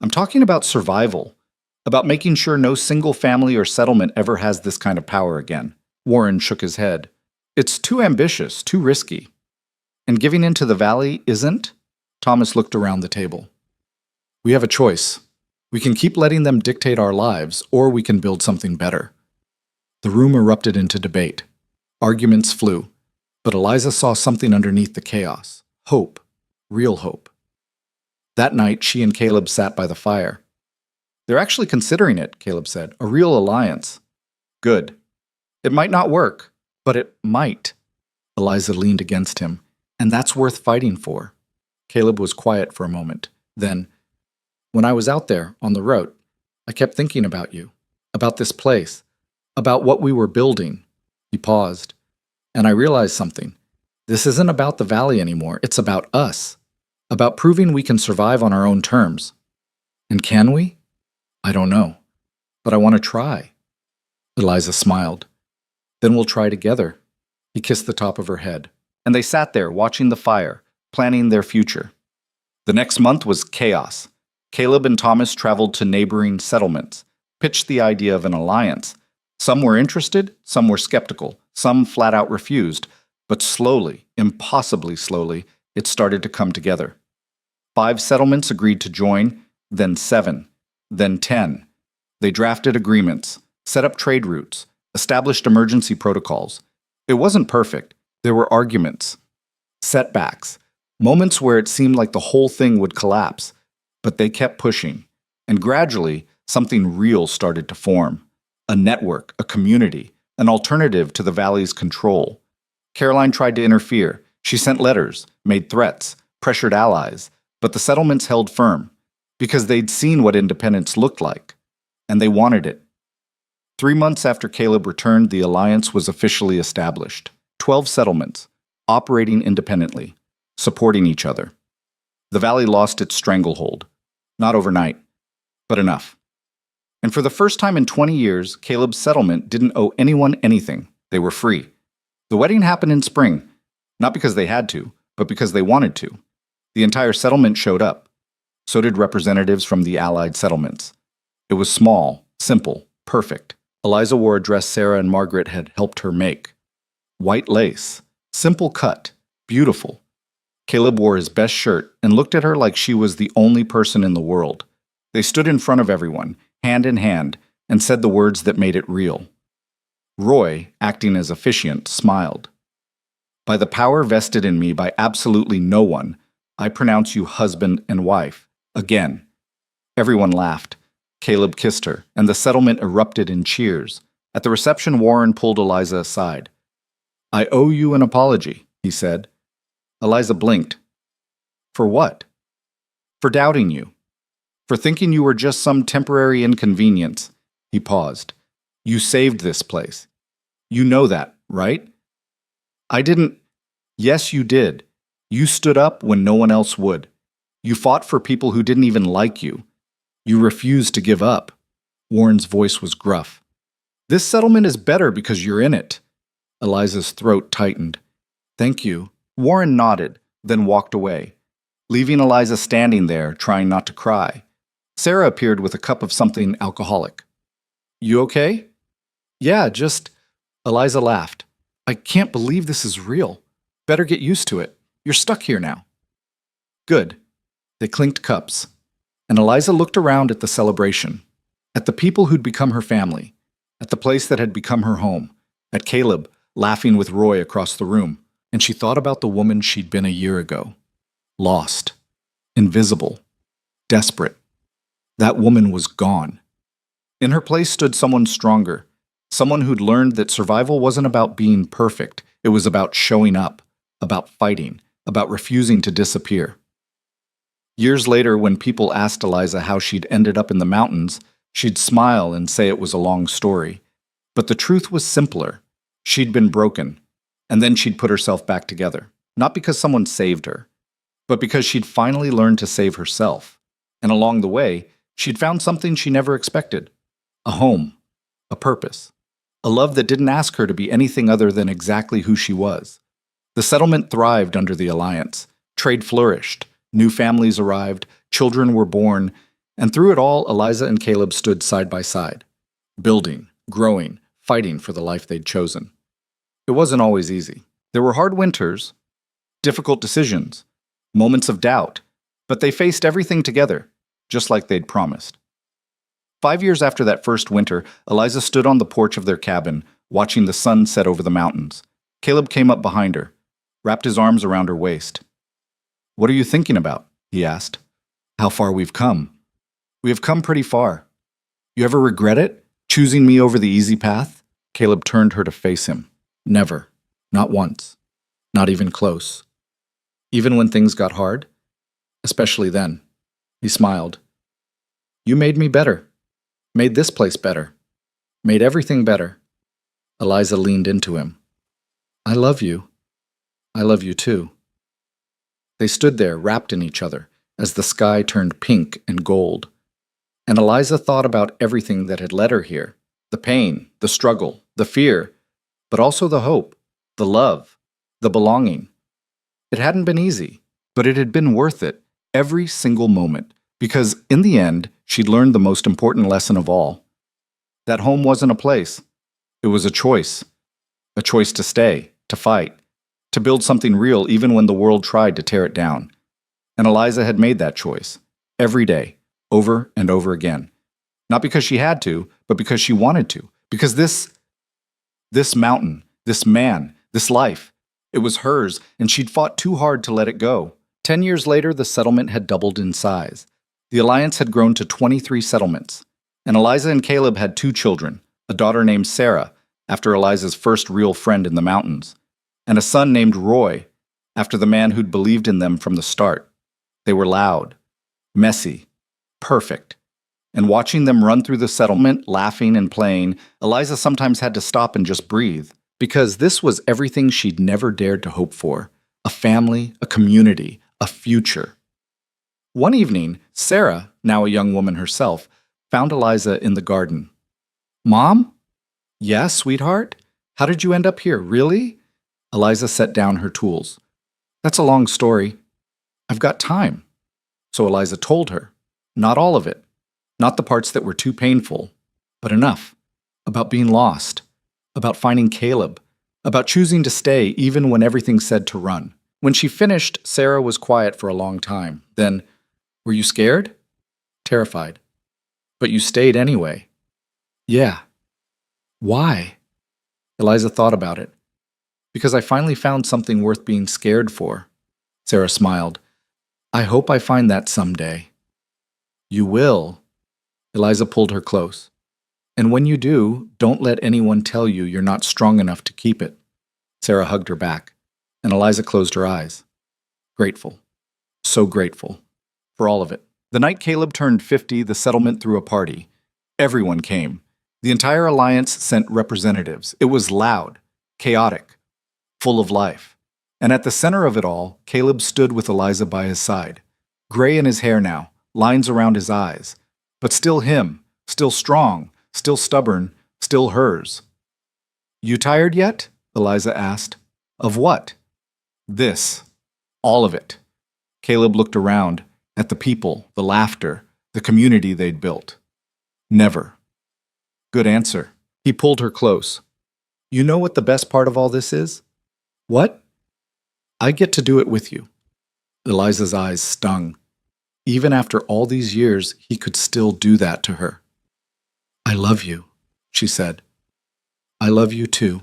[SPEAKER 1] I'm talking about survival, about making sure no single family or settlement ever has this kind of power again. Warren shook his head. It's too ambitious, too risky. And giving in to the valley isn't? Thomas looked around the table. We have a choice. We can keep letting them dictate our lives, or we can build something better. The room erupted into debate. Arguments flew. But Eliza saw something underneath the chaos. Hope. Real hope. That night, she and Caleb sat by the fire. They're actually considering it, Caleb said. A real alliance. Good. It might not work, but it might. Eliza leaned against him. And that's worth fighting for. Caleb was quiet for a moment. Then, when I was out there on the road, I kept thinking about you, about this place, about what we were building. He paused. And I realized something. This isn't about the valley anymore. It's about us. About proving we can survive on our own terms. And can we? I don't know. But I want to try. Eliza smiled. Then we'll try together. He kissed the top of her head. And they sat there watching the fire, planning their future. The next month was chaos. Caleb and Thomas traveled to neighboring settlements, pitched the idea of an alliance. Some were interested, some were skeptical, some flat out refused, but slowly, impossibly slowly, it started to come together. 5 settlements agreed to join, then 7, then 10. They drafted agreements, set up trade routes, established emergency protocols. It wasn't perfect. There were arguments, setbacks, moments where it seemed like the whole thing would collapse. But they kept pushing, and gradually, something real started to form. A network, a community, an alternative to the valley's control. Caroline tried to interfere. She sent letters, made threats, pressured allies, but the settlements held firm, because they'd seen what independence looked like, and they wanted it. 3 months after Caleb returned, the alliance was officially established. 12 settlements, operating independently, supporting each other. The valley lost its stranglehold. Not overnight, but enough. And for the first time in 20 years, Caleb's settlement didn't owe anyone anything. They were free. The wedding happened in spring, not because they had to, but because they wanted to. The entire settlement showed up. So did representatives from the allied settlements. It was small, simple, perfect. Eliza wore a dress Sarah and Margaret had helped her make. White lace, simple cut, beautiful. Caleb wore his best shirt and looked at her like she was the only person in the world. They stood in front of everyone, hand in hand, and said the words that made it real. Roy, acting as officiant, smiled. By the power vested in me by absolutely no one, I pronounce you husband and wife. Again. Everyone laughed. Caleb kissed her, and the settlement erupted in cheers. At the reception, Warren pulled Eliza aside. I owe you an apology, he said. Eliza blinked. For what? For doubting you. For thinking you were just some temporary inconvenience. He paused. You saved this place. You know that, right? I didn't. Yes, you did. You stood up when no one else would. You fought for people who didn't even like you. You refused to give up. Warren's voice was gruff. This settlement is better because you're in it. Eliza's throat tightened. Thank you. Warren nodded, then walked away, leaving Eliza standing there, trying not to cry. Sarah appeared with a cup of something alcoholic. You okay? Yeah, just... Eliza laughed. I can't believe this is real. Better get used to it. You're stuck here now. Good. They clinked cups, and Eliza looked around at the celebration, at the people who'd become her family, at the place that had become her home, at Caleb laughing with Roy across the room, and she thought about the woman she'd been a year ago. Lost. Invisible. Desperate. That woman was gone. In her place stood someone stronger, someone who'd learned that survival wasn't about being perfect, it was about showing up, about fighting, about refusing to disappear. Years later, when people asked Eliza how she'd ended up in the mountains, she'd smile and say it was a long story. But the truth was simpler. She'd been broken, and then she'd put herself back together. Not because someone saved her, but because she'd finally learned to save herself. And along the way, she'd found something she never expected. A home. A purpose. A love that didn't ask her to be anything other than exactly who she was. The settlement thrived under the alliance. Trade flourished. New families arrived, children were born, and through it all, Eliza and Caleb stood side by side, building, growing, fighting for the life they'd chosen. It wasn't always easy. There were hard winters, difficult decisions, moments of doubt, but they faced everything together, just like they'd promised. 5 years after that first winter, Eliza stood on the porch of their cabin, watching the sun set over the mountains. Caleb came up behind her, wrapped his arms around her waist. What are you thinking about? He asked. How far we've come. We have come pretty far. You ever regret it? Choosing me over the easy path? Caleb turned her to face him. Never. Not once. Not even close. Even when things got hard? Especially then. He smiled. You made me better. Made this place better. Made everything better. Eliza leaned into him. I love you. I love you too. They stood there, wrapped in each other, as the sky turned pink and gold. And Eliza thought about everything that had led her here. The pain, the struggle, the fear, but also the hope, the love, the belonging. It hadn't been easy, but it had been worth it, every single moment, because in the end, she'd learned the most important lesson of all. That home wasn't a place. It was a choice to stay, to fight, to build something real even when the world tried to tear it down. And Eliza had made that choice, every day, over and over again. Not because she had to, but because she wanted to. Because this mountain, this man, this life, it was hers, and she'd fought too hard to let it go. 10 years later, the settlement had doubled in size. The alliance had grown to 23 settlements. And Eliza and Caleb had 2 children, a daughter named Sarah, after Eliza's first real friend in the mountains, and a son named Roy, after the man who'd believed in them from the start. They were loud, messy, perfect. And watching them run through the settlement, laughing and playing, Eliza sometimes had to stop and just breathe, because this was everything she'd never dared to hope for. A family, a community, a future. One evening, Sarah, now a young woman herself, found Eliza in the garden. Mom? Yeah, sweetheart? How did you end up here, really? Eliza set down her tools. That's a long story. I've got time. So Eliza told her. Not all of it. Not the parts that were too painful, but enough. About being lost. About finding Caleb. About choosing to stay even when everything said to run. When she finished, Sarah was quiet for a long time. Then, were you scared? Terrified. But you stayed anyway. Yeah. Why? Eliza thought about it. Because I finally found something worth being scared for. Sarah smiled. I hope I find that someday. You will. Eliza pulled her close. And when you do, don't let anyone tell you you're not strong enough to keep it. Sarah hugged her back, and Eliza closed her eyes. Grateful. So grateful. For all of it. The night Caleb turned 50, the settlement threw a party. Everyone came. The entire alliance sent representatives. It was loud, chaotic, full of life. And at the center of it all, Caleb stood with Eliza by his side. Gray in his hair now, lines around his eyes. But still him, still strong, still stubborn, still hers. You tired yet? Eliza asked. Of what? This. All of it. Caleb looked around, at the people, the laughter, the community they'd built. Never. Good answer. He pulled her close. You know what the best part of all this is? What? I get to do it with you. Eliza's eyes stung. Even after all these years, he could still do that to her. I love you, she said. I love you too.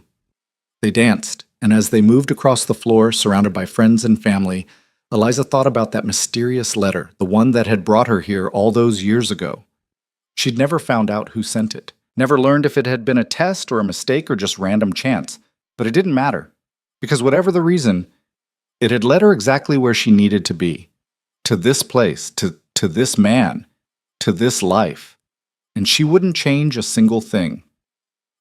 [SPEAKER 1] They danced, and as they moved across the floor, surrounded by friends and family, Eliza thought about that mysterious letter, the one that had brought her here all those years ago. She'd never found out who sent it, never learned if it had been a test or a mistake or just random chance, but it didn't matter, because whatever the reason, it had led her exactly where she needed to be, to this place, to this man, to this life, and she wouldn't change a single thing.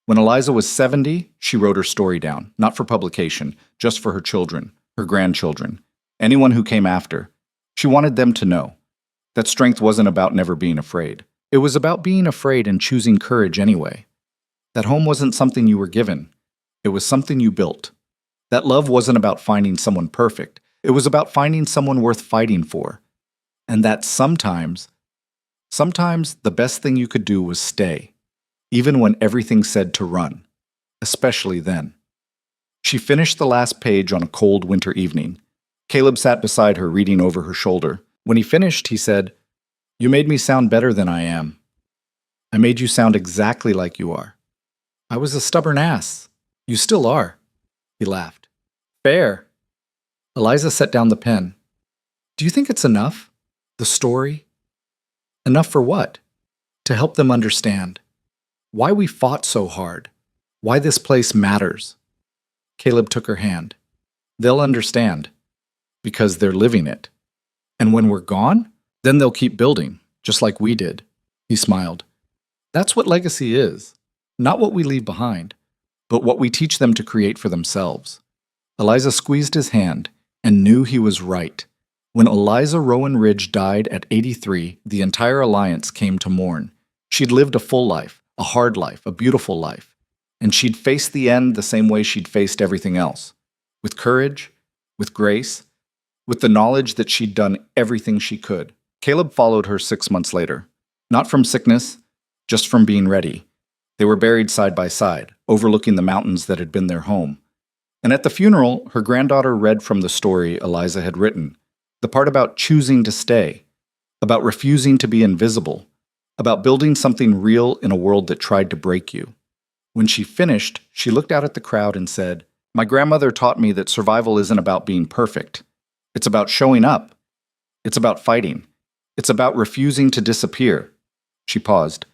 [SPEAKER 1] When Eliza was 70, she wrote her story down, not for publication, just for her children, her grandchildren, anyone who came after. She wanted them to know that strength wasn't about never being afraid. It was about being afraid and choosing courage anyway. That home wasn't something you were given. It was something you built. That love wasn't about finding someone perfect. It was about finding someone worth fighting for. And that sometimes the best thing you could do was stay, even when everything said to run, especially then. She finished the last page on a cold winter evening. Caleb sat beside her, reading over her shoulder. When he finished, he said, You made me sound better than I am. I made you sound exactly like you are. I was a stubborn ass. You still are. He laughed. Fair. Eliza set down the pen. Do you think it's enough? The story? Enough for what? To help them understand. Why we fought so hard. why this place matters. Caleb took her hand. They'll understand, because they're living it. And when we're gone, then they'll keep building, just like we did. He smiled. That's what legacy is. Not what we leave behind, but what we teach them to create for themselves. Eliza squeezed his hand and knew he was right. When Eliza Rowan Ridge died at 83, the entire alliance came to mourn. She'd lived a full life, a hard life, a beautiful life. And she'd faced the end the same way she'd faced everything else. With courage, with grace, with the knowledge that she'd done everything she could. Caleb followed her 6 months later. Not from sickness, just from being ready. They were buried side by side, overlooking the mountains that had been their home. And at the funeral, her granddaughter read from the story Eliza had written, the part about choosing to stay, about refusing to be invisible, about building something real in a world that tried to break you. When she finished, she looked out at the crowd and said, "My grandmother taught me that survival isn't about being perfect. It's about showing up. It's about fighting. It's about refusing to disappear." She paused.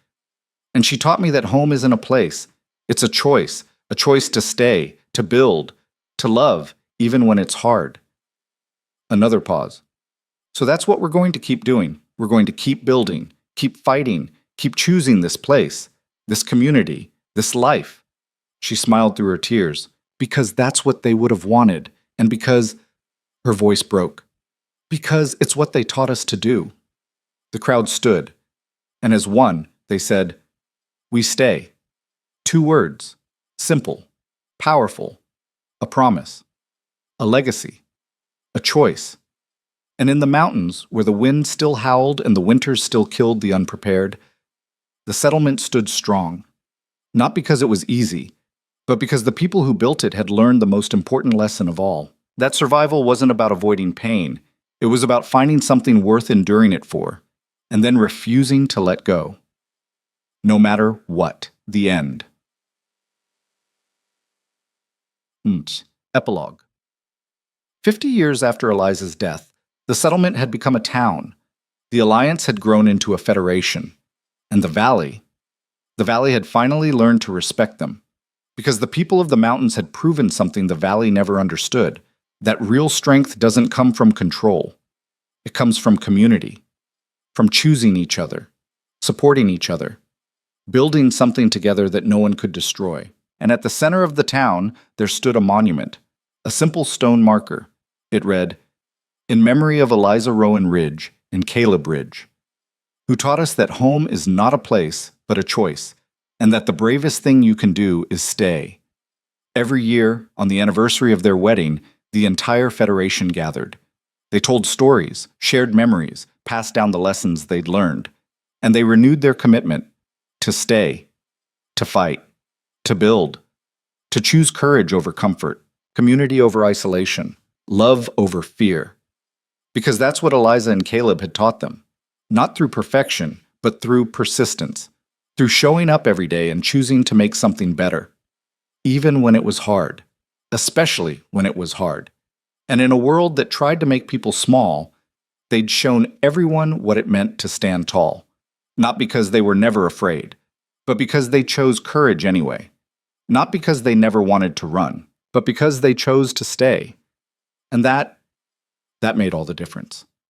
[SPEAKER 1] "And she taught me that home isn't a place. It's a choice to stay, to build, to love, even when it's hard." Another pause. "So that's what we're going to keep doing. We're going to keep building, keep fighting, keep choosing this place, this community, this life." She smiled through her tears, because that's what they would have wanted, and because, her voice broke, because it's what they taught us to do. The crowd stood, and as one, they said, "We stay." 2 words, simple, powerful, a promise, a legacy, a choice. And in the mountains, where the wind still howled and the winters still killed the unprepared, the settlement stood strong, not because it was easy, but because the people who built it had learned the most important lesson of all, that survival wasn't about avoiding pain. It was about finding something worth enduring it for, and then refusing to let go. No matter what. The end. Epilogue. 50 years after Eliza's death, the settlement had become a town. The alliance had grown into a federation. And the valley had finally learned to respect them. Because the people of the mountains had proven something the valley never understood, that real strength doesn't come from control. It comes from community, from choosing each other, supporting each other, building something together that no one could destroy. And at the center of the town, there stood a monument, a simple stone marker. It read, "In memory of Eliza Rowan Ridge and Caleb Ridge, who taught us that home is not a place, but a choice, and that the bravest thing you can do is stay." Every year, on the anniversary of their wedding, the entire federation gathered. They told stories, shared memories, passed down the lessons they'd learned, and they renewed their commitment to stay, to fight, to build, to choose courage over comfort, community over isolation, love over fear. Because that's what Eliza and Caleb had taught them, not through perfection, but through persistence, through showing up every day and choosing to make something better, even when it was hard, especially when it was hard. And in a world that tried to make people small, they'd shown everyone what it meant to stand tall. Not because they were never afraid, but because they chose courage anyway. Not because they never wanted to run, but because they chose to stay. And that made all the difference.